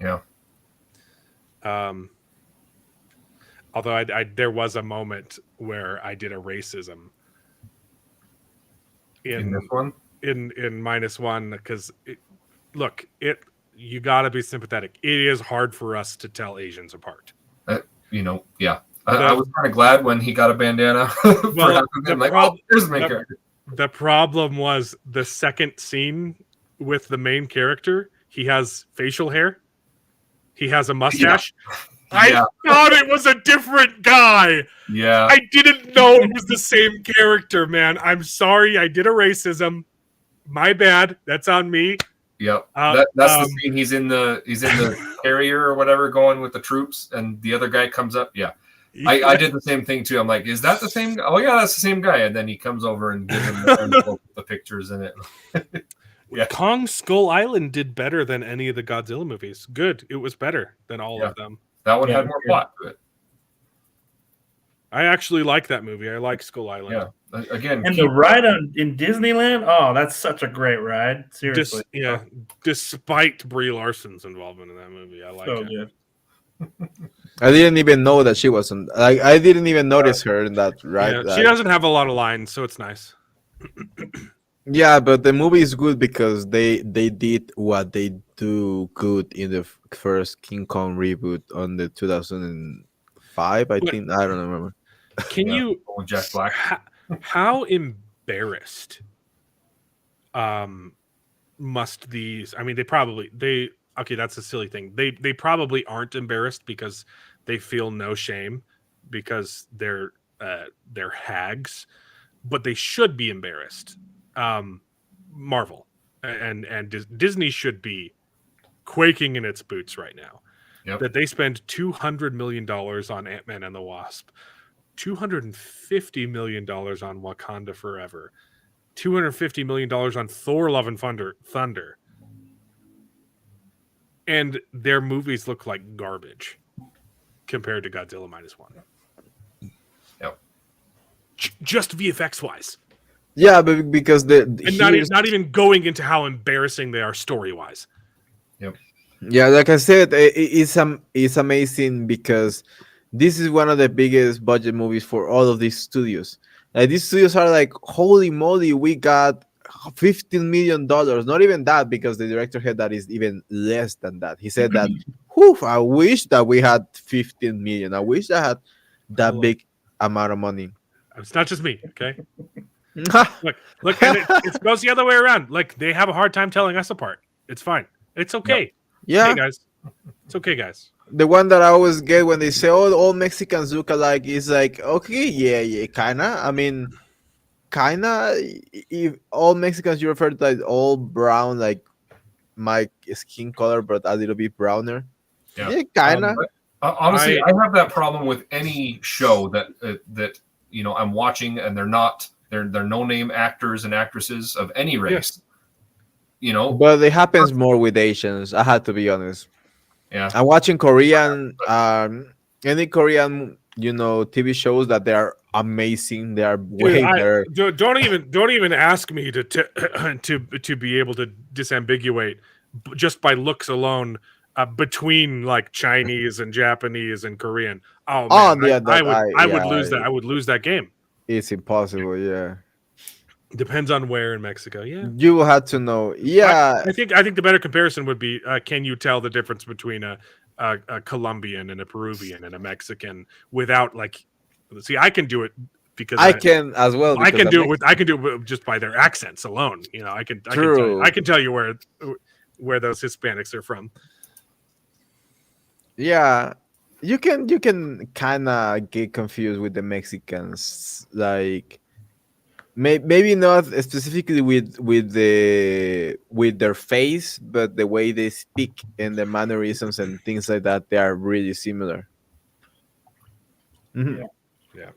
Yeah. Although there was a moment where I did a racism in this one, in -1, because you got to be sympathetic. It is hard for us to tell Asians apart. Yeah. I was kind of glad when he got a bandana. There's the main character. The problem was the second scene with the main character. He has facial hair. He has a mustache. Yeah. I thought it was a different guy. Yeah. I didn't know it was the same character, man. I'm sorry. I did a racism. My bad. That's on me. Yep. That's the scene. He's in the carrier or whatever going with the troops, and the other guy comes up. Yeah. I did the same thing too. I'm like, is that the same guy? Oh yeah, that's the same guy. And then he comes over and gives him the pictures in it. Yeah. Kong Skull Island did better than any of the Godzilla movies. Good. It was better than all of them. That one had more plot to it. I actually like that movie. I like Skull Island. Yeah. Again, And the ride in Disneyland, oh, that's such a great ride. Seriously. Despite Brie Larson's involvement in that movie, I like So it. good. I didn't even know that she wasn't. Like, I didn't even notice her in that. Right? Yeah, she doesn't have a lot of lines, so it's nice. Yeah, but the movie is good because they did what they do good in the first King Kong reboot on the 2005. I But- think I don't remember. Can Yeah, you with Jack Black. how embarrassed must these? I mean, they okay, that's a silly thing. They probably aren't embarrassed because they feel no shame because they're hags, but they should be embarrassed. Marvel and Disney should be quaking in its boots right now. Yep. That they spend $200 million on Ant-Man and the Wasp, $250 million on Wakanda Forever, $250 million on Thor: Love and Thunder, and their movies look like garbage compared to Godzilla -1. Yep. Just VFX wise, Yeah, but because and not even going into how embarrassing they are story wise. Yep. yeah, like I said, it's amazing because this is one of the biggest budget movies for all of these studios. Like these studios are like, holy moly, we got $15 million. Not even that, because the director said that is even less than that. He said that, whew, I wish that we had 15 million. I wish I had that big amount of money. It's not just me, okay? Look, and it goes the other way around. Like they have a hard time telling us apart. It's fine. It's okay. Yeah, Hey guys, it's okay, guys. the one that I always get when they say, "Oh, all Mexicans look alike," is like, okay, yeah, kinda. I mean, kinda. If all Mexicans you refer to like all brown, like my skin color, but a little bit browner. Yeah, kinda. Honestly, I have that problem with any show that I'm watching, and they're no-name actors and actresses of any race. But it happens more with Asians. I had to be honest. Yeah, I'm watching Korean, any Korean, TV shows that they are amazing. They are way better. Don't even ask me to be able to disambiguate just by looks alone between like Chinese and Japanese and Korean. Oh man, yeah, I would lose that. I would lose that game. It's impossible. Yeah, Depends on where in Mexico. Yeah, you will have to know. Yeah, I think the better comparison would be: can you tell the difference between a Colombian and a Peruvian and a Mexican without like? See, I can do it because I can as well. I can do it just by their accents alone. I can tell you where those Hispanics are from. Yeah, you can kind of get confused with the Mexicans, like maybe not specifically with their face, but the way they speak and the mannerisms and things like that, they are really similar. Mm-hmm. Yeah.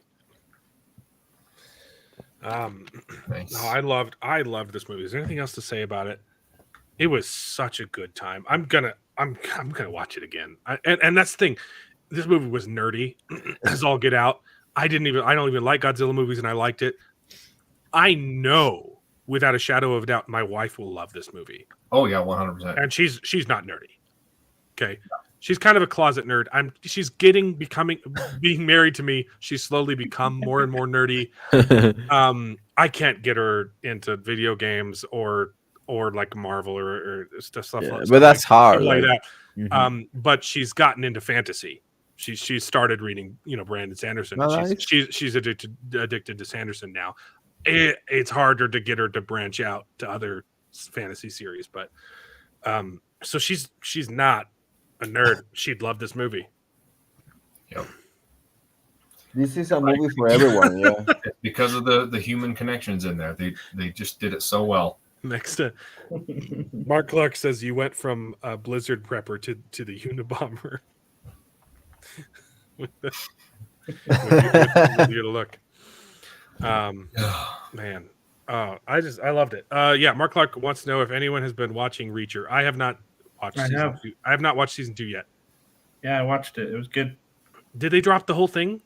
nice. No, I loved this movie. Is there anything else to say about it? It was such a good time. I'm gonna watch it again. And that's the thing. This movie was nerdy as all get out. I don't even like Godzilla movies, and I liked it. I know without a shadow of a doubt my wife will love this movie. Oh yeah, 100%. And she's not nerdy. Okay. She's kind of a closet nerd. She's being married to me. She's slowly become more and more nerdy. I can't get her into video games or like Marvel or stuff. But that's hard. Like that. Mm-hmm. But she's gotten into fantasy. She's started reading, Brandon Sanderson. Nice. She's addicted to Sanderson now. It's harder to get her to branch out to other fantasy series, but so she's not a nerd. She'd love this movie. Yep. This is a movie for everyone. Yeah, Because of the human connections in there, they just did it so well. Next, Mark Clark says you went from a Blizzard prepper to the Unabomber. with your look. Man, I loved it. Yeah, Mark Clark wants to know if anyone has been watching Reacher. I have not watched season 2. I have not watched season 2 yet. Yeah, I watched it. It was good. Did they drop the whole thing?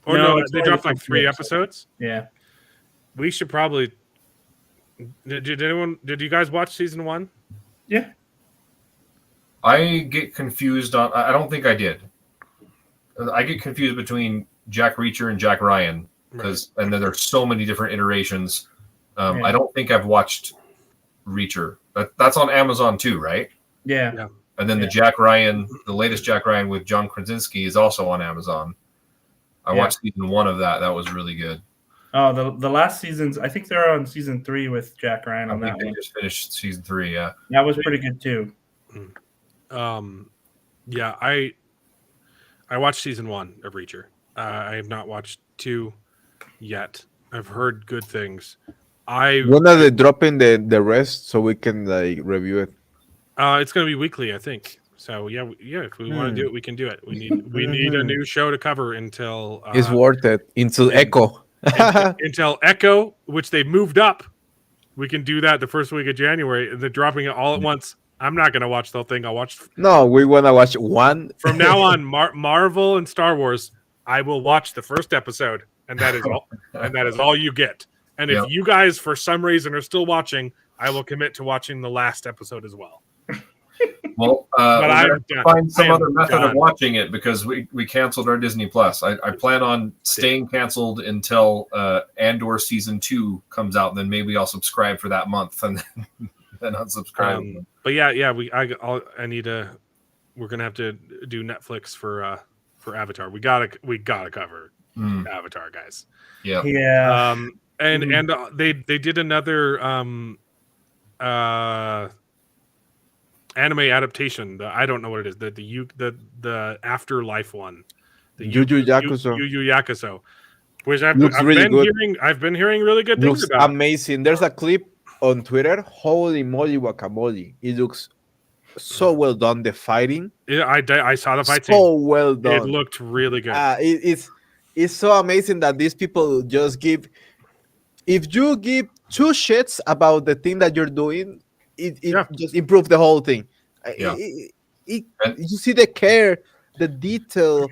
Or No, no, it's they only dropped like 3 3 episodes. Yeah. We should probably. Did you guys watch season 1? Yeah. I get confused on. I don't think I did. I get confused between Jack Reacher and Jack Ryan and then there's so many different iterations. I don't think I've watched Reacher. That's on Amazon too, right? Yeah. And then the Jack Ryan, the latest Jack Ryan with John Krasinski is also on Amazon. I watched season 1 of that. That was really good. Oh, the last seasons. I think they're on season 3 with Jack Ryan on I think that they one. just finished season 3. Yeah, That was pretty good too. Yeah, I watched season 1 of Reacher. I have not watched 2 yet. I've heard good things. When are they dropping the rest so we can like review it? It's going to be weekly, I think. So yeah. If we want to do it, we can do it. We need a new show to cover until It's worth it. Until Echo. until Echo, which they moved up. We can do that the first week of January, and they're dropping it all at once. I'm not going to watch the whole thing. I'll watch. No, we want to watch one. From now on, Marvel and Star Wars, I will watch the first episode, and that is all. And that is all you get. And if you guys, for some reason, are still watching, I will commit to watching the last episode as well. Well, but I find some other method done. of watching it because we canceled our Disney Plus. I plan on staying canceled until Andor season 2 comes out. And then maybe I'll subscribe for that month and then unsubscribe. But yeah, I need to. We're gonna have to do Netflix for Avatar. We gotta cover Avatar, guys. Yeah. And they did another anime adaptation. I don't know what it is. The Afterlife one. The Yu Yu Yakuso. Yu Yu Yakuso, which I've been hearing really good things Looks about. amazing. There's a clip on Twitter. Holy moly guacamole! It looks so well done. The fighting. Yeah, I saw the fight. So well done. It looked really good. It's so amazing that these people just give. If you give 2 shits about the thing that you're doing, it just improves the whole thing. You see the care, the detail,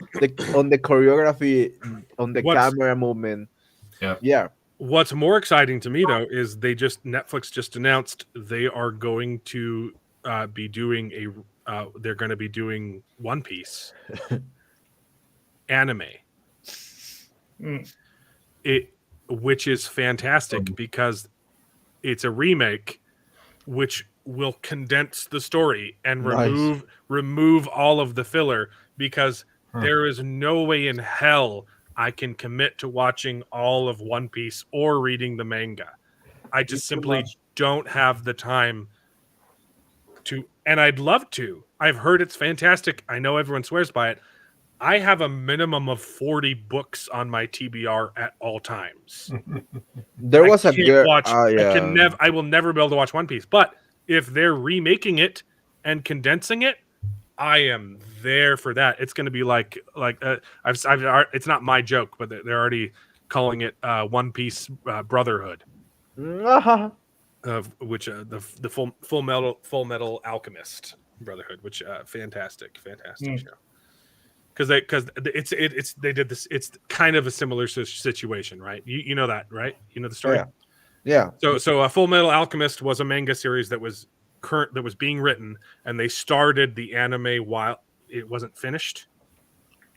on the choreography, on the camera movement. Yeah. What's more exciting to me though is Netflix just announced they are going to be doing they're going to be doing One Piece anime. Which is fantastic because it's a remake which will condense the story and remove all of the filler because there is no way in hell I can commit to watching all of One Piece or reading the manga. I just simply don't have the time to, and I'd love to. I've heard it's fantastic. I know everyone swears by it. I have a minimum of 40 books on my TBR at all times. There was a girl. I will never be able to watch One Piece. But if they're remaking it and condensing it, I am there for that. It's going to be like it's not my joke, but they're already calling it One Piece Brotherhood, of which the Full Metal Alchemist Brotherhood, which fantastic show. Because they did this. It's kind of a similar situation, right? You know that, right? You know the story. Yeah. So a Full Metal Alchemist was a manga series that was being written, and they started the anime while it wasn't finished.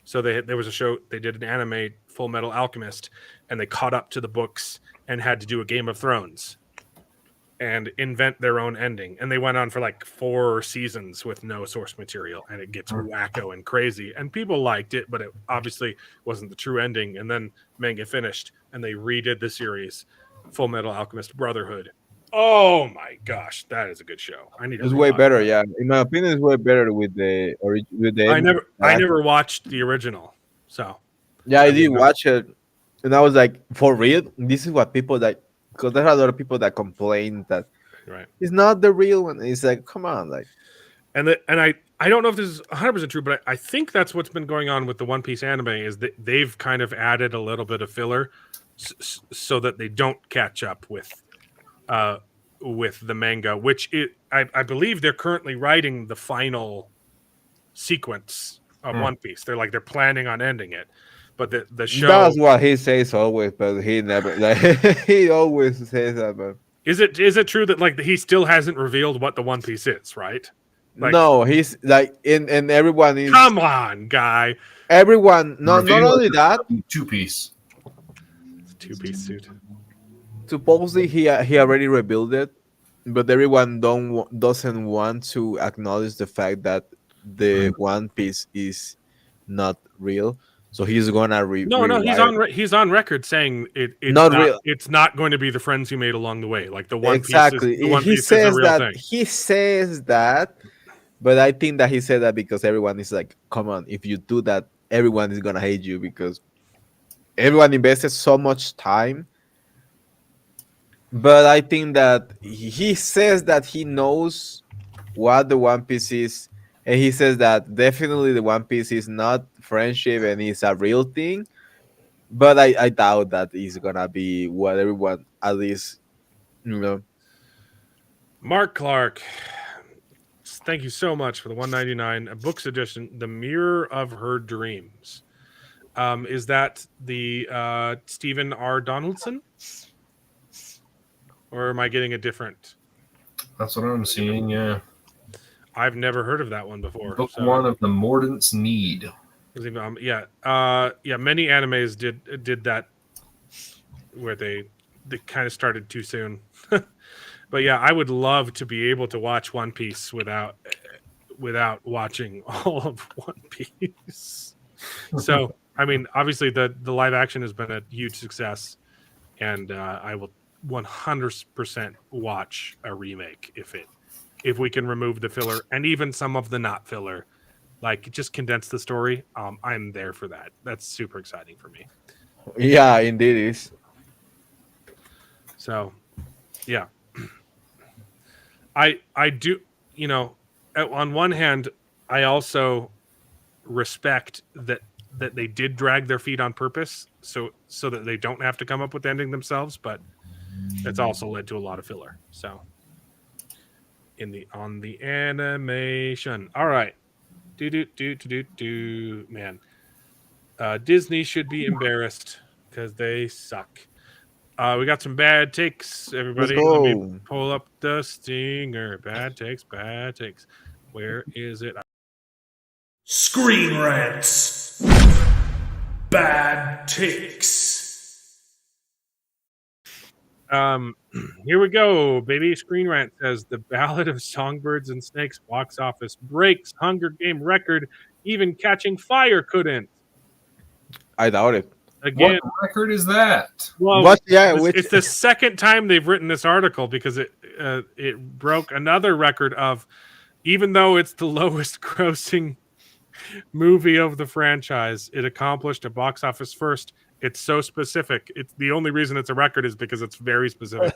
So there was a show. They did an anime Full Metal Alchemist, and they caught up to the books and had to do a Game of Thrones and invent their own ending. And they went on for like 4 seasons with no source material, and it gets wacko and crazy. And people liked it, but it obviously wasn't the true ending. And then manga finished, and they redid the series, Full Metal Alchemist Brotherhood. Oh my gosh, that is a good show. It's way better, yeah. In my opinion, it's way better with the I never watched the original, so yeah, I did watch it, and I was like, for real, this is what people like. Because there are a lot of people that complain that it's not the real one. It's like, come on, like, and I don't know if this is 100% true, but I think that's what's been going on with the One Piece anime is that they've kind of added a little bit of filler so that they don't catch up with the manga, which I believe they're currently writing the final sequence of One Piece. They're planning on ending it. but the show. That's what he says always, but he never like he always says that. But Is it true that like he still hasn't revealed what the One Piece is, right? Like, no, he's like and everyone is. Come on, guy. Everyone, not only that. 2-piece. It's a 2-piece suit. Supposedly he already rebuilt it, but everyone doesn't want to acknowledge the fact that the One Piece is not real. So he's gonna he's on record saying it's not going to be the friends you made along the way. Like the One Piece is a real thing. He says that, but I think that he said that because everyone is like, come on, if you do that, everyone is gonna hate you because everyone invested so much time. But I think that he says that he knows what the One Piece is, and he says that definitely the One Piece is not friendship and it's a real thing. But I doubt that it's gonna be what everyone, at least, you know. Mark Clark, thank you so much for the $1.99 a book suggestion. The Mirror of Her Dreams. Is that the Stephen R. Donaldson? Or am I getting a different? That's what I'm seeing. Yeah, I've never heard of that one before. Book 1 of the Mordant's Need. Many animes did that, where they kind of started too soon. But yeah, I would love to be able to watch One Piece without watching all of One Piece. So I mean, obviously the live action has been a huge success, and I will 100% watch a remake if we can remove the filler and even some of the not filler, like just condense the story. I'm there for that. That's super exciting for me. Yeah, indeed it is. So yeah, I do, on one hand, I also respect that they did drag their feet on purpose so that they don't have to come up with the ending themselves, but that's also led to a lot of filler. So on the animation. All right. Man. Disney should be embarrassed because they suck. We got some bad takes, everybody. Let me pull up the stinger. Bad takes. Where is it? Screen Rants. Bad takes. Here we go, baby. Screen Rant says The Ballad of Songbirds and Snakes box office breaks Hunger Game record. Even Catching Fire couldn't. I doubt it. Again, what record is that? Well, it's the second time they've written this article because it broke another record of, even though it's the lowest grossing movie of the franchise, it accomplished a box office first. It's so specific. It's the only reason it's a record is because it's very specific.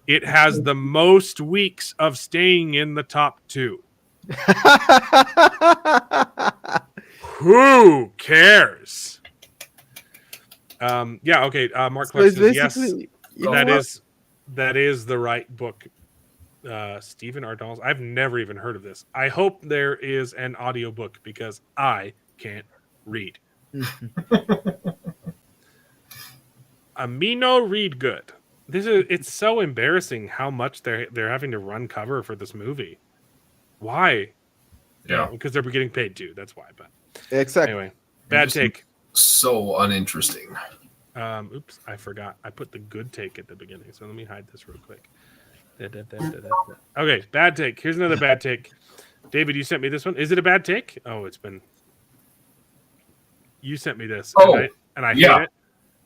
It has the most weeks of staying in the top 2. Who cares? Okay. Mark Clark says yes. That is the right book. Stephen R. Donaldson. I've never even heard of this. I hope there is an audiobook because I can't read. Amino read good. It's so embarrassing how much they're having to run cover for this movie. Why? Yeah, because they're getting paid too. That's why. But exactly. Anyway, bad take. So uninteresting. Oops, I forgot. I put the good take at the beginning, so let me hide this real quick. Okay, bad take. Here's another bad take. David, you sent me this one. Is it a bad take? Oh, it's been. You sent me this. And I hate it.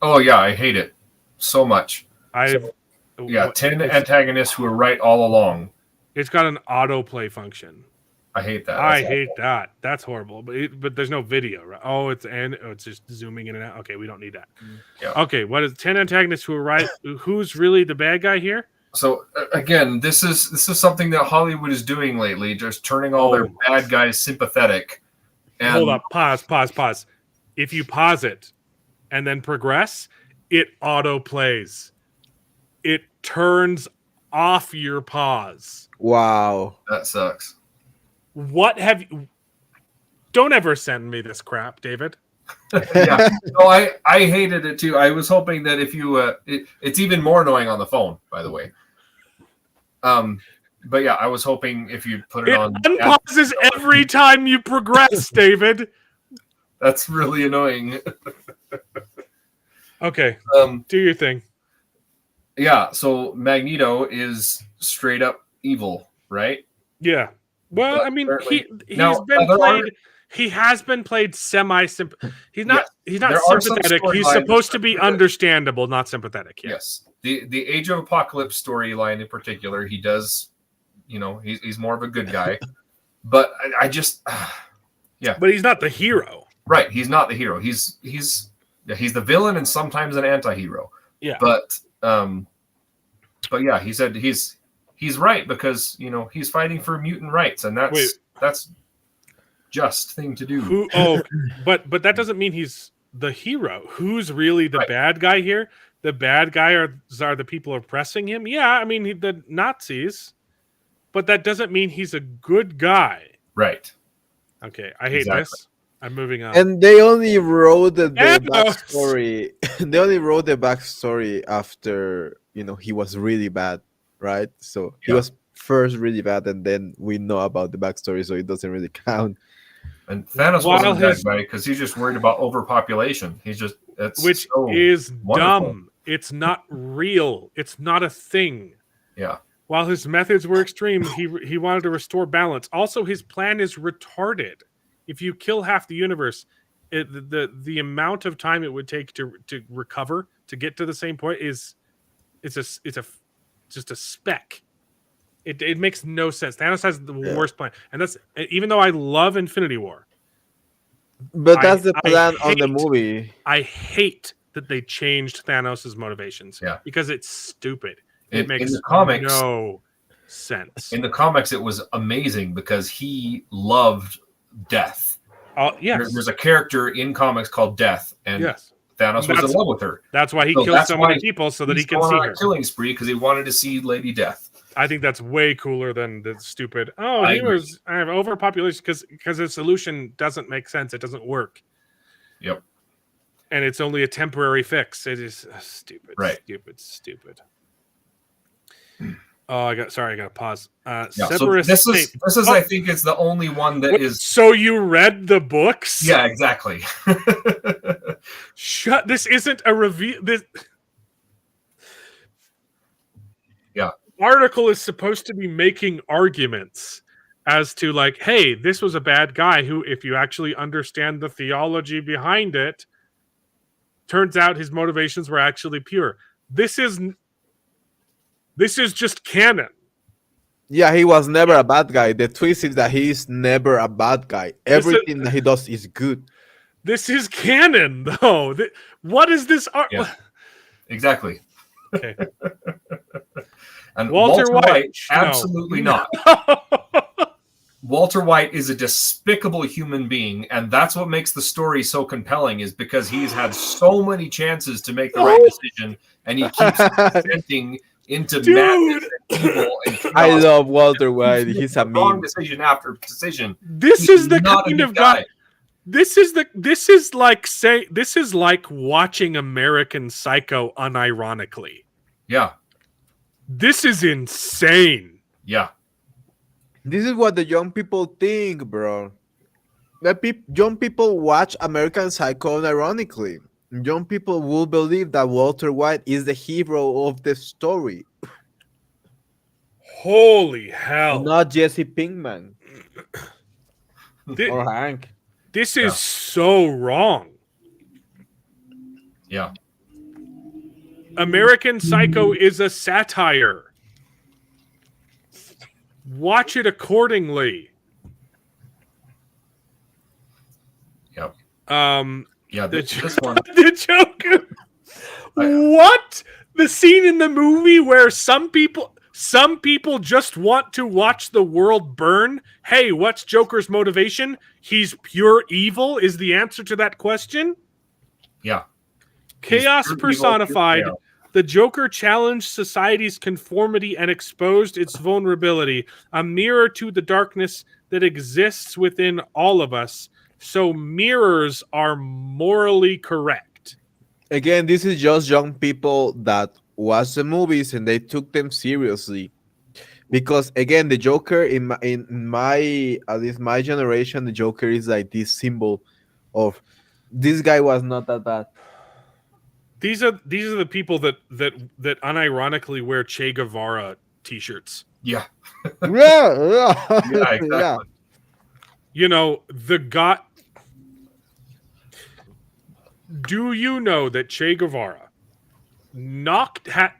Oh yeah, I hate it so much. 10 antagonists who are right all along. It's got an autoplay function. I hate that. I hate that. That's horrible. But there's no video, right? It's just zooming in and out. Okay, we don't need that. Yeah. Okay, what is 10 antagonists who are right? Who's really the bad guy here? So again, this is something that Hollywood is doing lately, just turning all their bad guys sympathetic. And hold up, pause. If you pause it and then progress, it auto plays. It turns off your pause. Wow. That sucks. What have you... Don't ever send me this crap, David. Yeah. No, I hated it too. I was hoping that if you, it's even more annoying on the phone, by the way. But yeah, I was hoping if you put it on. Unpauses every time you progress, David. That's really annoying. Okay, do your thing. Yeah, so Magneto is straight up evil, right? Yeah. Well, But I mean, apparently- he has been played semi-sympathetic. He's not there are some sympathetic. He's storylines supposed to be understandable, not sympathetic. Yeah. Yes. The Age of Apocalypse storyline in particular, he does, he's more of a good guy. But I just But he's not the hero. Right, he's not the hero. He's the villain and sometimes an anti-hero. Yeah. But yeah, he said he's right because he's fighting for mutant rights, and that's just thing to do. But that doesn't mean he's the hero. Who's really the bad guy here? The bad guy are the people oppressing him. Yeah, I mean the Nazis, but that doesn't mean he's a good guy. Right. Okay, I hate this. I'm moving on. And they only wrote the backstory. They only wrote the backstory after he was really bad, right? So he was first really bad, and then we know about the backstory, so it doesn't really count. And Thanos wasn't that guy because he's just worried about overpopulation. Which is dumb. It's not real. It's not a thing. Yeah. While his methods were extreme, he wanted to restore balance. Also, his plan is retarded. If you kill half the universe, the amount of time it would take to recover to get to the same point is just a speck. It makes no sense. Thanos has the worst plan, and that's even though I love Infinity War. But that's the plan on the movie. I hate that they changed Thanos' motivations. Yeah, because it's stupid. It makes in the comics, no sense. In the comics, it was amazing because he loved death. Yes. There's a character in comics called Death, and Thanos was in love with her. That's why he killed so many people so that he can see her. Killing spree because he wanted to see Lady Death. I think that's way cooler than the stupid. I have overpopulation because the solution doesn't make sense. It doesn't work. Yep. And it's only a temporary fix. It is stupid. Right. Stupid. Oh, I got to pause. So this is I think it's the only one that is. So you read the books? Yeah, exactly. Shut. This isn't a review. This article is supposed to be making arguments as to like, hey, this was a bad guy who, if you actually understand the theology behind it, turns out his motivations were actually pure. This is just canon. Yeah, he was never a bad guy. The twist is that he is never a bad guy. Everything that he does is good. This is canon, though. What is this art? Yeah. Exactly. Okay. And Walter White, absolutely not. Walter White is a despicable human being, and that's what makes the story so compelling, is because he's had so many chances to make the right decision, and he keeps presenting into madness and evil and chaos. I love Walter White. He's a wrong decision after decision. This is the kind of guy. This is like watching American Psycho unironically. Yeah. This is insane. Yeah. This is what the young people think, bro. Young people watch American Psycho unironically. Young people will believe that Walter White is the hero of the story. Holy hell. Not Jesse Pinkman. Or Hank. This is so wrong. Yeah. American Psycho is a satire. Watch it accordingly. Yep. Yeah, this one. The Joker. What? The scene in the movie where some people just want to watch the world burn. Hey, what's Joker's motivation? He's pure evil is the answer to that question? Yeah. Chaos personified. The Joker challenged society's conformity and exposed its vulnerability, a mirror to the darkness that exists within all of us. So mirrors are morally correct. Again, this is just young people that watch the movies and they took them seriously. Because again, the Joker in my at least my generation, the Joker is like this symbol of this guy was not that bad. These are the people that unironically wear Che Guevara t-shirts. Yeah. Yeah, Yeah, exactly. yeah. You know, do you know that Che Guevara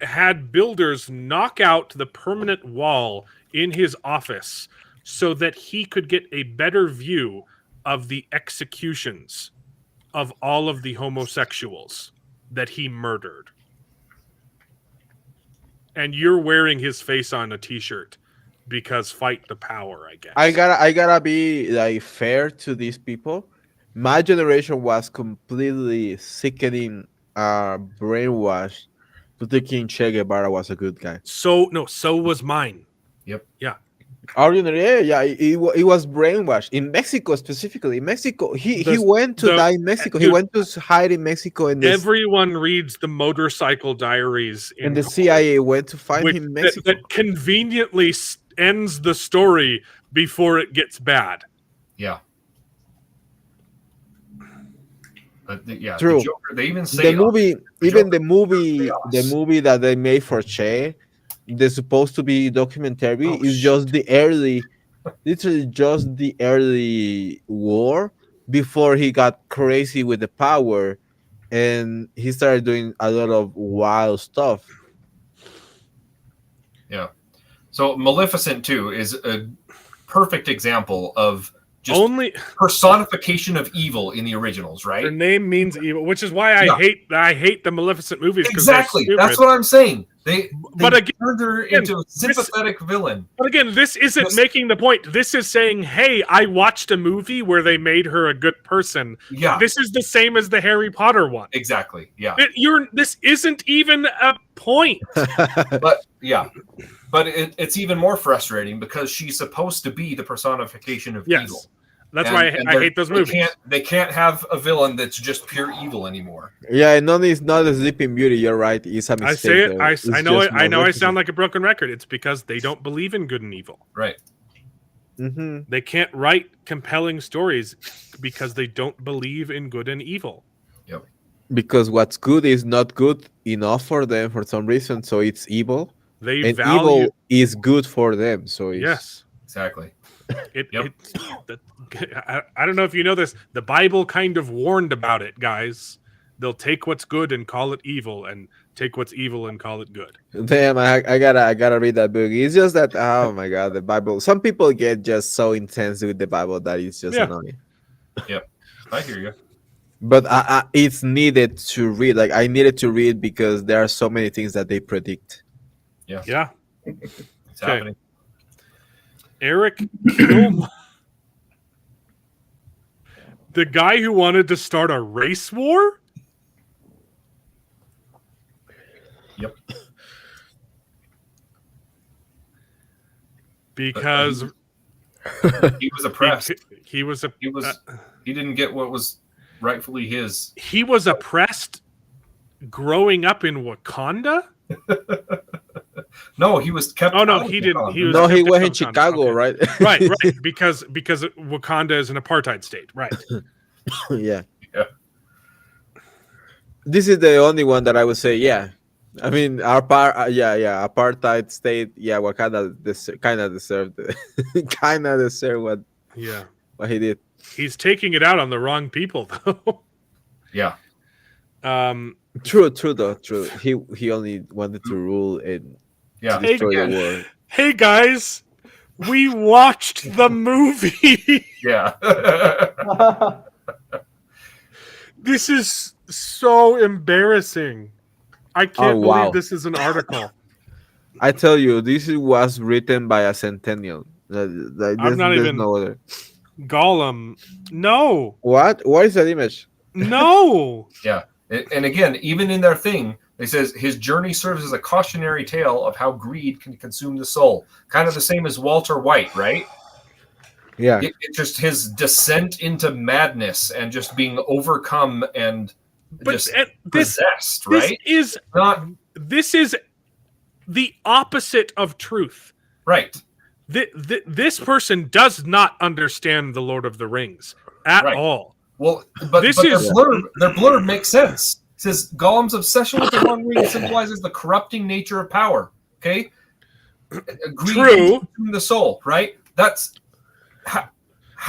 had builders knock out the permanent wall in his office so that he could get a better view of the executions of all of the homosexuals that he murdered? And you're wearing his face on a t-shirt because fight the power, I guess. I gotta be like fair to these people. My generation was completely sickening, brainwashed to thinking Che Guevara was a good guy. So was mine. Yep. Yeah. Our generation, yeah, it was brainwashed in Mexico specifically. In Mexico, he went to die in Mexico. He dude, went to hide in Mexico, and everyone reads the motorcycle diaries and the CIA went to find which, him in Mexico. that conveniently ends the story before it gets bad. Yeah. Yeah, True. The Joker, they even say The movie, the chaos. movie that they made for Che, the supposed to be documentary, is just the early, literally just the early war before he got crazy with the power, and he started doing a lot of wild stuff. Yeah. So Maleficent 2 is a perfect example of just Only personification of evil in the originals, right? her name means evil, which is why I hate the Maleficent movies. Exactly. That's what I'm saying. They but again, turned her into a sympathetic villain. But again, this isn't making the point. This is saying, hey, I watched a movie where they made her a good person. Yeah. This is the same as the Harry Potter one. Exactly. Yeah. This isn't even a point. But yeah. But it's even more frustrating because she's supposed to be the personification of evil. That's why I hate those movies. They can't have a villain that's just pure evil anymore. Yeah, and it's not a Sleeping Beauty. You're right. It's a mistake. I say it. I know. I know. I Maleficent. sound like a broken record. It's because they don't believe in good and evil. Right. Mm-hmm. They can't write compelling stories because they don't believe in good and evil. Yep. Because what's good is not good enough for them for some reason, so it's evil. They and value evil is good for them. So it's... yes, exactly. I don't know if you know this. The Bible kind of warned about it, guys. They'll take what's good and call it evil, and take what's evil and call it good. Damn, I gotta read that book. It's just that, oh my god, the Bible. Some people get just so intense with the Bible that it's just annoying. Yep, I hear you. But it's needed to read. Like I needed to read because there are so many things that they predict. Yeah, it's happening. Eric Kilm, the guy who wanted to start a race war. Yep. Because he was oppressed. He didn't get what was rightfully his. He was oppressed growing up in Wakanda. No, he was kept. Oh no, he didn't. He was he went in Chicago, okay. right? right. Because Wakanda is an apartheid state, right? Yeah. This is the only one that I would say, yeah. I mean, apartheid state, Wakanda kind of deserved what he did. He's taking it out on the wrong people, though. Yeah. True. He only wanted to rule and destroy the world. Hey guys, we watched the movie. Yeah. This is so embarrassing. I can't believe this is an article. I tell you, this was written by a centennial. I'm not even no other. Gollum. No. What is that image? No. Yeah. And again, even in their thing, they says his journey serves as a cautionary tale of how greed can consume the soul. Kind of the same as Walter White, right? Yeah. It's just his descent into madness and just being overcome and just possessed, right? This is the opposite of truth. Right. This person does not understand the Lord of the Rings at all. Well, but their blurb makes sense. It says Gollum's obsession with the One Ring symbolizes the corrupting nature of power. Okay, true. In the soul, right? That's how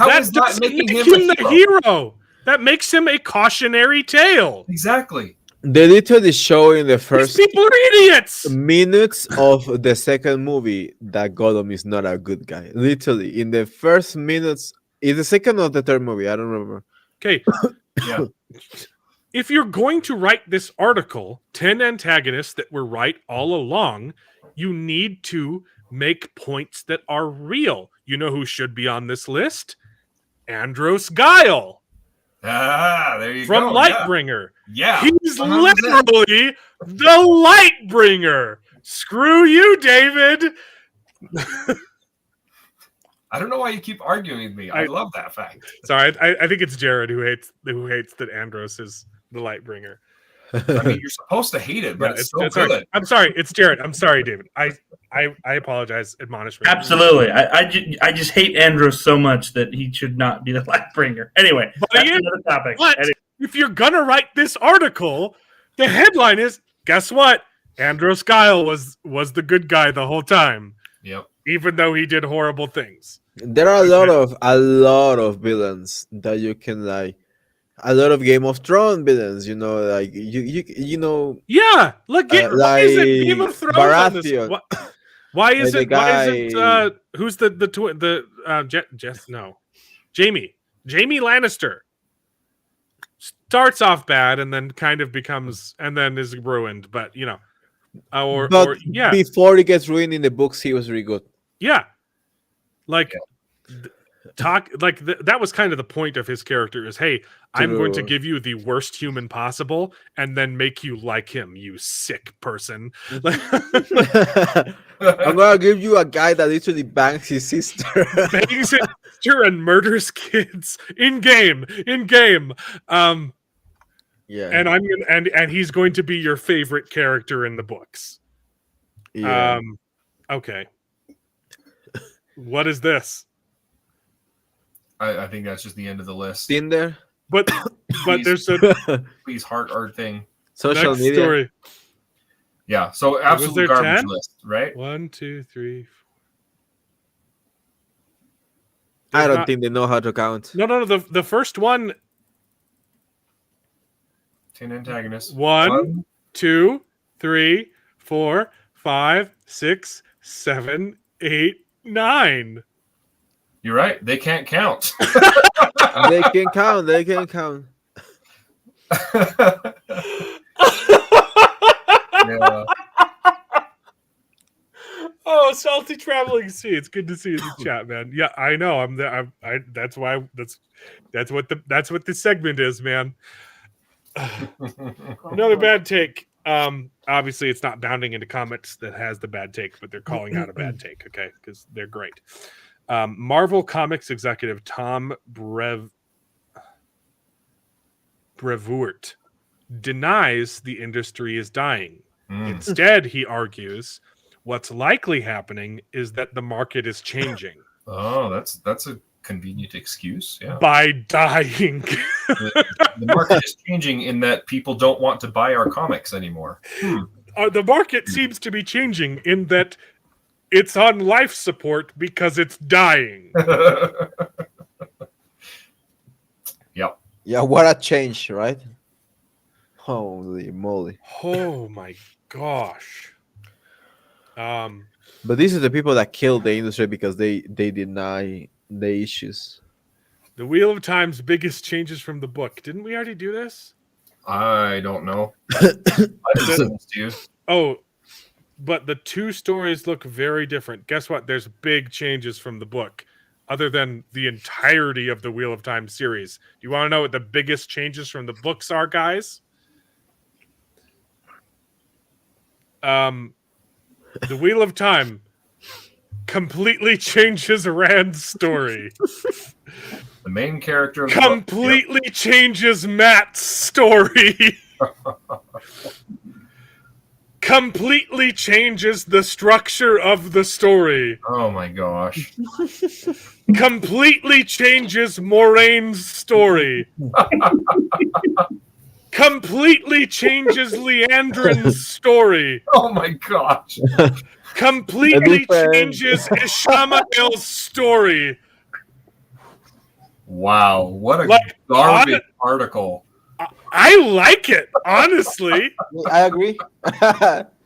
that is that making him the hero? That makes him a cautionary tale. Exactly. They literally show in the first These people are idiots. minutes of the second movie that Gollum is not a good guy. Literally, in the first minutes, is the second or the third movie? I don't remember. Okay. Yeah. If you're going to write this article, 10 antagonists that were right all along, you need to make points that are real. You know who should be on this list? Andros Guile. There you go. From Lightbringer. Yeah. He's 100%. Literally the Lightbringer. Screw you, David. I don't know why you keep arguing with me. I love that fact. Sorry, I think it's Jared who hates that Andros is the Lightbringer. I mean, you're supposed to hate it, but it's so good. Sorry. I'm sorry. It's Jared. I'm sorry, David. I apologize. Admonish me. Absolutely. I just hate Andros so much that he should not be the Lightbringer. Anyway, that's another topic. But if you're gonna write this article, the headline is, guess what? Andros Guile was the good guy the whole time. Yep. Even though he did horrible things. There are a lot of villains that you can like. A lot of Game of Thrones villains, you know, like you know. Yeah, look, why is it Game of Thrones Baratheon. on this? Why is it? Why isn't who's the Jess? No, Jamie Lannister starts off bad and then kind of becomes and then is ruined, but you know, before he gets ruined in the books, he was really good. Yeah, like. That was kind of the point of his character is, hey, I'm going to give you the worst human possible and then make you like him, you sick person. I'm gonna give you a guy that literally bangs his sister. Bangs his sister and murders kids in game. Yeah. And he's going to be your favorite character in the books. Yeah. Okay. What is this? I think that's just the end of the list. In there, but there's a please heart art thing. Social media. Story. Yeah, so absolute garbage 10? List, right? 1, 2, 3. I don't think they know how to count. No. The first one. 10 antagonists. 1, 2, 3, 4, 5, 6, 7, 8, 9. You're right. They can't count. They can count. Yeah. Oh, salty traveling sea. It's good to see you in the chat, man. Yeah, I know. I'm there. That's why. That's what this segment is, man. Another bad take. Obviously, it's not bounding into comments that has the bad take, but they're calling out a bad take. Okay, because they're great. Marvel Comics executive Tom Brevoort denies the industry is dying. Instead, he argues, what's likely happening is that the market is changing. Oh, that's a convenient excuse. Yeah. By dying. The market is changing in that people don't want to buy our comics anymore. The market seems to be changing in that it's on life support because it's dying. Yep. Yeah, what a change, right? Holy moly. Oh my gosh. But these are the people that killed the industry because they deny the issues. The Wheel of Time's biggest changes from the book. Didn't we already do this? I don't know. I didn't send this to you. Oh, but the two stories look very different. Guess what? There's big changes from the book, other than the entirety of the Wheel of Time series. Do you want to know what the biggest changes from the books are, guys? The Wheel of Time completely changes Rand's story. The main character of the Completely changes Matt's story. Completely changes the structure of the story. Oh my gosh. Completely changes Moraine's story. Completely changes Leandrin's story. Oh my gosh. Completely changes Ishamael's story. Wow, what a Like, garbage article. I like it, honestly. I agree.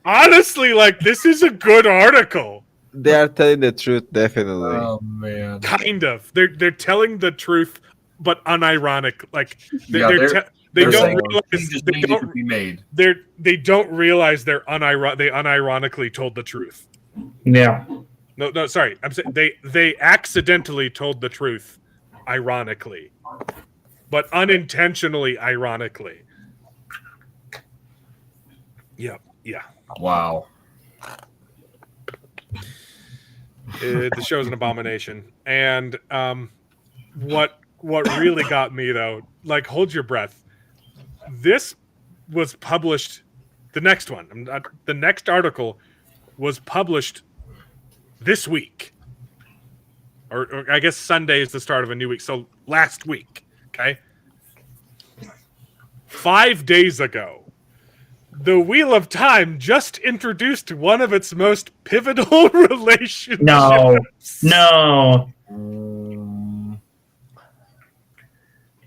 Honestly, like, this is a good article. They are telling the truth, definitely. Oh man. Kind of. They're telling the truth, but unironic. Like they they're don't saying realize changes they needed don't, to be made. they don't realize they unironically told the truth. Yeah. No, sorry. I'm saying they accidentally told the truth, ironically, but unintentionally, ironically. Yeah. Wow. The show's an abomination, and what really got me though, like, hold your breath. This was published. The next one, the next article, was published this week, or I guess Sunday is the start of a new week. So last week, okay, 5 days ago, the Wheel of Time just introduced one of its most pivotal relationships. No.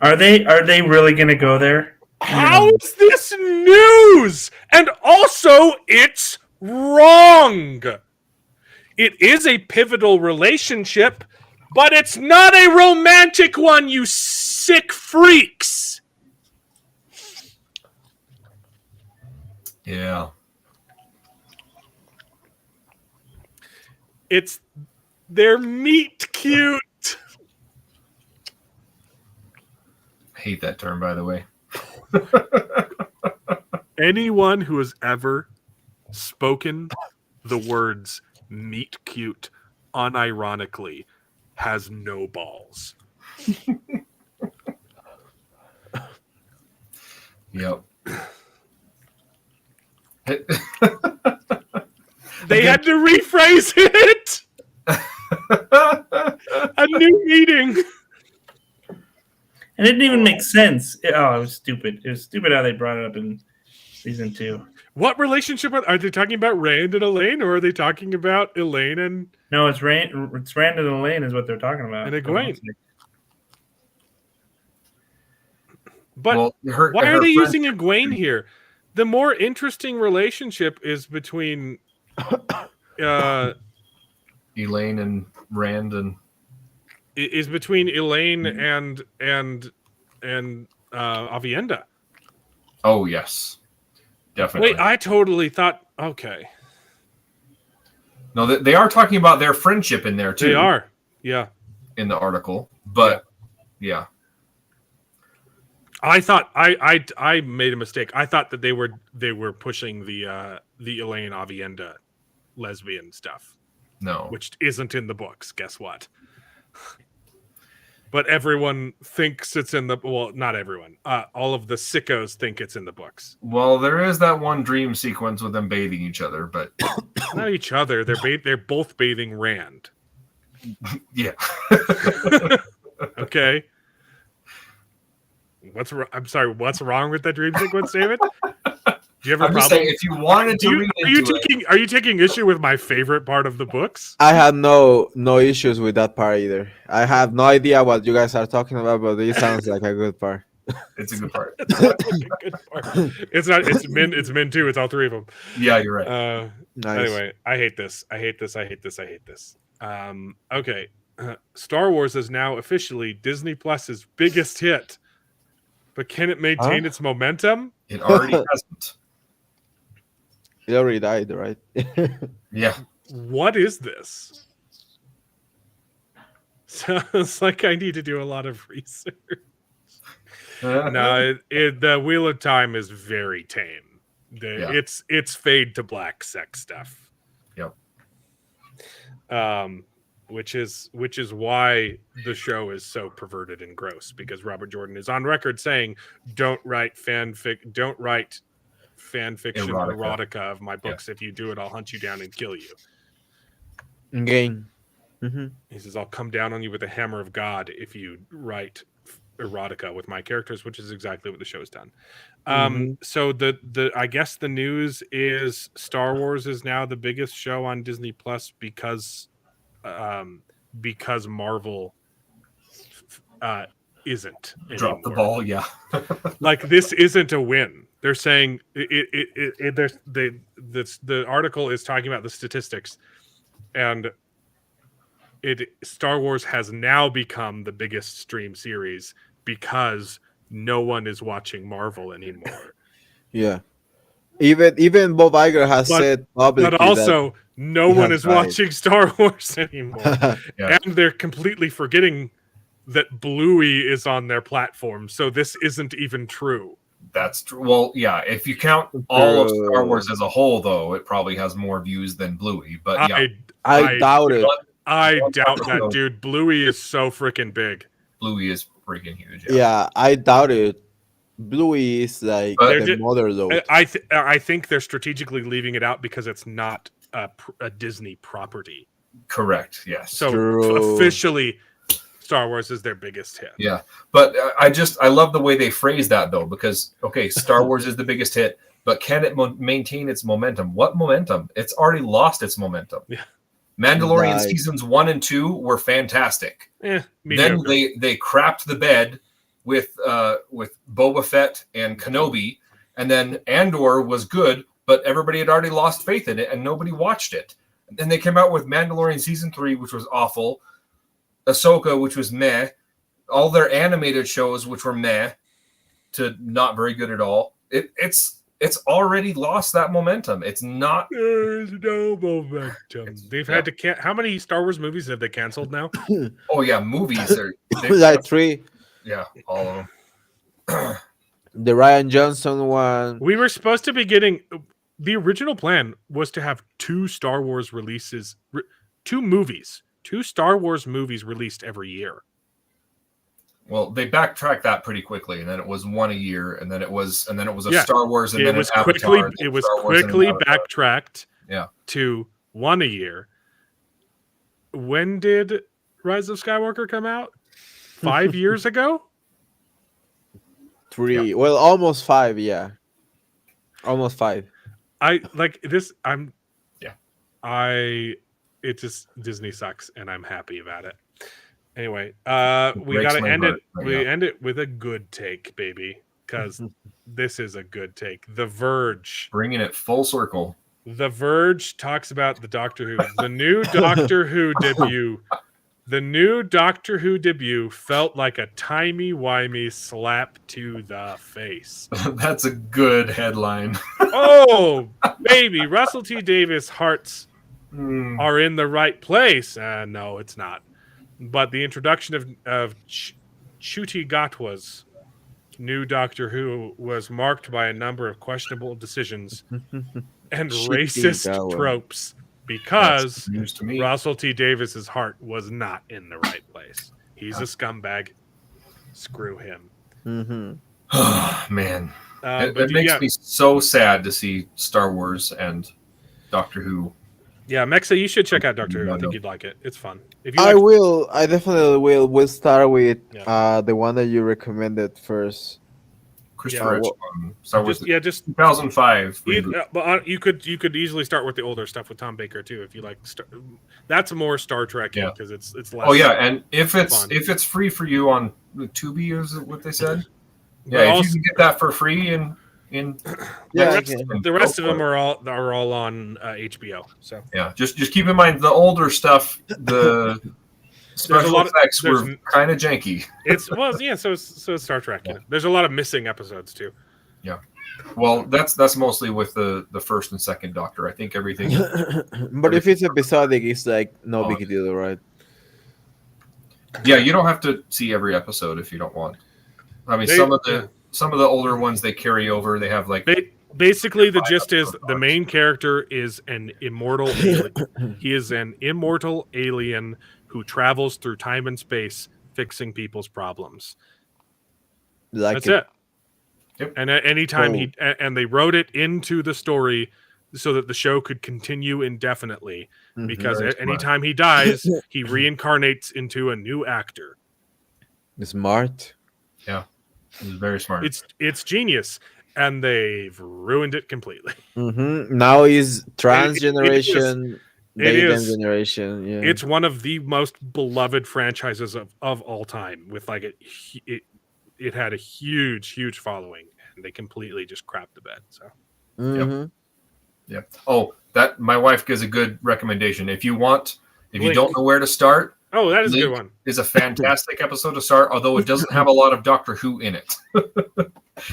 Are they really going to go there? How is this news? And also, it's wrong. It is a pivotal relationship, but it's not a romantic one, you sick freaks. Yeah. It's their meet cute. I hate that term, by the way. Anyone who has ever spoken the words meet cute unironically has no balls. Yep. They had to rephrase it. A new meeting. And it didn't even make sense. It was stupid. It was stupid how they brought it up in season 2. What relationship are they talking about? Rand and Elaine, or are they talking about Elaine and? No, it's Rand and Elaine is what they're talking about. And Egwene. But Well, why are they using Egwene here? The more interesting relationship is between Elaine and Rand and Elaine and Avienda. Oh yes, definitely. Wait, I totally thought. Okay, no, they are talking about their friendship in there too. they are. Yeah, in the article, but yeah. I thought I made a mistake. I thought that they were pushing the Elaine Avienda lesbian stuff. No, which isn't in the books. Guess what? But everyone thinks it's in the not everyone. All of the sickos think it's in the books. Well, there is that one dream sequence with them bathing each other, but not each other. They're both bathing Rand. Yeah. Okay. I'm sorry. What's wrong with that dream sequence, David? Do you have a problem? Saying, if you wanted to read are you taking issue with my favorite part of the books? I have no issues with that part either. I have no idea what you guys are talking about, but it sounds like a good part. It's a good part. It's not. It's Min too. It's all three of them. Yeah, you're right. Nice. Anyway, I hate this. Okay. Star Wars is now officially Disney Plus's biggest hit, but can it maintain its momentum? It already hasn't. It already died, right? Yeah. What is this? Sounds like I need to do a lot of research. No, the Wheel of Time is very tame. It's fade to black sex stuff. Yep. which is why the show is so perverted and gross, because Robert Jordan is on record saying, don't write fanfiction erotica of my books. If you do it, I'll hunt you down and kill you. Again. He says, I'll come down on you with the hammer of God if you write erotica with my characters, which is exactly what the show's done. So the I guess the news is Star Wars is now the biggest show on Disney Plus because Marvel isn't Drop the anymore. ball, yeah. Like, this isn't a win. They're saying the article is talking about the statistics, and Star Wars has now become the biggest stream series because no one is watching Marvel anymore. Yeah. Even Bob Iger has said publicly, but also no one is right. watching Star Wars anymore. And they're completely forgetting that Bluey is on their platform, so this isn't even true. That's true. Well, yeah, if you count all of Star Wars as a whole, though, it probably has more views than Bluey. But yeah, I doubt it. I doubt that, dude. Bluey is so freaking big. Bluey is freaking huge. Yeah, I doubt it. Bluey is like the mother, though. I think they're strategically leaving it out because it's not a Disney property. Correct. Yes. So officially, Star Wars is their biggest hit. Yeah, but I love the way they phrase that, though, because Star Wars is the biggest hit, but can it maintain its momentum? What momentum? It's already lost its momentum. Yeah. Mandalorian seasons 1 and 2 were fantastic. Then they crapped the bed with Boba Fett and Kenobi, and then Andor was good, but everybody had already lost faith in it and nobody watched it. And then they came out with Mandalorian season 3, which was awful, Ahsoka, which was meh, all their animated shows, which were meh to not very good at all. It's already lost that momentum. It's not. There's no momentum. They've had to how many Star Wars movies have they canceled now? Oh yeah, movies are like 3. Yeah, all of them. The Ryan Johnson one. We were supposed to be getting. The original plan was to have 2 Star Wars releases, 2 Star Wars movies released every year. Well, they backtracked that pretty quickly, and then it was 1 a year, and then it was a Star Wars, and then an Avatar. It was quickly backtracked to 1 a year. When did Rise of Skywalker come out? 5 years ago? 3. Yeah. Well, almost 5, yeah. Almost 5. It just, Disney sucks, and I'm happy about it. Anyway, we got to end it. End it with a good take, baby, because this is a good take. The Verge, bringing it full circle. The Verge talks about the Doctor Who, the new Doctor Who debut. The new Doctor Who debut felt like a timey-wimey slap to the face. That's a good headline. Oh, baby, Russell T Davies' hearts are in the right place. No, it's not. But the introduction of Ncuti Gatwa's new Doctor Who was marked by a number of questionable decisions and racist tropes because Russell T Davies' heart was not in the right place. He's a scumbag. Screw him. Oh, man. It makes me so sad to see Star Wars and Doctor Who. Yeah, Mexa, you should check out Doctor Who. I think you'd like it. It's fun. If you will. I definitely will. We'll start with the one that you recommended first. Christopher Star Wars. Just 2005. But you could easily start with the older stuff with Tom Baker too, if you like. That's more Star Trek because it's less. Oh yeah, and if it's free for you on Tubi, is what they said? Yeah, if you can get that for free the rest of them are all on HBO. So yeah, just keep in mind the older stuff. The special effects were kind of janky. So it's Star Trek. Yeah. There's a lot of missing episodes too. Yeah, well, that's mostly with the first and second Doctor. I think everything. But if it's episodic, it's like no big deal, right? Yeah, you don't have to see every episode if you don't want. I mean, some of the older ones they carry over. They have Basically, the gist is the main character is an immortal alien. He is an immortal alien who travels through time and space, fixing people's problems. Like That's it. Yep. And at any time and they wrote it into the story so that the show could continue indefinitely. Because Very at any smart. time he dies, he reincarnates into a new actor. Smart. Yeah, it was very smart. It's genius, and they've ruined it completely. Now is trans generation, It Daydream is. generation. Yeah, It's one of the most beloved franchises of all time. With like it had a huge following, and they completely just crapped the bed. So Yeah. Oh, that my wife gives a good recommendation. If you don't know where to start, oh, that is a Link good one. is a fantastic episode to start, although it doesn't have a lot of Doctor Who in it.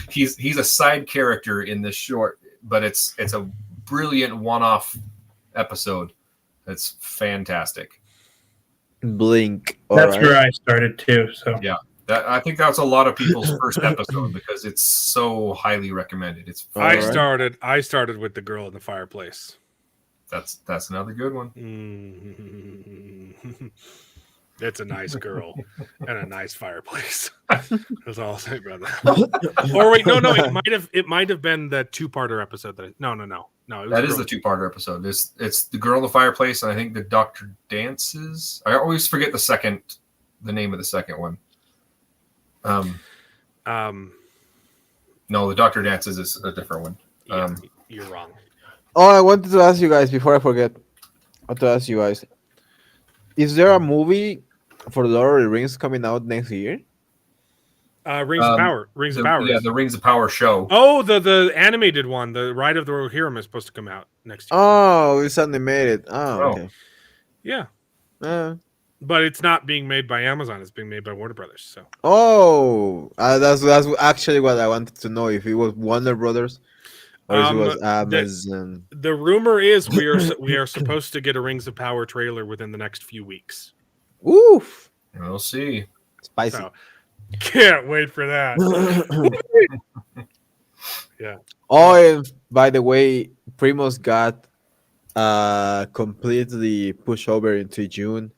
He's a side character in this short, but it's a brilliant one-off episode. It's fantastic. Blink. That's alright. where I started too. So Yeah. I think that's a lot of people's first episode because it's so highly recommended. It's I Alright. started with the girl in the fireplace. that's another good one. It's a nice girl and a nice fireplace. That's all I'll say about that. Or wait, no, it might have been the two-parter episode. No. It was That is the two-parter episode. It's the girl in the fireplace, and I think the doctor dances. I always forget the name of the second one. No, the doctor dances is a different one. Yeah, you're wrong. Oh, I wanted to ask you guys before I forget. I want to ask you guys: is there a movie for Lord of the Rings coming out next year? Rings of Power. Rings of Power. Yeah, the Rings of Power show. Oh, the animated one, the Ride of the Rohirrim is supposed to come out next year. Oh, it's animated. Oh, okay. Yeah, Uh, but it's not being made by Amazon. It's being made by Warner Brothers. So that's actually what I wanted to know. If it was Warner Brothers or if it was Amazon. the rumor is we are supposed to get a Rings of Power trailer within the next few weeks. Oof, We'll see. spicy. So can't wait for that. Yeah. Oh, and by the way, Primos got completely pushed over into June,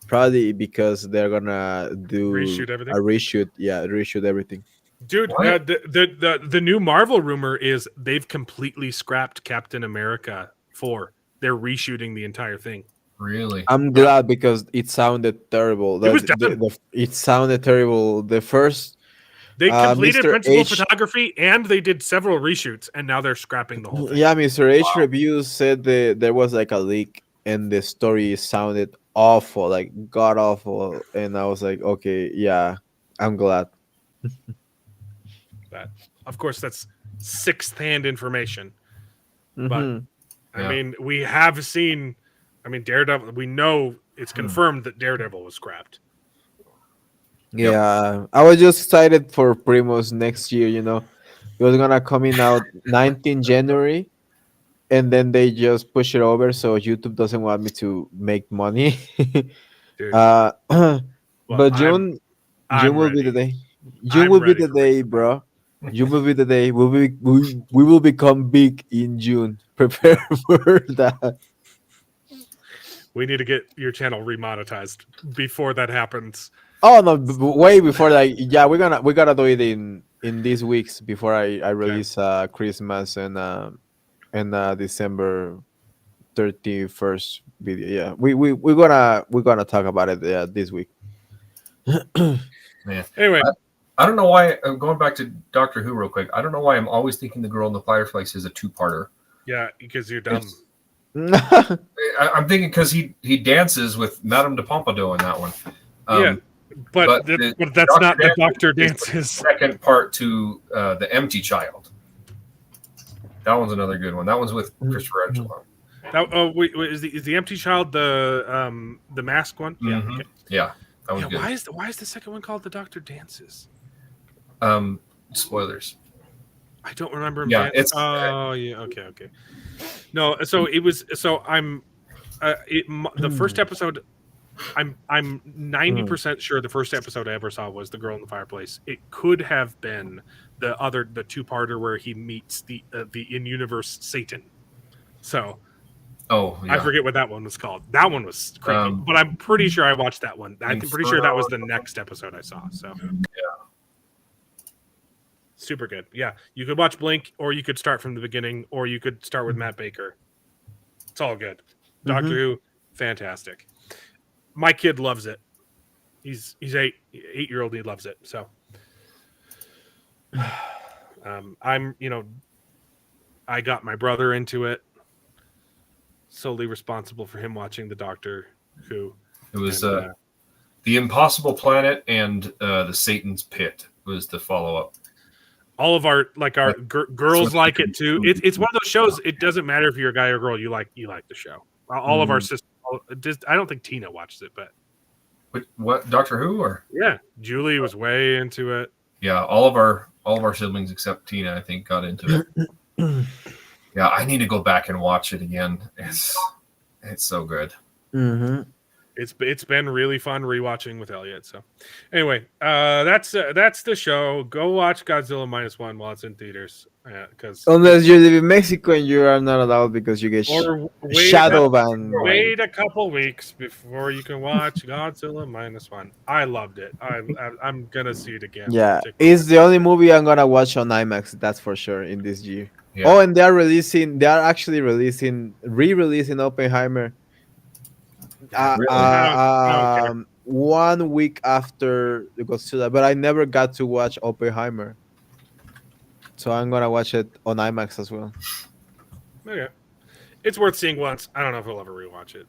probably because they're gonna do Reshoot everything? a reshoot. Yeah, reshoot everything. Dude, What? the new Marvel rumor is they've completely scrapped Captain America 4. They're reshooting the entire thing. Really? I'm glad because it sounded terrible. It was done. It sounded terrible. The first They completed Mr. principal H- photography and they did several reshoots, and now they're scrapping the whole thing. Yeah, Mr. H reviews said there was like a leak and the story sounded awful, like god awful, and I was like, okay, yeah, I'm glad. But of course, that's sixth-hand information. Mhm. I mean, we have seen. I mean, Daredevil. We know it's confirmed that Daredevil was scrapped. Yeah, I was just excited for Primos next year. It was gonna coming out 19 January, and then they just push it over so YouTube doesn't want me to make money. Dude, But well, June I'm will be ready. the day. June I'm will be ready the for day, Rings of bro. June will be the day. We will become big in June. Prepare for that. We need to get your channel remonetized before that happens. Oh no! Way before that. Yeah, we gotta do it in these weeks before I release Christmas and December 31st video. Yeah, we're gonna talk about it this week. Man. Anyway, I don't know why. Going back to Doctor Who real quick. I don't know why I'm always thinking the girl in the fireplace is a two-parter. yeah, because you're dumb. I'm thinking because he dances with Madame de Pompadour in that one. Yeah, but that's not the Doctor is the dances. second part to the Empty Child. That one's another good one. That one's with Christopher Edgelon. Wait, is the Empty Child the mask one? Yeah. Mhm. Okay. Yeah, that one's Yeah, good. why is the second one called The Doctor Dances? Spoilers. I don't remember. Yeah, it's- oh yeah. Okay. No, so it was. So I'm. The first episode I'm 90% sure the first episode I ever saw was The Girl in the Fireplace. It could have been the two-parter where he meets the in-universe Satan. So I forget what that one was called. That one was creepy, but I'm pretty sure I watched that one. I'm pretty sure that was the next episode I saw. So super good. Yeah, you could watch Blink, or you could start from the beginning, or you could start with Matt Baker. It's all good. Doctor Who, fantastic. My kid loves it. He's 8-year-old. He loves it. So I'm I got my brother into it. Solely responsible for him watching the Doctor Who. It was The Impossible Planet and the Satan's Pit was the follow-up. All of our girls like it too. It's one of those shows. It doesn't matter if you're a guy or a girl. You like the show. All of our sisters. I don't think Tina watched it, but what Doctor Who or Julie was way into it. Yeah, all of our siblings except Tina, I think, got into it. Yeah, I need to go back and watch it again. It's so good. Mm-hmm. It's been really fun rewatching with Elliot. So anyway, that's the show. Go watch Godzilla -1 while it's in theaters. Because unless you live in Mexico and you are not allowed because you get shadow banned. Wait a couple weeks before you can watch Godzilla -1. I loved it. I'm gonna see it again. Yeah, it's the only movie I'm gonna watch on IMAX. That's for sure in this year. Yeah. Oh, and they are actually re-releasing Oppenheimer. 1 week after Godzilla, but I never got to watch Oppenheimer, so I'm gonna watch it on IMAX as well. Okay, it's worth seeing once. I don't know if I'll ever rewatch it.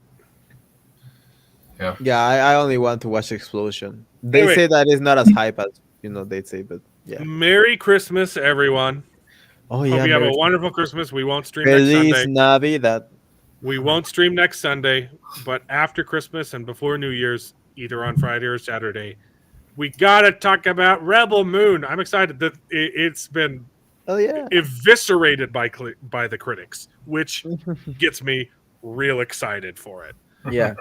Yeah. I only want to watch Explosion. They say that it's not as hype as they say, but yeah. Merry Christmas, everyone. Oh yeah, hope you have a wonderful Christmas. We won't stream Feliz next Sunday. Navidad. We won't stream next Sunday, but after Christmas and before New Year's, either on Friday or Saturday, we gotta talk about Rebel Moon. I'm excited that it's been eviscerated by the critics, which gets me real excited for it. Yeah,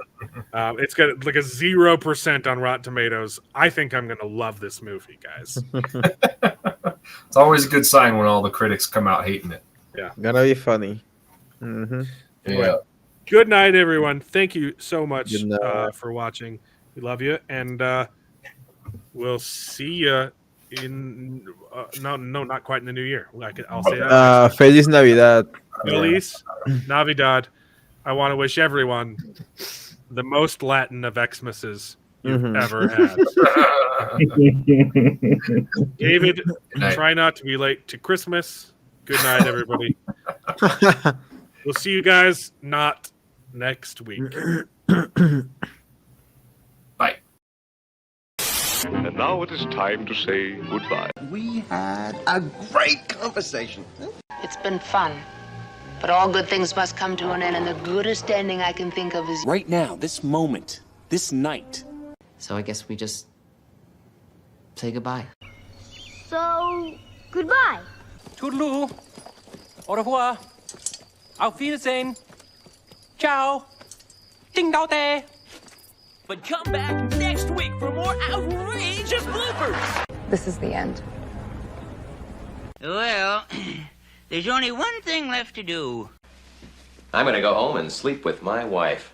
it's got like a 0% on Rotten Tomatoes. I think I'm gonna love this movie, guys. It's always a good sign when all the critics come out hating it. Yeah, gonna be funny. Mm-hmm. Yeah. Good night, everyone. Thank you so much for watching. We love you, and we'll see you in not quite in the new year. I'll say that. Feliz Navidad. Feliz Navidad. I want to wish everyone the most Latin of Xmas's you've ever had. David, try not to be late to Christmas. Good night, everybody. We'll see you guys not next week. Bye. And now it is time to say goodbye. We had a great conversation. It's been fun. But all good things must come to an end, and the goodest ending I can think of is... right now, this moment, this night. So I guess we just say goodbye. So, goodbye. Toodaloo. Au revoir. Auf Wiedersehen. Ciao. Ding dao day. But come back next week for more outrageous bloopers. This is the end. Well, there's only one thing left to do. I'm gonna go home and sleep with my wife.